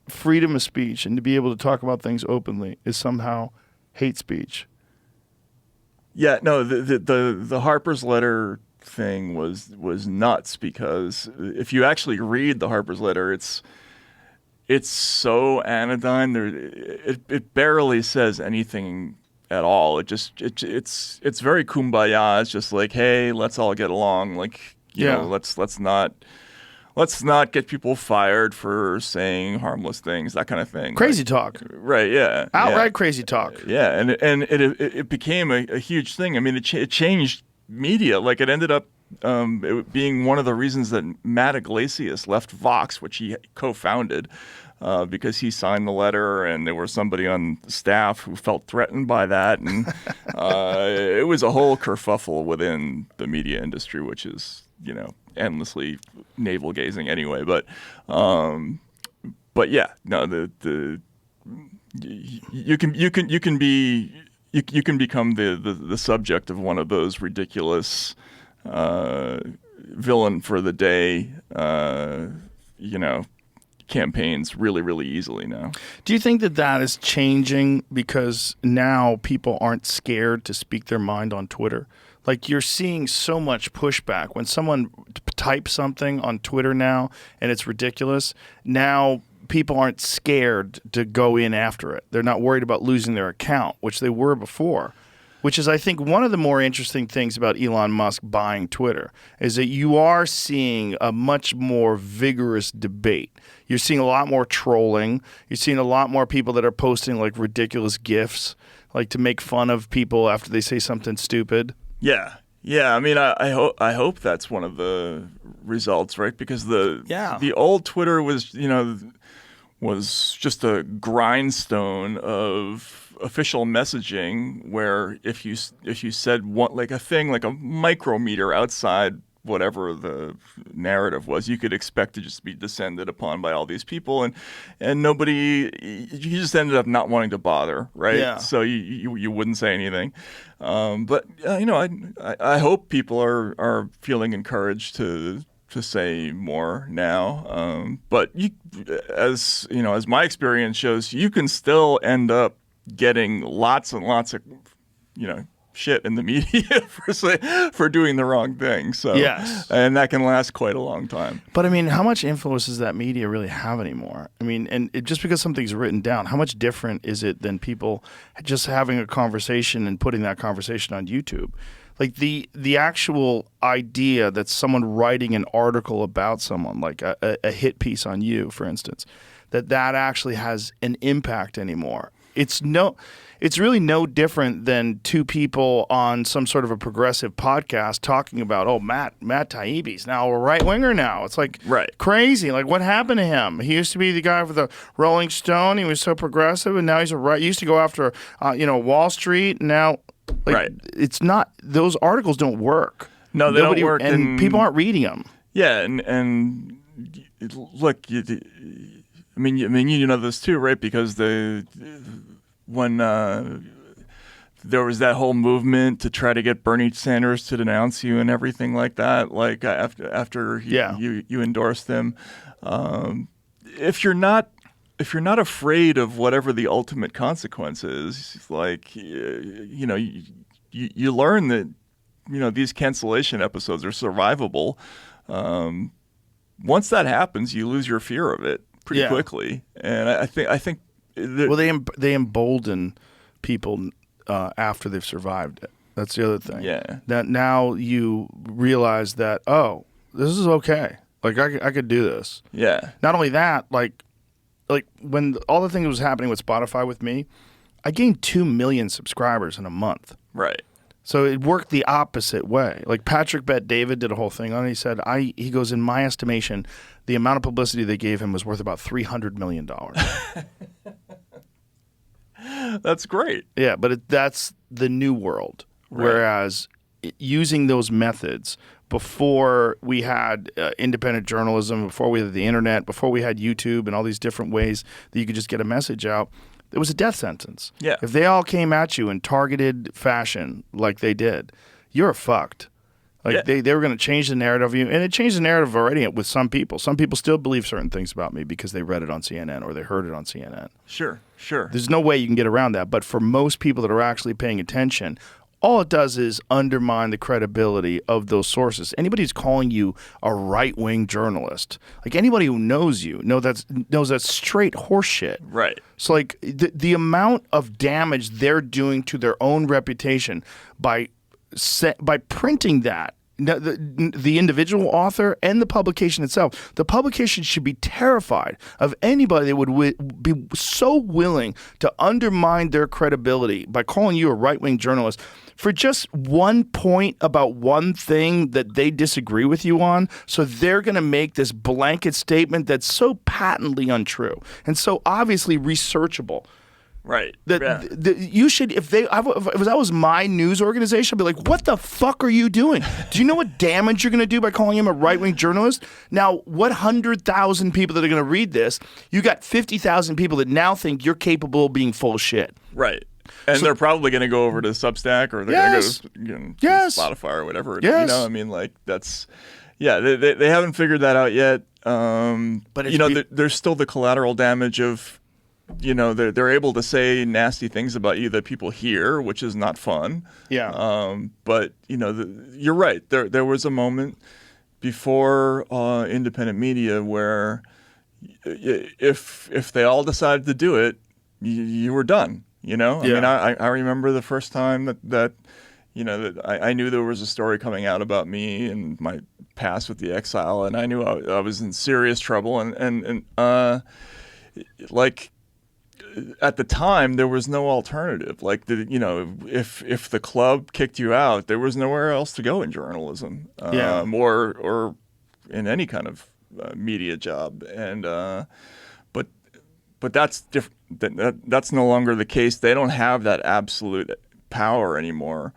freedom of speech and to be able to talk about things openly is somehow hate speech. Yeah, no, the Harper's letter thing was nuts because if you actually read the Harper's letter, it's so anodyne. It barely says anything at all. It's very kumbaya. It's just like, hey, let's all get along. Like, you know, let's not get people fired for saying harmless things, that kind of thing. Crazy talk. Right, yeah. Outright crazy talk. Yeah, and it became a huge thing. I mean, it changed media. Like, it ended up it being one of the reasons that Matt Iglesias left Vox, which he co-founded, because he signed the letter and there was somebody on staff who felt threatened by that. And it was a whole kerfuffle within the media industry, which is, endlessly navel gazing anyway. But yeah, no, you can become the subject of one of those ridiculous villain for the day, campaigns really, really easily now. Do you think that is changing because now people aren't scared to speak their mind on Twitter? Like, you're seeing so much pushback when someone types something on Twitter now and it's ridiculous. Now people aren't scared to go in after it. They're not worried about losing their account, which they were before. Which is, I think, one of the more interesting things about Elon Musk buying Twitter is that you are seeing a much more vigorous debate. You're seeing a lot more trolling. You're seeing a lot more people that are posting like ridiculous GIFs, like to make fun of people after they say something stupid. Yeah. Yeah, I mean, I hope that's one of the results, right? Because the old Twitter was just a grindstone of official messaging, where if you said one, like a thing like a micrometer outside whatever the narrative was, you could expect to just be descended upon by all these people, and nobody, you just ended up not wanting to bother, right? Yeah. So you wouldn't say anything, but I hope people are feeling encouraged to say more now. But as my experience shows, you can still end up getting lots and lots of shit in the media for doing the wrong thing. So yes, and that can last quite a long time. But I mean, how much influence does that media really have anymore? I mean, and just because something's written down, how much different is it than people just having a conversation and putting that conversation on YouTube? Like the actual idea that someone writing an article about someone, like a hit piece on you, for instance, that actually has an impact anymore. It's really no different than two people on some sort of a progressive podcast talking about, oh, Matt Taibbi's now a right-winger now. It's like crazy. Like, what happened to him? He used to be the guy for the Rolling Stone. He was so progressive, and now he's he used to go after, Wall Street. And now, it's not, those articles don't work. No, they don't work. And people aren't reading them. Yeah, and look, I mean, you know this too, right? Because when there was that whole movement to try to get Bernie Sanders to denounce you and everything like that, like after you endorsed him, if you're not afraid of whatever the ultimate consequence is, like you learn that these cancellation episodes are survivable. Once that happens, you lose your fear of it pretty quickly, and I think. Well, they embolden people after they've survived it. That's the other thing. Yeah. That now you realize that, oh, this is okay. Like I could do this. Yeah. Not only that, like when all the things was happening with Spotify with me, I gained 2 million subscribers in a month. Right. So it worked the opposite way. Like Patrick Bet-David did a whole thing on it. He said, he goes, in my estimation, the amount of publicity they gave him was worth about $300 million. That's great. Yeah, but that's the new world. Right. Whereas using those methods before we had independent journalism, before we had the internet, before we had YouTube and all these different ways that you could just get a message out, it was a death sentence. Yeah. If they all came at you in targeted fashion like they did, you're fucked. Like they were going to change the narrative of you, and it changed the narrative already with some people. Some people still believe certain things about me because they read it on CNN or they heard it on CNN. Sure. There's no way you can get around that. But for most people that are actually paying attention, all it does is undermine the credibility of those sources. Anybody who's calling you a right-wing journalist, like anybody who knows you, knows that's straight horseshit. Right. So like the amount of damage they're doing to their own reputation by printing that, the individual author and the publication itself, the publication should be terrified of anybody that would be so willing to undermine their credibility by calling you a right-wing journalist for just one point about one thing that they disagree with you on. So they're going to make this blanket statement that's so patently untrue and so obviously researchable. Right. You should, if that was my news organization, I'd be like, what the fuck are you doing? Do you know what damage you're going to do by calling him a right-wing journalist? Now, what 100,000 people that are going to read this, you got 50,000 people that now think you're capable of being full of shit. Right. And they're probably going to go over to Substack or they're going to go to Spotify or whatever. Yes. I mean, like that's, they haven't figured that out yet. But there's still the collateral damage of, they're able to say nasty things about you that people hear, which is not fun. Yeah. But you're right. There was a moment before independent media where if they all decided to do it, you were done. I mean, I remember the first time that I knew there was a story coming out about me and my past with the Exile, and I knew I was in serious trouble, and like. at the time there was no alternative. Like if the club kicked you out, there was nowhere else to go in journalism, or in any kind of media job. And but that's different. That's no longer the case. They don't have that absolute power anymore.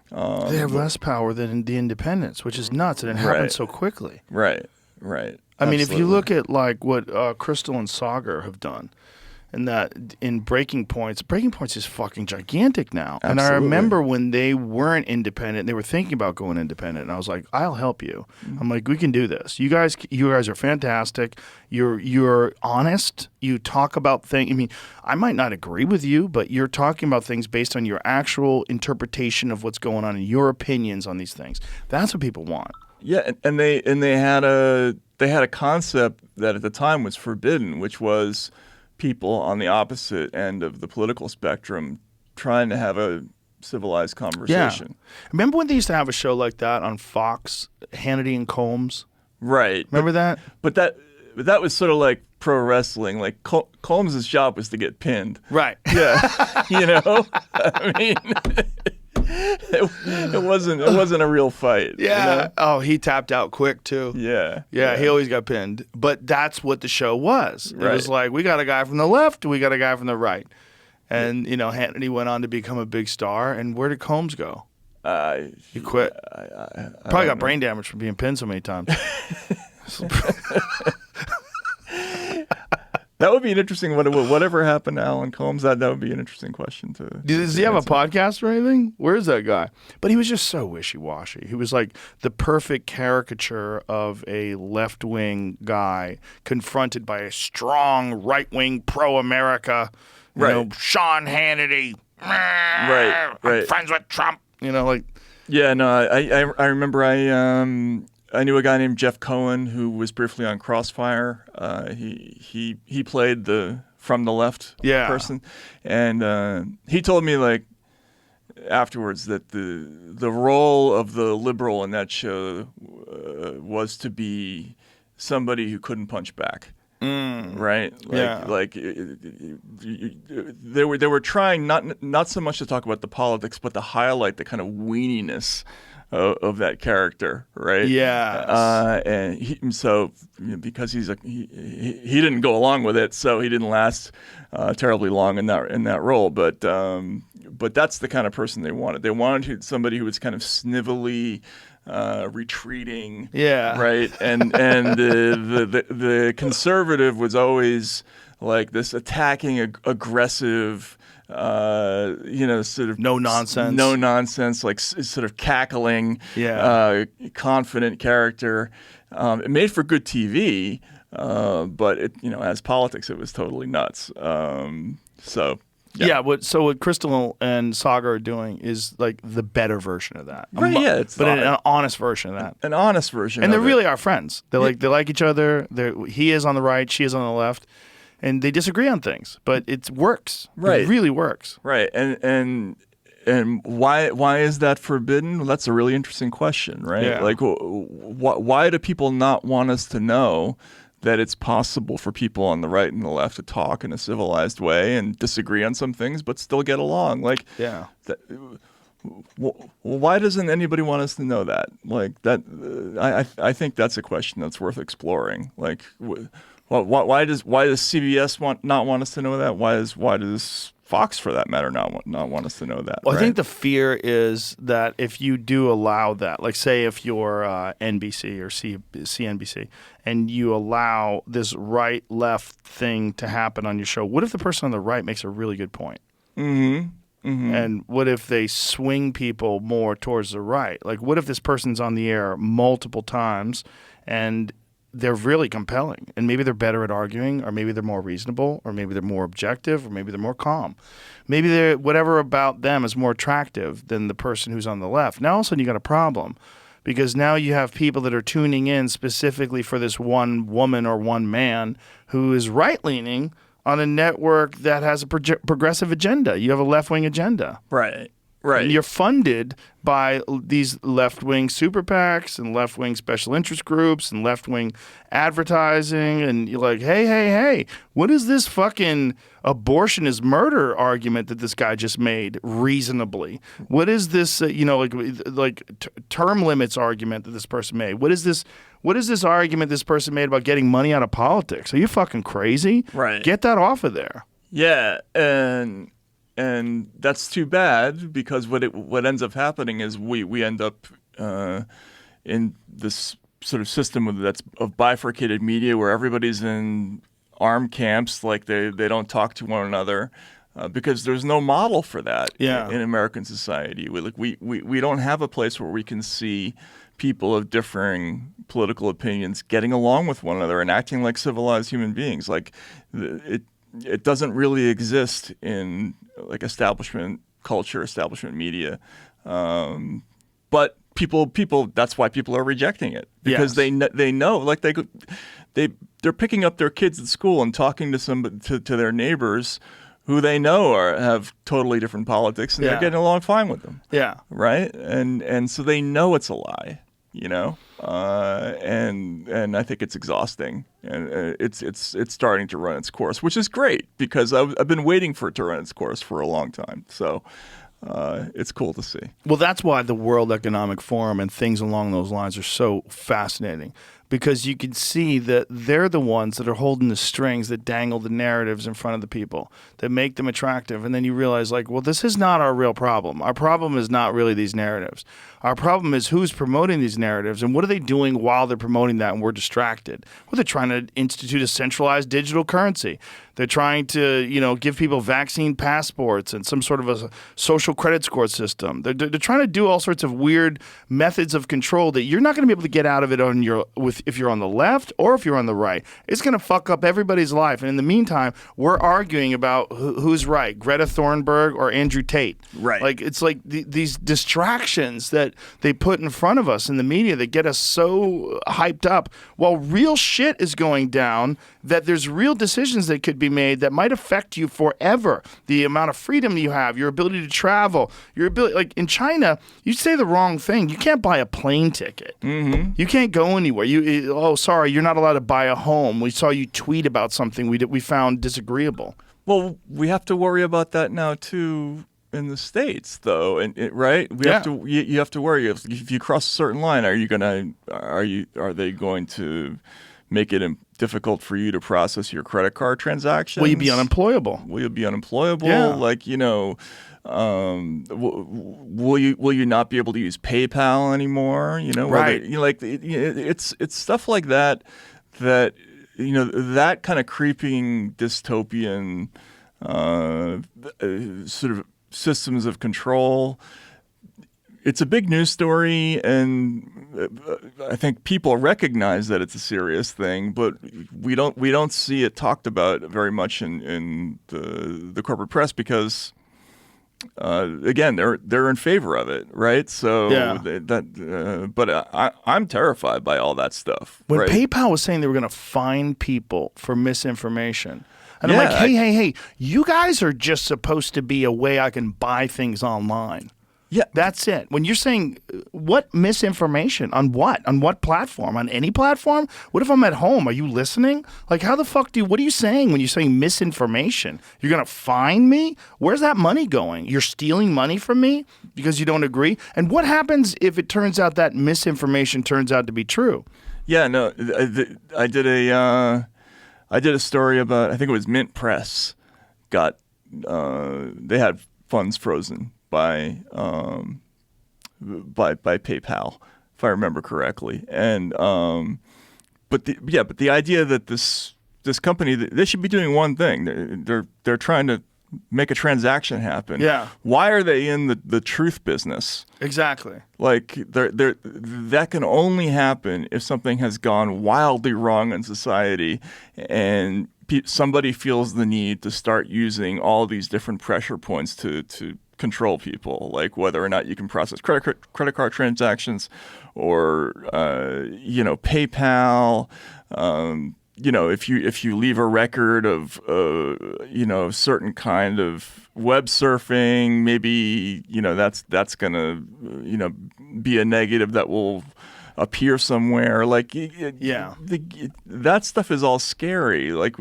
They have less power than the independents, which is nuts, and it happens so quickly. Right. I mean, if you look at like what Crystal and Sagar have done, and that in Breaking Points is fucking gigantic now. Absolutely. And I remember when they weren't independent, they were thinking about going independent, and I was like, I'll help you. I'm like, we can do this. You guys are fantastic. You're honest. You talk about things. I mean, I might not agree with you, but you're talking about things based on your actual interpretation of what's going on and your opinions on these things. That's what people want. Yeah, and they had a concept that at the time was forbidden, which was people on the opposite end of the political spectrum trying to have a civilized conversation. Yeah. Remember when they used to have a show like that on Fox, Hannity and Combs? Right. Remember that? But that was sort of like pro wrestling. Like Combs' job was to get pinned. Right. Yeah. I mean, it wasn't a real fight. Yeah. Oh, he tapped out quick too. Yeah. He always got pinned. But that's what the show was. It was like, we got a guy from the left, we got a guy from the right. And, Hannity went on to become a big star. And where did Combs go? He quit. Probably got brain damage from being pinned so many times. That would be an interesting. Whatever happened to Alan Combs? That would be an interesting question to. Does he have a podcast or anything? Where is that guy? But he was just so wishy-washy. He was like the perfect caricature of a left-wing guy confronted by a strong right-wing pro-America. Sean Hannity. Right. I'm friends with Trump. Yeah. No. I remember. I knew a guy named Jeff Cohen who was briefly on Crossfire. He played the from the left person, and he told me like afterwards that the role of the liberal in that show was to be somebody who couldn't punch back. Right? They were trying not so much to talk about the politics, but to highlight the kind of weeniness of that character, right? Yeah. And so because he didn't go along with it, so he didn't last terribly long in that role. But that's the kind of person they wanted. They wanted somebody who was kind of snivelly, retreating, right? And the conservative was always like this attacking, aggressive. Sort of no nonsense, like sort of cackling, confident character. It made for good TV, but it, as politics, it was totally nuts. What Crystal and Saga are doing is like the better version of that, right? An honest version of that, an honest version, and they really are friends. They like each other. He is on the right, she is on the left. And they disagree on things, but it works. Right. It really works. Right. And why is that forbidden? Well, that's a really interesting question, right? Yeah. Like, why do people not want us to know that it's possible for people on the right and the left to talk in a civilized way and disagree on some things, but still get along? Like, why doesn't anybody want us to know that? Like that, I think that's a question that's worth exploring. Like. Why does CBS not want us to know that? Why does Fox, for that matter, not want us to know that? Well, right? I think the fear is that if you do allow that, like say if you're NBC or CNBC, and you allow this right-left thing to happen on your show, what if the person on the right makes a really good point? Mm-hmm. Mm-hmm. And what if they swing people more towards the right? Like what if this person's on the air multiple times and they're really compelling, and maybe they're better at arguing, or maybe they're more reasonable, or maybe they're more objective, or maybe they're more calm. Maybe they're whatever about them is more attractive than the person who's on the left. Now all of a sudden you got a problem, because now you have people that are tuning in specifically for this one woman or one man who is right-leaning on a network that has a progressive agenda. You have a left-wing agenda. Right. Right. And you're funded by these left-wing super PACs and left-wing special interest groups and left-wing advertising. And you're like, hey, what is this fucking abortion is murder argument that this guy just made reasonably? What is this, term limits argument that this person made? What is this argument this person made about getting money out of politics? Are you fucking crazy? Right. Get that off of there. Yeah, and that's too bad, because what ends up happening is we end up in this sort of system of bifurcated media where everybody's in armed camps, like they don't talk to one another, because there's no model for that in American society. We don't have a place where we can see people of differing political opinions getting along with one another and acting like civilized human beings. Like it doesn't really exist in like establishment culture, establishment media, but people. That's why people are rejecting it, because they know, like they're picking up their kids at school and talking to their neighbors who they know have totally different politics, and they're getting along fine with them. Yeah, right. And so they know it's a lie. And I think it's exhausting, and it's starting to run its course, which is great, because I've been waiting for it to run its course for a long time. So it's cool to see. Well, that's why the World Economic Forum and things along those lines are so fascinating, because you can see that they're the ones that are holding the strings that dangle the narratives in front of the people, that make them attractive. And then you realize, like, well, this is not our real problem. Our problem is not really these narratives. Our problem is who's promoting these narratives and what are they doing while they're promoting that and we're distracted. Well, they're trying to institute a centralized digital currency. They're trying to, give people vaccine passports and some sort of a social credit score system. They're trying to do all sorts of weird methods of control that you're not going to be able to get out of it if you're on the left or if you're on the right. It's going to fuck up everybody's life. And in the meantime, we're arguing about who's right, Greta Thunberg or Andrew Tate. Right. Like, it's like these distractions that they put in front of us in the media that get us so hyped up while real shit is going down, that there's real decisions that could be made that might affect you forever. The amount of freedom you have, your ability to travel, your ability, like in China, you say the wrong thing, you can't buy a plane ticket. Mm-hmm. You can't go anywhere. Sorry, you're not allowed to buy a home. We saw you tweet about something we found disagreeable. Well, we have to worry about that now too in the States, though, right? You have to worry if you cross a certain line. Are they going to make it difficult for you to process your credit card transactions? Will you be unemployable? Yeah. Like, will you not be able to use PayPal anymore? Right. It's stuff like that that kind of creeping dystopian sort of systems of control. It's a big news story, and I think people recognize that it's a serious thing, but we don't see it talked about very much in the corporate press, because again, they're in favor of it, right? So but I'm terrified by all that stuff. When right? PayPal was saying they were going to fine people for misinformation, and I'm like, hey, you guys are just supposed to be a way I can buy things online. Yeah, that's it. When you're saying what misinformation on what? On what platform? On any platform? What if I'm at home? Are you listening? Like, how the fuck what are you saying when you're saying misinformation? You're going to fine me? Where's that money going? You're stealing money from me because you don't agree? And what happens if it turns out that misinformation turns out to be true? Yeah, no, I did a story about, I think it was Mint Press they had funds frozen by PayPal, if I remember correctly, and but the idea that this company, they should be doing one thing. They're trying to make a transaction happen. Yeah. Why are they in the truth business? Exactly. Like that can only happen if something has gone wildly wrong in society, and somebody feels the need to start using all these different pressure points to control people, like whether or not you can process credit card transactions, or PayPal, if you leave a record of certain kind of web surfing, maybe that's gonna be a negative that will appear somewhere. Like that stuff is all scary. Like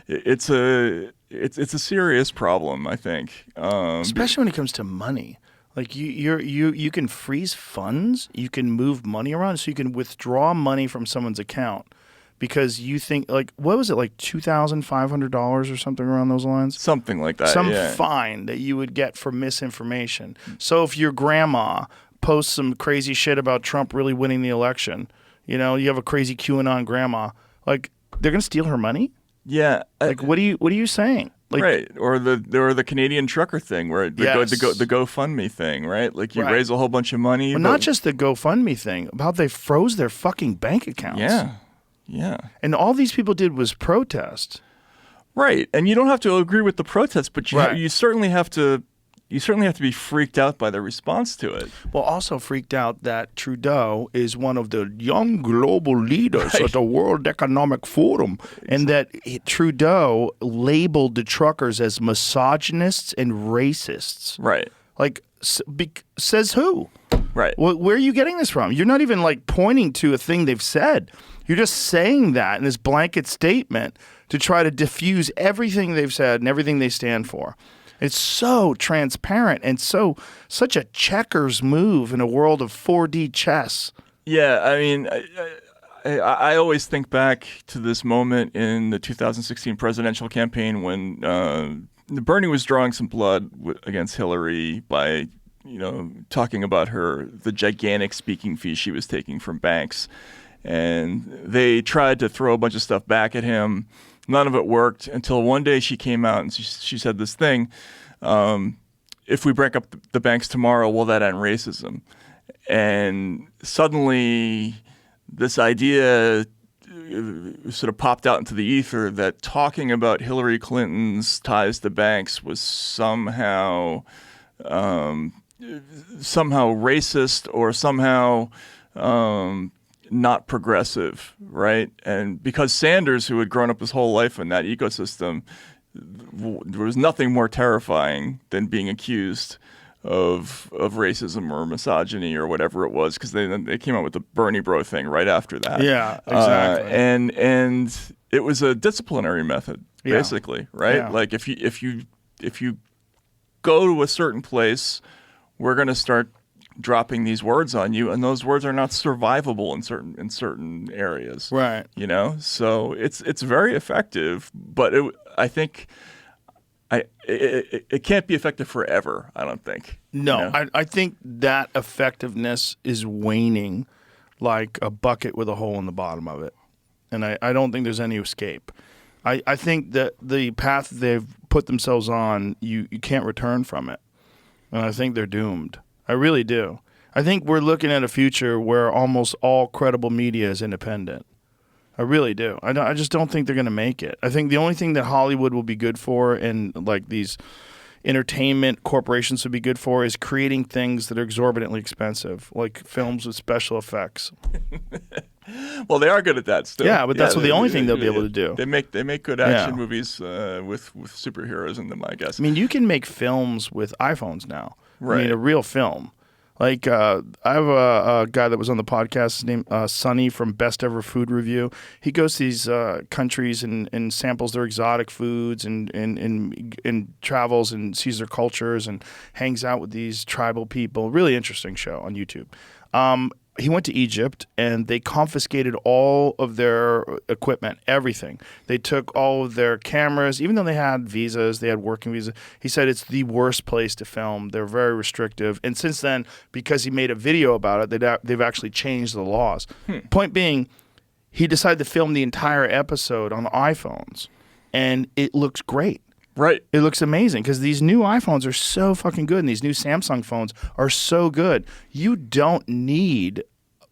it's a serious problem, I think. Especially when it comes to money. Like you can freeze funds, you can move money around, so you can withdraw money from someone's account because you think, like, what was it, like $2,500 or something around those lines? Something like that. Some fine that you would get for misinformation. So if your grandma posts some crazy shit about Trump really winning the election, you have a crazy QAnon grandma, like, they're gonna steal her money? Yeah. Like, what are you saying? Like, right, or the Canadian trucker thing, where the GoFundMe thing, right? Like you raise a whole bunch of money. Well, not just the GoFundMe thing, about they froze their fucking bank accounts. Yeah. And all these people did was protest. Right, and you don't have to agree with the protest, but you certainly have to. You certainly have to be freaked out by the response to it. Well, also freaked out that Trudeau is one of the young global leaders at the World Economic Forum, and that Trudeau labeled the truckers as misogynists and racists. Right. Like, says who? Right. Where are you getting this from? You're not even, like, pointing to a thing they've said. You're just saying that in this blanket statement to try to diffuse everything they've said and everything they stand for. It's so transparent and such a checkers move in a world of 4D chess. Yeah, I mean, I always think back to this moment in the 2016 presidential campaign when Bernie was drawing some blood against Hillary by, talking about the gigantic speaking fees she was taking from banks. And they tried to throw a bunch of stuff back at him. None of it worked until one day she came out and she said this thing, if we break up the banks tomorrow, will that end racism? And suddenly this idea sort of popped out into the ether that talking about Hillary Clinton's ties to banks was somehow racist or somehow not progressive, right? And because Sanders, who had grown up his whole life in that ecosystem, there was nothing more terrifying than being accused of racism or misogyny or whatever it was, because they came out with the Bernie Bro thing right after that. Yeah, exactly. And it was a disciplinary method, basically, right? Yeah. Like if you go to a certain place, we're going to start dropping these words on you, and those words are not survivable in certain areas. Right. So it's very effective, but I think it can't be effective forever, I don't think. No, I think that effectiveness is waning like a bucket with a hole in the bottom of it. And I don't think there's any escape. I think that the path they've put themselves on, you can't return from it. And I think they're doomed. I really do. I think we're looking at a future where almost all credible media is independent. I really do. I just don't think they're going to make it. I think the only thing that Hollywood will be good for, and like these entertainment corporations would be good for, is creating things that are exorbitantly expensive, like films with special effects. Well, they are good at that still. Yeah, but that's the only thing they'll be able to do. They make good action movies with superheroes in them, I guess. I mean, you can make films with iPhones now. Right. I mean, a real film. Like, I have a guy that was on the podcast, his name Sonny from Best Ever Food Review. He goes to these countries and samples their exotic foods and travels and sees their cultures and hangs out with these tribal people. Really interesting show on YouTube. He went to Egypt, and they confiscated all of their equipment, everything. They took all of their cameras, even though they had visas, they had working visas. He said it's the worst place to film. They're very restrictive. And since then, because he made a video about it, they've actually changed the laws. Point being, he decided to film the entire episode on iPhones, and it looks great. Right. It looks amazing because these new iPhones are so fucking good, and these new Samsung phones are so good. You don't need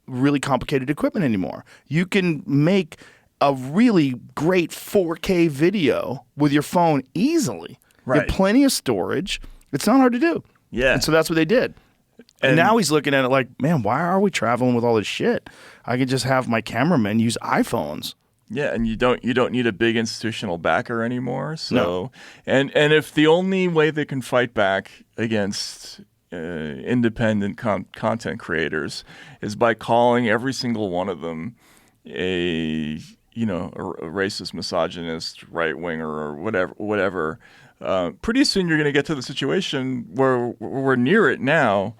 really complicated equipment anymore. You can make a really great 4K video with your phone easily. Right. You have plenty of storage. It's not hard to do. Yeah. And so that's what they did. And now he's looking at it like, man, why are we traveling with all this shit? I could just have my cameraman use iPhones. Yeah, and you don't need a big institutional backer anymore. So, and if the only way they can fight back against independent content creators is by calling every single one of them a racist, misogynist, right winger, or whatever. Pretty soon you're going to get to the situation where we're near it now,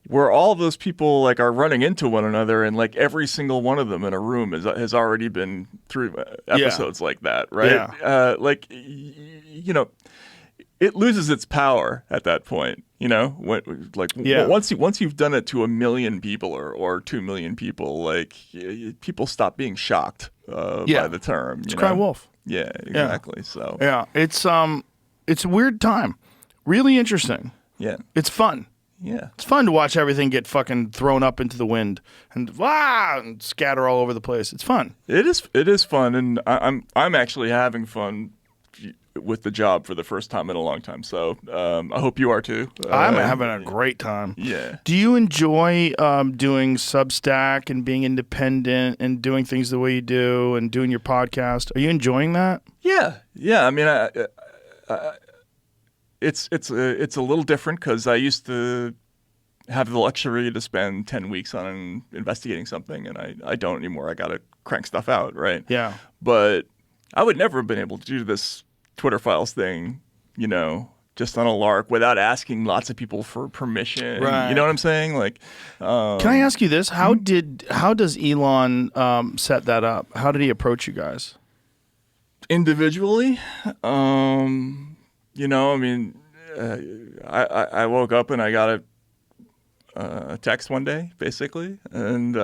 where all those people like are running into one another, and like every single one of them in a room has already been through episodes like that, right? Yeah. It loses its power at that point. Once you've done it to 1 million people or 2 million people, like people stop being shocked by the term. It's cry wolf. Yeah, exactly. So it's a weird time, really interesting. Yeah, it's fun. Yeah, it's fun to watch everything get fucking thrown up into the wind and scatter all over the place. It's fun. It is fun, and I'm actually having fun with the job for the first time in a long time. So I hope you are too. I'm having a great time. Yeah. Do you enjoy doing Substack and being independent and doing things the way you do and doing your podcast? Are you enjoying that? Yeah. I mean, it's a little different because I used to have the luxury to spend 10 weeks on investigating something, and I don't anymore. I got to crank stuff out, right? Yeah. But I would never have been able to do this Twitter Files thing, just on a lark without asking lots of people for permission. Right. You know what I'm saying? Like, can I ask you this? How does Elon set that up? How did he approach you guys? Individually, I woke up and I got a text one day, basically, and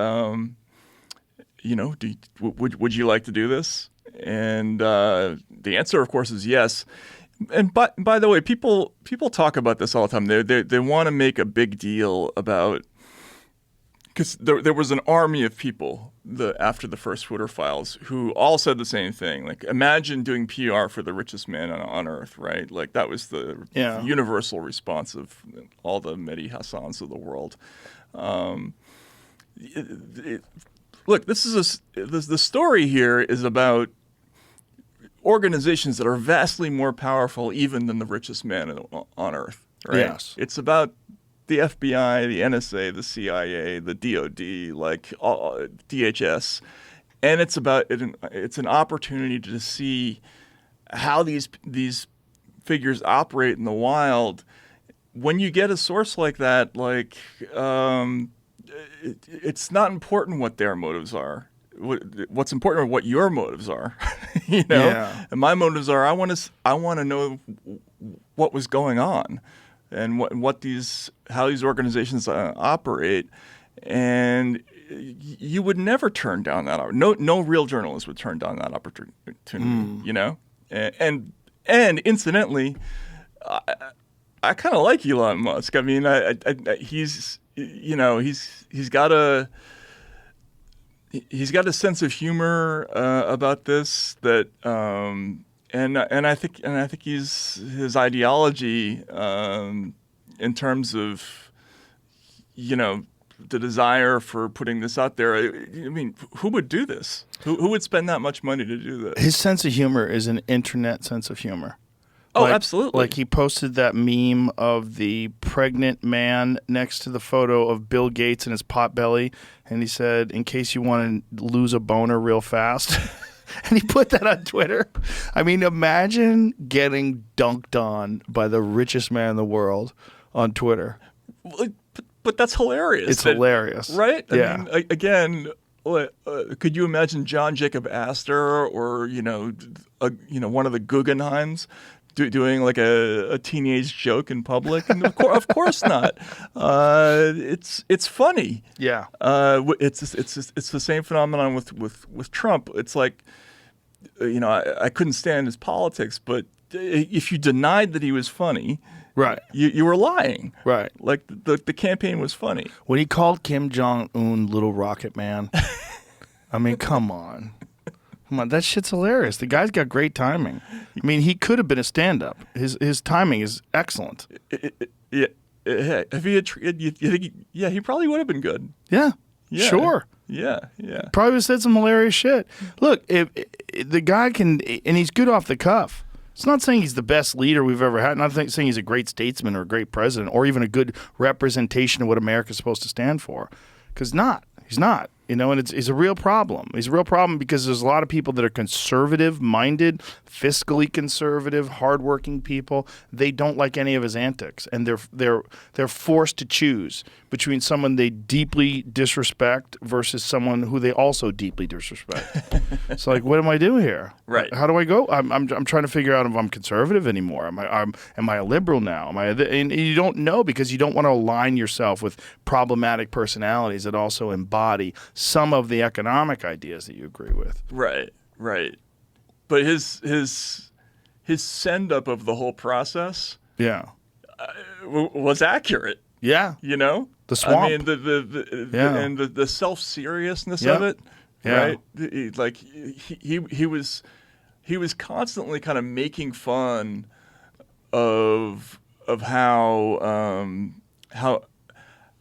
would you like to do this? And the answer, of course, is yes. And by the way, people talk about this all the time. They want to make a big deal about, because there was an army of people after the first Twitter Files who all said the same thing. Like, imagine doing PR for the richest man on earth, right? Like, that was the universal response of all the Mehdi Hassans of the world. Look, the story here is about organizations that are vastly more powerful even than the richest man on earth, right? Yes. It's about the FBI, the NSA, the CIA, the DOD, like DHS, and it's an opportunity to see how these figures operate in the wild. When you get a source like that, like it's not important what their motives are. What's important are what your motives are, Yeah. And my motives are I want to know what was going on, and how these organizations operate, and you would never turn down that. No real journalist would turn down that opportunity, and incidentally, I kind of like Elon Musk. I mean, he's got a sense of humor about this that, and I think his ideology in terms of the desire for putting this out there. I mean, who would do this? Who would spend that much money to do this? His sense of humor is an internet sense of humor. Oh, absolutely. Like, he posted that meme of the pregnant man next to the photo of Bill Gates and his pot belly, and he said, in case you want to lose a boner real fast. And he put that on Twitter. I mean, imagine getting dunked on by the richest man in the world on Twitter. But that's hilarious. It's hilarious. Right? Yeah. I mean, again, could you imagine John Jacob Astor or, one of the Guggenheims doing like a teenage joke in public? And of course not. It's funny. Yeah. It's the same phenomenon with Trump. It's like, I couldn't stand his politics, but if you denied that he was funny, right, you were lying. Right. Like the campaign was funny. When he called Kim Jong-un Little Rocket Man, I mean, come on. Come on, that shit's hilarious. The guy's got great timing. I mean, he could have been a stand-up. His timing is excellent. Yeah. If he had, you think he probably would have been good. Yeah. Yeah. Sure. Yeah, yeah. Probably said some hilarious shit. Look, if the guy can, and he's good off the cuff. It's not saying he's the best leader we've ever had. Not saying he's a great statesman or a great president or even a good representation of what America's supposed to stand for. Because he's not. You know, and it's a real problem. It's a real problem because there's a lot of people that are conservative-minded, fiscally conservative, hardworking people. They don't like any of his antics, and they're forced to choose between someone they deeply disrespect versus someone who they also deeply disrespect. It's like, what am I doing here? Right. How do I go? I'm trying to figure out if I'm conservative anymore. Am I a liberal now? And you don't know because you don't want to align yourself with problematic personalities that also embody some of the economic ideas that you agree with. Right. But his send up of the whole process, was accurate. Yeah, you know, the swamp. I mean, the self seriousness of it. Yeah. Right. He was constantly kind of making fun of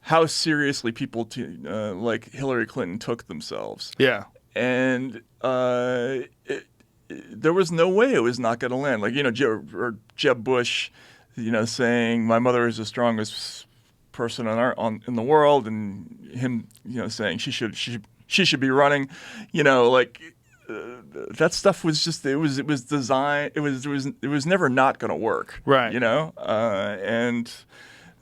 how seriously people like Hillary Clinton took themselves. Yeah. And there was no way it was not going to land. Like, you know, Jeb Bush, you know, saying my mother is the strongest person in the world, and him, you know, saying she should be running. You know, like that stuff was just it was designed. It was never not going to work. Right. You know, and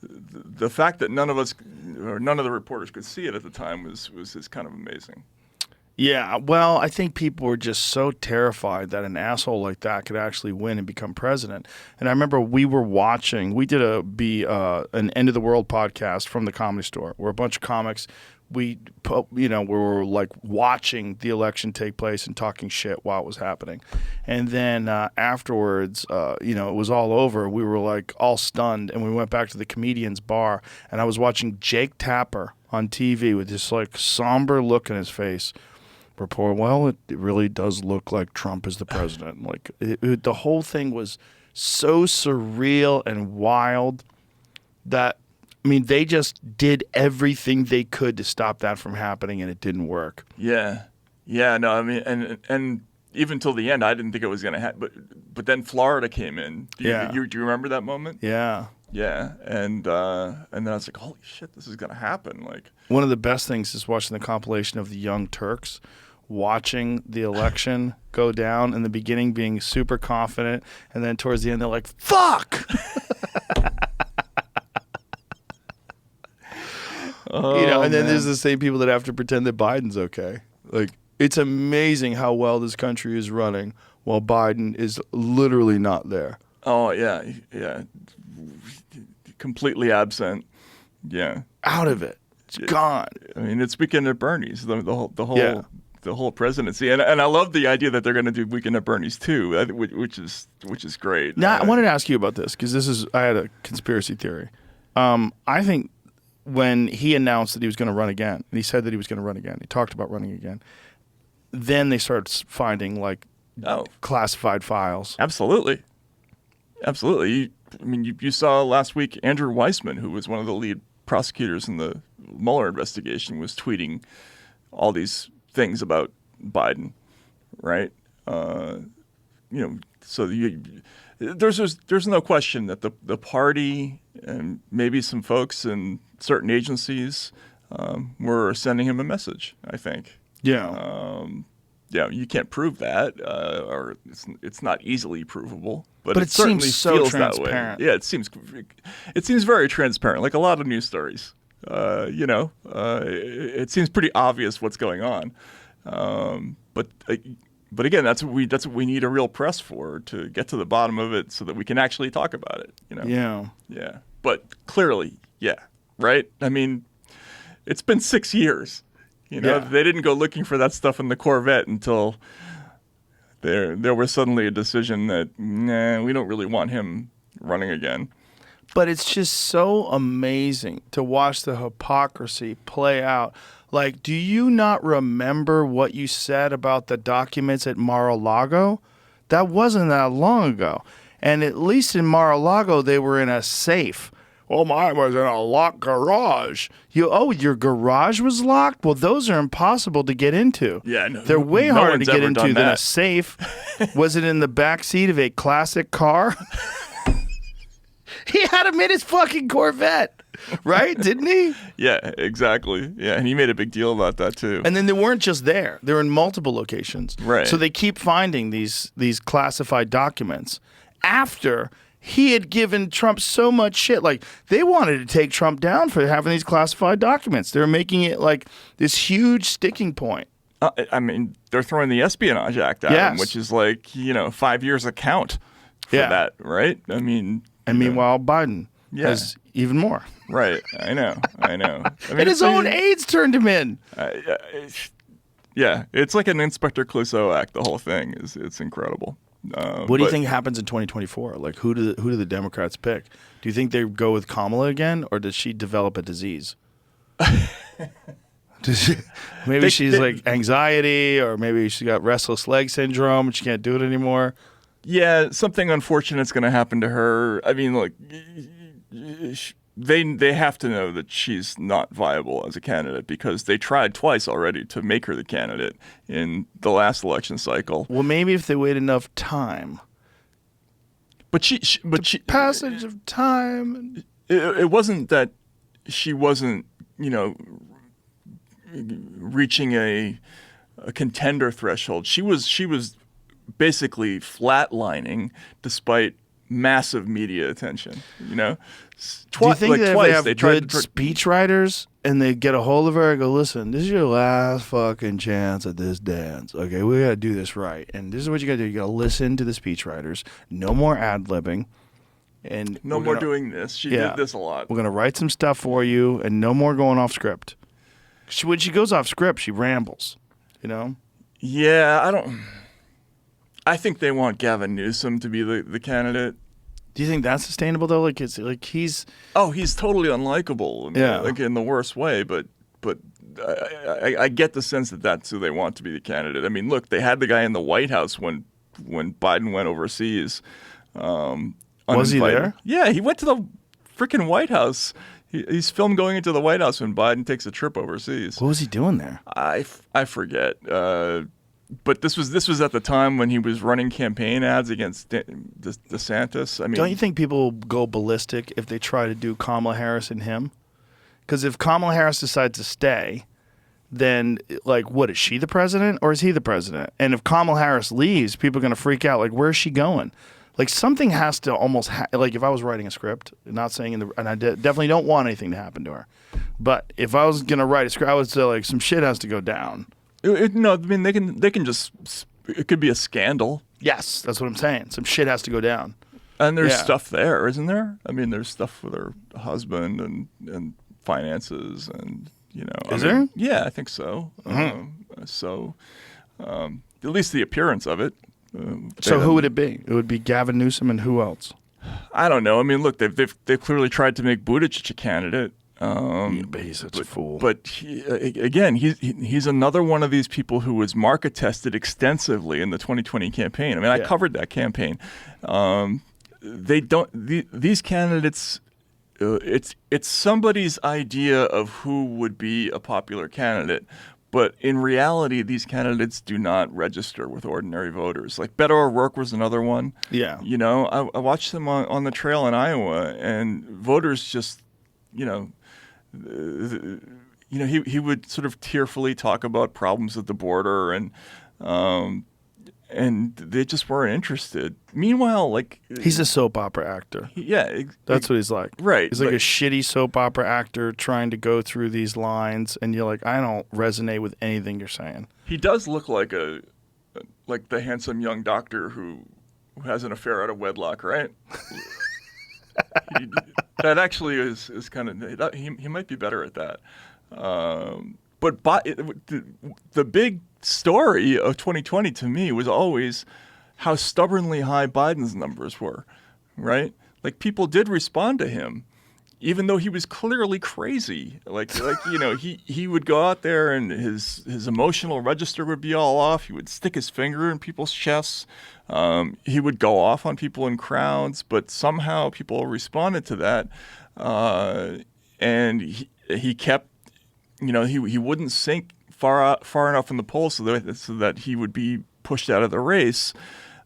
the fact that none of the reporters could see it at the time was just kind of amazing. Yeah, well, I think people were just so terrified that an asshole like that could actually win and become president. And I remember we did an End of the World podcast from the Comedy Store, where a bunch of comics, we were like watching the election take place and talking shit while it was happening. And then afterwards, it was all over. We were like all stunned, and we went back to the comedian's bar, and I was watching Jake Tapper on TV with this like somber look in his face. Report, well, it really does look like Trump is the president. Like the whole thing was so surreal and wild that, I mean, they just did everything they could to stop that from happening, and it didn't work. Yeah. No, I mean, and even till the end, I didn't think it was going to happen. But then Florida came in. Do you remember that moment? Yeah. Yeah, and then I was like, holy shit, this is going to happen. Like, one of the best things is watching the compilation of the Young Turks, watching the election go down in the beginning, being super confident, and then towards the end they're like, fuck. And then there's the same people that have to pretend that Biden's okay. Like, it's amazing how well this country is running while Biden is literally not there. Oh yeah, completely absent. Yeah, out of it. It's gone. I mean, it's Weekend at Bernie's. The whole presidency, and I love the idea that they're going to do Weekend at Bernie's too, which is great. Now, I wanted to ask you about this because I had a conspiracy theory. I think when he announced that he was going to run again, and he said that he was going to run again, he talked about running again, then they started finding like classified files. Absolutely. You saw last week Andrew Weissman, who was one of the lead prosecutors in the Mueller investigation, was tweeting all these things about Biden, right? So there's no question that the party and maybe some folks in certain agencies were sending him a message, I think. Yeah. You can't prove that, or it's not easily provable. But it certainly seems so feels transparent. That way. Yeah, it seems very transparent, like a lot of news stories. It seems pretty obvious what's going on. But again, that's what we need a real press for, to get to the bottom of it, so that we can actually talk about it. Yeah. But clearly, right. I mean, it's been 6 years. They didn't go looking for that stuff in the Corvette until there was suddenly a decision that we don't really want him running again. But it's just so amazing to watch the hypocrisy play out. Like, do you not remember what you said about the documents at Mar-a-Lago? That wasn't that long ago. And at least in Mar-a-Lago, they were in a safe Oh, mine was in a locked garage. Your garage was locked? Well, those are impossible to get into. Yeah, no, they're way no harder one's to get ever into done than a that. safe. Was it in the back seat of a classic car? He had him in his fucking Corvette, right? Didn't he? Yeah, exactly. Yeah, and he made a big deal about that too. And then they weren't just there; they were in multiple locations. Right. So they keep finding these classified documents after he had given Trump so much shit. Like, they wanted to take Trump down for having these classified documents. They were making it like this huge sticking point. I mean, they're throwing the Espionage Act at him, which is like 5 years account for that, right? I mean, and meanwhile, Biden has even more. Right. I know. I mean, and his own aides turned him in. Yeah, it's like an Inspector Clouseau act. The whole thing it's incredible. What do you think happens in 2024? Like, who do the Democrats pick? Do you think they go with Kamala again, or does she develop a disease? Maybe she's like anxiety, or maybe she's got restless leg syndrome and she can't do it anymore. Yeah, something unfortunate's going to happen to her. I mean, look, they have to know that she's not viable as a candidate because they tried twice already to make her the candidate in the last election cycle. Well, maybe if they wait enough time. But she passage of time. It wasn't that she wasn't, reaching a contender threshold. She was basically flatlining despite massive media attention. Do you think that if they have good speechwriters and they get a hold of her and go, listen, this is your last fucking chance at this dance. Okay, we got to do this right. And this is what you got to do. You got to listen to the speechwriters. No more ad-libbing. And no more doing this. She did this a lot. We're going to write some stuff for you and no more going off script. When she goes off script, she rambles, Yeah, I think they want Gavin Newsom to be the candidate. Do you think that's sustainable though? Like, it's like he's totally unlikable. Like in the worst way. But I get the sense that that's who they want to be the candidate. I mean, look, they had the guy in the White House when Biden went overseas. Was he there? Yeah, he went to the freaking White House. He's filmed going into the White House when Biden takes a trip overseas. What was he doing there? I forget. But this was at the time when he was running campaign ads against DeSantis. I mean, don't you think people go ballistic if they try to do Kamala Harris and him? Because if Kamala Harris decides to stay, then what, is she the president or is he the president? And if Kamala Harris leaves, people are going to freak out. Like, where's she going? Like, something has to almost like if I was writing a script, not saying and I definitely don't want anything to happen to her, but if I was going to write a script, I would say some shit has to go down. No, I mean they can just. It could be a scandal. Yes, that's what I'm saying. Some shit has to go down. And there's stuff there, isn't there? I mean, there's stuff with her husband and finances, and Is there? Yeah, I think so. Mm-hmm. At least the appearance of it. So who would it be? It would be Gavin Newsom, and who else? I don't know. I mean, look, they've clearly tried to make Buttigieg a candidate. But he's such a fool. But he's another one of these people who was market tested extensively in the 2020 campaign. I mean, I covered that campaign. These candidates. It's somebody's idea of who would be a popular candidate. But in reality, these candidates do not register with ordinary voters. Like Beto O'Rourke was another one. Yeah. I watched him on the trail in Iowa, and voters just, he would sort of tearfully talk about problems at the border, and they just weren't interested. Meanwhile, he's a soap opera actor. That's what he's like. Right. He's like a shitty soap opera actor trying to go through these lines, and you're like, I don't resonate with anything you're saying. He does look like the handsome young doctor who has an affair out of wedlock, right? That actually is kind of he might be better at that. But the big story of 2020 to me was always how stubbornly high Biden's numbers were, right? Like, people did respond to him, even though he was clearly crazy. He would go out there and his emotional register would be all off. He would stick his finger in people's chests. He would go off on people in crowds, but somehow people responded to that. and he kept, he wouldn't sink far enough in the polls so that he would be pushed out of the race.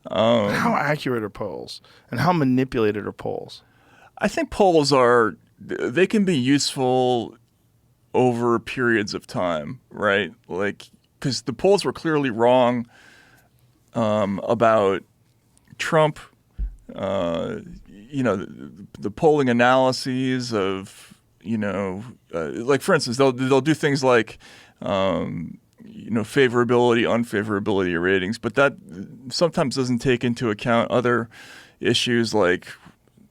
How accurate are polls, and how manipulated are polls? I think polls they can be useful over periods of time, right? Like, because the polls were clearly wrong about Trump. The polling analyses of, like, for instance, they'll do things like, favorability, unfavorability ratings, but that sometimes doesn't take into account other issues like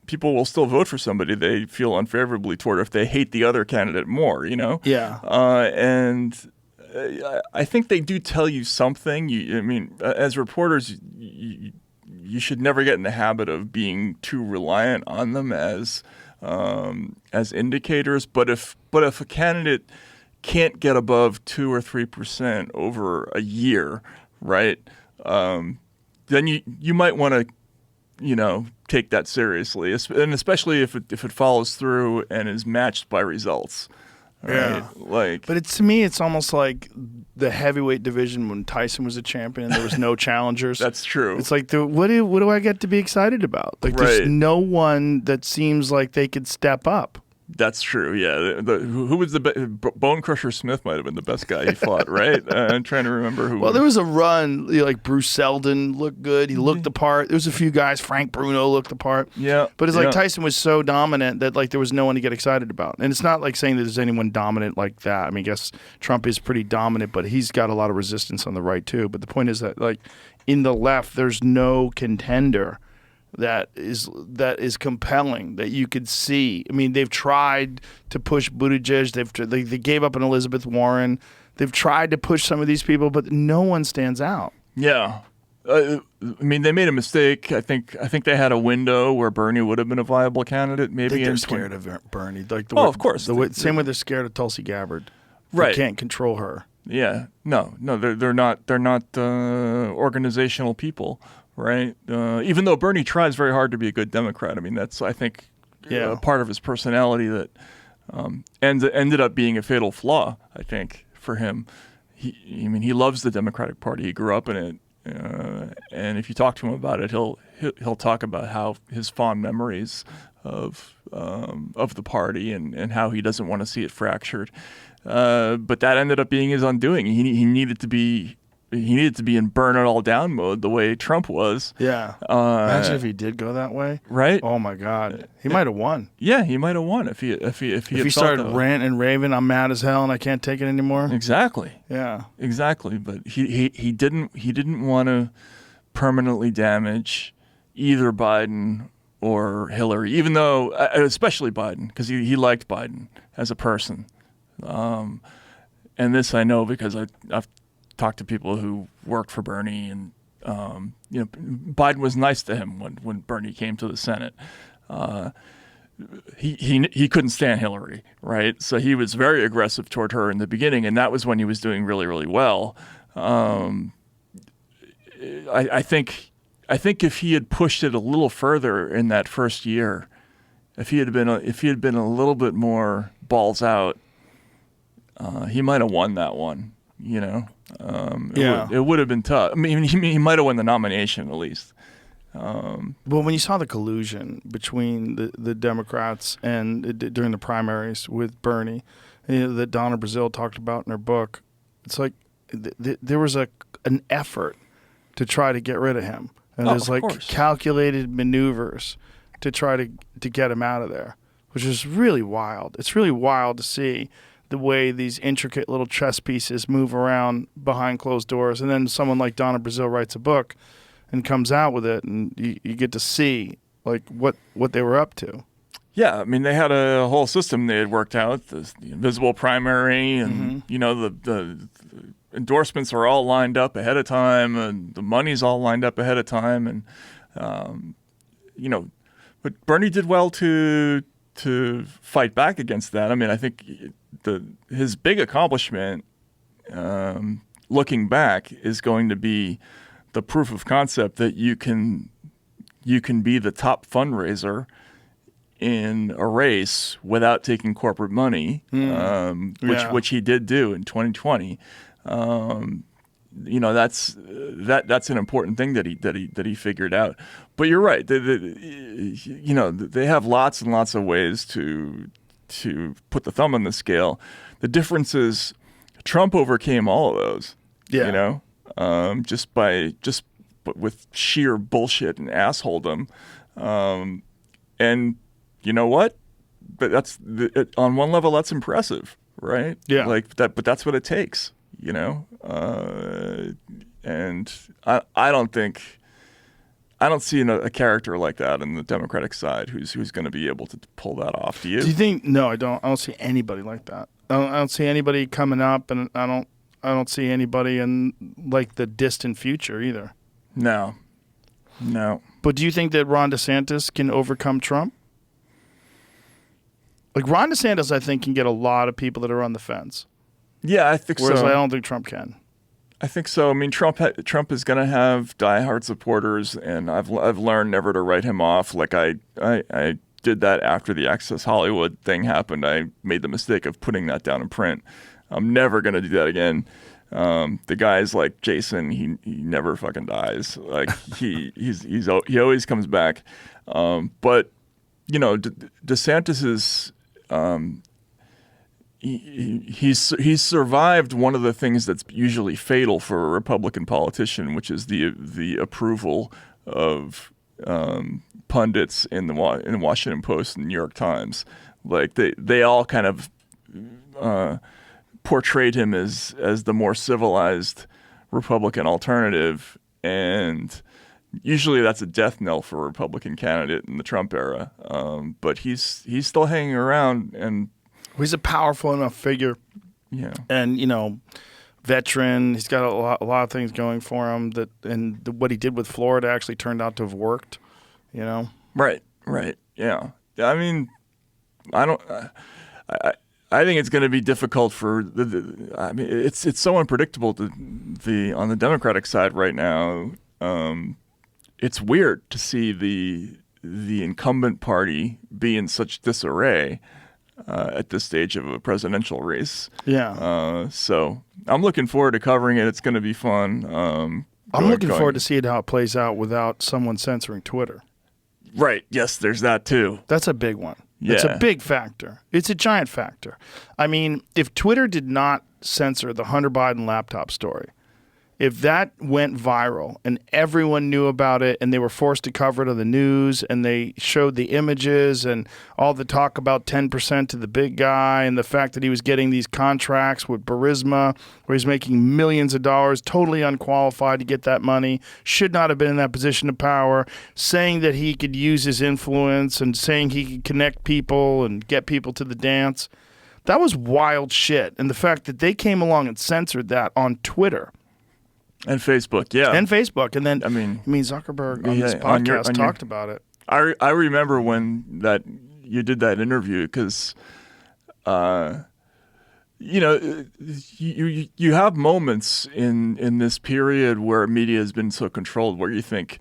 people will still vote for somebody they feel unfavorably toward if they hate the other candidate more, Yeah. And I think they do tell you something. As reporters, you should never get in the habit of being too reliant on them as indicators. But if a candidate can't get above 2 or 3% over a year, right? Then you might want to, take that seriously, and especially if it follows through and is matched by results. Right? Yeah. But to me, it's almost like the heavyweight division when Tyson was a champion and there was no challengers. That's true. It's like, what do I get to be excited about? Like, there's no one that seems like they could step up. That's true. Yeah. Who was Bone Crusher Smith might have been the best guy he fought, right? I'm trying to remember who. Well, there was a run, like Bruce Seldon looked good. He looked the part. There was a few guys. Frank Bruno looked the part. Yeah. But it's like Tyson was so dominant that like there was no one to get excited about. And it's not like saying that there's anyone dominant like that. I mean, I guess Trump is pretty dominant, but he's got a lot of resistance on the right too. But the point is that like in the left, there's no contender that is compelling that you could see. I mean, they've tried to push Buttigieg. They gave up on Elizabeth Warren. They've tried to push some of these people, but no one stands out. Yeah. They made a mistake. I think they had a window where Bernie would have been a viable candidate. Maybe they're scared of Bernie. Like of course. Same way they're scared of Tulsi Gabbard. Right. They can't control her. Yeah. No. They're not organizational people. Right. Even though Bernie tries very hard to be a good Democrat. I mean, that's, I think, part of his personality that ended up being a fatal flaw, I think, for him. He loves the Democratic Party. He grew up in it. And if you talk to him about it, he'll talk about how his fond memories of the party and how he doesn't want to see it fractured. But that ended up being his undoing. He needed to be in burn it all down mode the way Trump was. Yeah. Imagine if he did go that way. Right. Oh my God. He might have won. Yeah, he might have won if he started ranting and raving, I'm mad as hell and I can't take it anymore. Exactly. Yeah. Exactly. But he didn't want to permanently damage either Biden or Hillary, even though especially Biden, because he liked Biden as a person. And this I know because I've talked to people who worked for Bernie, and Biden was nice to him when Bernie came to the Senate. He couldn't stand Hillary, right? So he was very aggressive toward her in the beginning, and that was when he was doing really, really well. I think if he had pushed it a little further in that first year, if he had been a little bit more balls out, he might have won that one. It would have been tough. I mean, he might have won the nomination at least. Well, when you saw the collusion between the Democrats and during the primaries with Bernie, that Donna Brazile talked about in her book, it's like there was an effort to try to get rid of him, and there's like calculated maneuvers to try to get him out of there, which is really wild. It's really wild to see the way these intricate little chess pieces move around behind closed doors. And then someone like Donna Brazile writes a book and comes out with it, and you get to see like what they were up to. Yeah, I mean, they had a whole system they had worked out, the invisible primary, and the endorsements are all lined up ahead of time, and the money's all lined up ahead of time, and but Bernie did well to fight back against that. I mean, I think his big accomplishment, looking back, is going to be the proof of concept that you can be the top fundraiser in a race without taking corporate money, which he did do in 2020. That's an important thing that he figured out. But you're right. They have lots and lots of ways to put the thumb on the scale. The difference is Trump overcame all of those. Yeah. Just with sheer bullshit and assholedom. And you know what? But on one level, that's impressive, right? Yeah. Like that, but that's what it takes, and I don't see a character like that in the Democratic side who's going to be able to pull that off. Do you? Do you think? No, I don't. I don't see anybody like that. I don't see anybody coming up, and I don't see anybody in like the distant future either. No. But do you think that Ron DeSantis can overcome Trump? Like Ron DeSantis, I think, can get a lot of people that are on the fence. Yeah, I think Whereas so. I don't think Trump can. I think so. I mean, Trump is going to have diehard supporters, and I've learned never to write him off. Like I did that after the Access Hollywood thing happened. I made the mistake of putting that down in print. I'm never going to do that again. The guy's like Jason. He never fucking dies. Like he always comes back. But DeSantis is he's survived one of the things that's usually fatal for a Republican politician, which is the approval of pundits in the Washington Post and New York Times. Like they all kind of portrayed him as the more civilized Republican alternative, and usually that's a death knell for a Republican candidate in the Trump era. But he's still hanging around, and he's a powerful enough figure. Yeah, and veteran. He's got a lot of things going for him. What he did with Florida actually turned out to have worked. Right. Yeah. I mean, I think it's going to be difficult for it's so unpredictable on the Democratic side right now. It's weird to see the incumbent party be in such disarray at this stage of a presidential race. Yeah. So I'm looking forward to covering it. It's going to be fun. I'm looking forward to seeing how it plays out without someone censoring Twitter. Right. Yes, there's that too. That's a big one. Yeah. It's a big factor. It's a giant factor. I mean, if Twitter did not censor the Hunter Biden laptop story, if that went viral and everyone knew about it and they were forced to cover it on the news and they showed the images and all the talk about 10% to the big guy and the fact that he was getting these contracts with Burisma where he's making millions of dollars, totally unqualified to get that money, should not have been in that position of power, saying that he could use his influence and saying he could connect people and get people to the dance. That was wild shit. And the fact that they came along and censored that on Twitter. And Facebook, yeah. And Facebook. And then, I mean Zuckerberg on this podcast talked about it. I remember when you did that interview because, you have moments in this period where media has been so controlled where you think,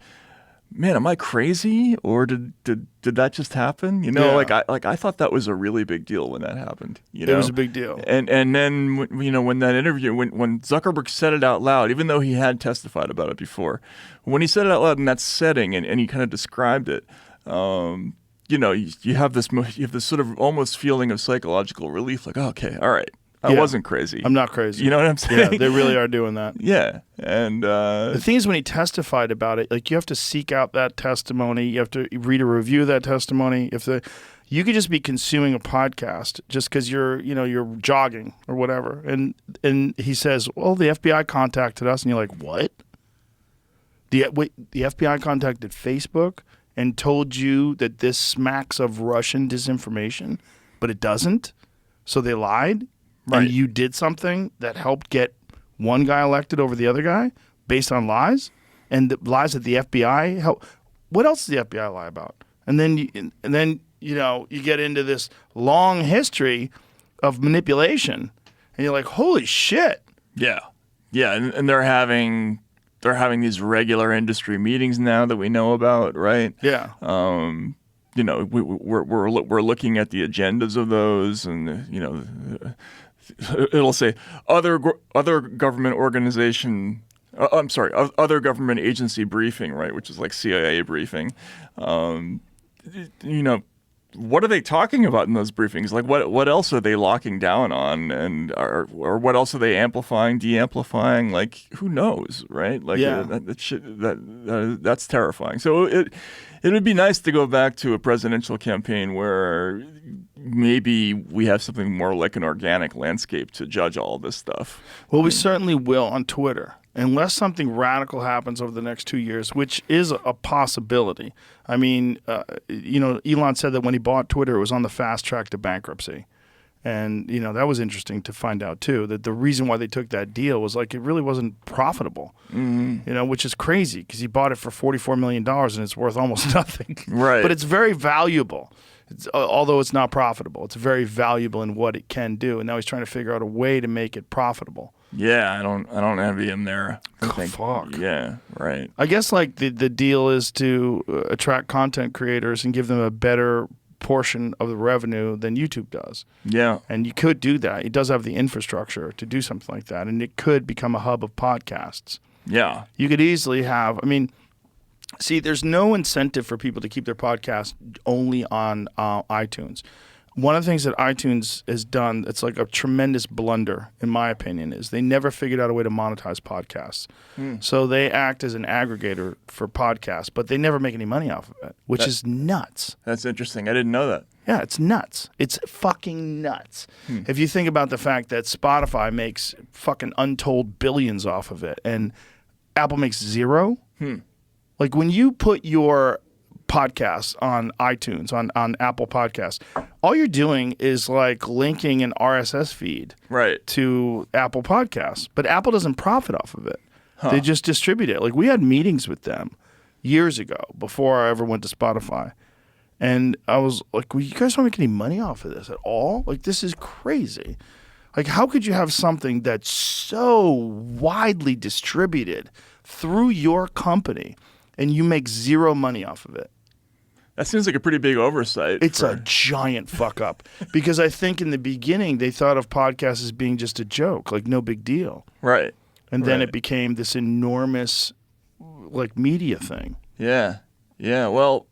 man, am I crazy or did that just happen? I thought that was a really big deal when that happened. It was a big deal. And then when that interview when Zuckerberg said it out loud, even though he had testified about it before, when he said it out loud in that setting and he kind of described it, you have this sort of almost feeling of psychological relief, like, oh, okay, all right. I wasn't crazy. I'm not crazy. You know what I'm saying? Yeah, they really are doing that. Yeah. And the thing is, when he testified about it, like you have to seek out that testimony. You have to read a review of that testimony. You could just be consuming a podcast just because you're jogging or whatever. And he says, well, the FBI contacted us. And you're like, what? The FBI contacted Facebook and told you that this smacks of Russian disinformation, but it doesn't? So they lied? Right. And you did something that helped get one guy elected over the other guy based on lies, and the lies that the FBI helped. What else does the FBI lie about? And then you get into this long history of manipulation, and you're like, holy shit. Yeah, and they're having these regular industry meetings now that we know about, right? Yeah. we're looking at the agendas of those, and it'll say other government organization. I'm sorry, other government agency briefing, right? Which is like CIA briefing. What are they talking about in those briefings? Like, what else are they locking down on, or what else are they amplifying, de-amplifying? Like, who knows, right? Like, that's terrifying. So it would be nice to go back to a presidential campaign where maybe we have something more like an organic landscape to judge all this stuff. Well, we certainly will on Twitter. Unless something radical happens over the next 2 years, which is a possibility. I mean, Elon said that when he bought Twitter, it was on the fast track to bankruptcy. And, that was interesting to find out, too, that the reason why they took that deal was like it really wasn't profitable, which is crazy because he bought it for $44 million and it's worth almost nothing. Right. But it's very valuable. Although it's not profitable, it's very valuable in what it can do. And now he's trying to figure out a way to make it profitable. Yeah, I don't envy him there. Fuck. Yeah, right. I guess like the deal is to attract content creators and give them a better portion of the revenue than YouTube does. Yeah. And you could do that. It does have the infrastructure to do something like that. And it could become a hub of podcasts. Yeah. You could easily have, see, there's no incentive for people to keep their podcast only on iTunes. One of the things that iTunes has done that's like a tremendous blunder, in my opinion, is they never figured out a way to monetize podcasts. So they act as an aggregator for podcasts, but they never make any money off of it, which is nuts. That's interesting. I didn't know that. Yeah, it's nuts. It's fucking nuts. If you think about the fact that Spotify makes fucking untold billions off of it and Apple makes zero. Like when you put your podcasts on iTunes, on Apple Podcasts, all you're doing is like linking an RSS feed to Apple Podcasts. But Apple doesn't profit off of it. They just distribute it. Like we had meetings with them years ago before I ever went to Spotify. And I was like, well, you guys don't make any money off of this at all? Like this is crazy. Like how could you have something that's so widely distributed through your company and you make zero money off of it? That seems like a pretty big oversight. It's a giant fuck up. Because I think in the beginning they thought of podcasts as being just a joke, like no big deal. Right. And then it became this enormous like media thing. Yeah. Yeah. Well,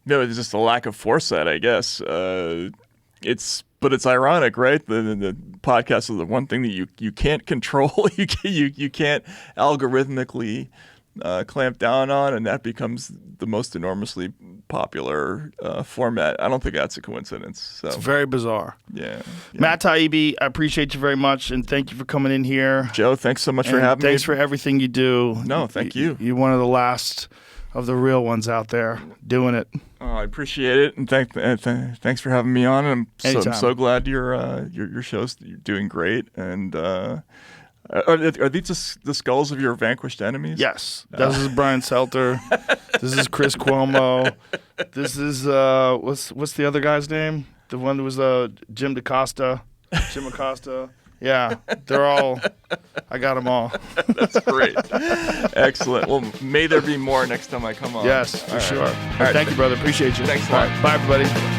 no, it's just a lack of foresight, I guess. But it's ironic, right? The podcast is the one thing that you can't control. you can't algorithmically clamp down on, and that becomes the most enormously popular format. I don't think that's a coincidence. So. It's very bizarre. Yeah. Matt Taibbi, I appreciate you very much, and thank you for coming in here. Joe, thanks so much for having me. Thanks for everything you do. No, thank you. You're one of the last of the real ones out there doing it. Oh, I appreciate it, and thanks for having me on. I'm so glad your show's doing great. And are these the skulls of your vanquished enemies? Yes. This is Brian Selter. This is Chris Cuomo. This is what's the other guy's name? The one that was Jim Acosta. Yeah, they're all. I got them all. That's great. Excellent. Well, may there be more next time I come on. Yes, for sure. All right. Thank you, brother. Appreciate you. Thanks a lot. Bye, everybody.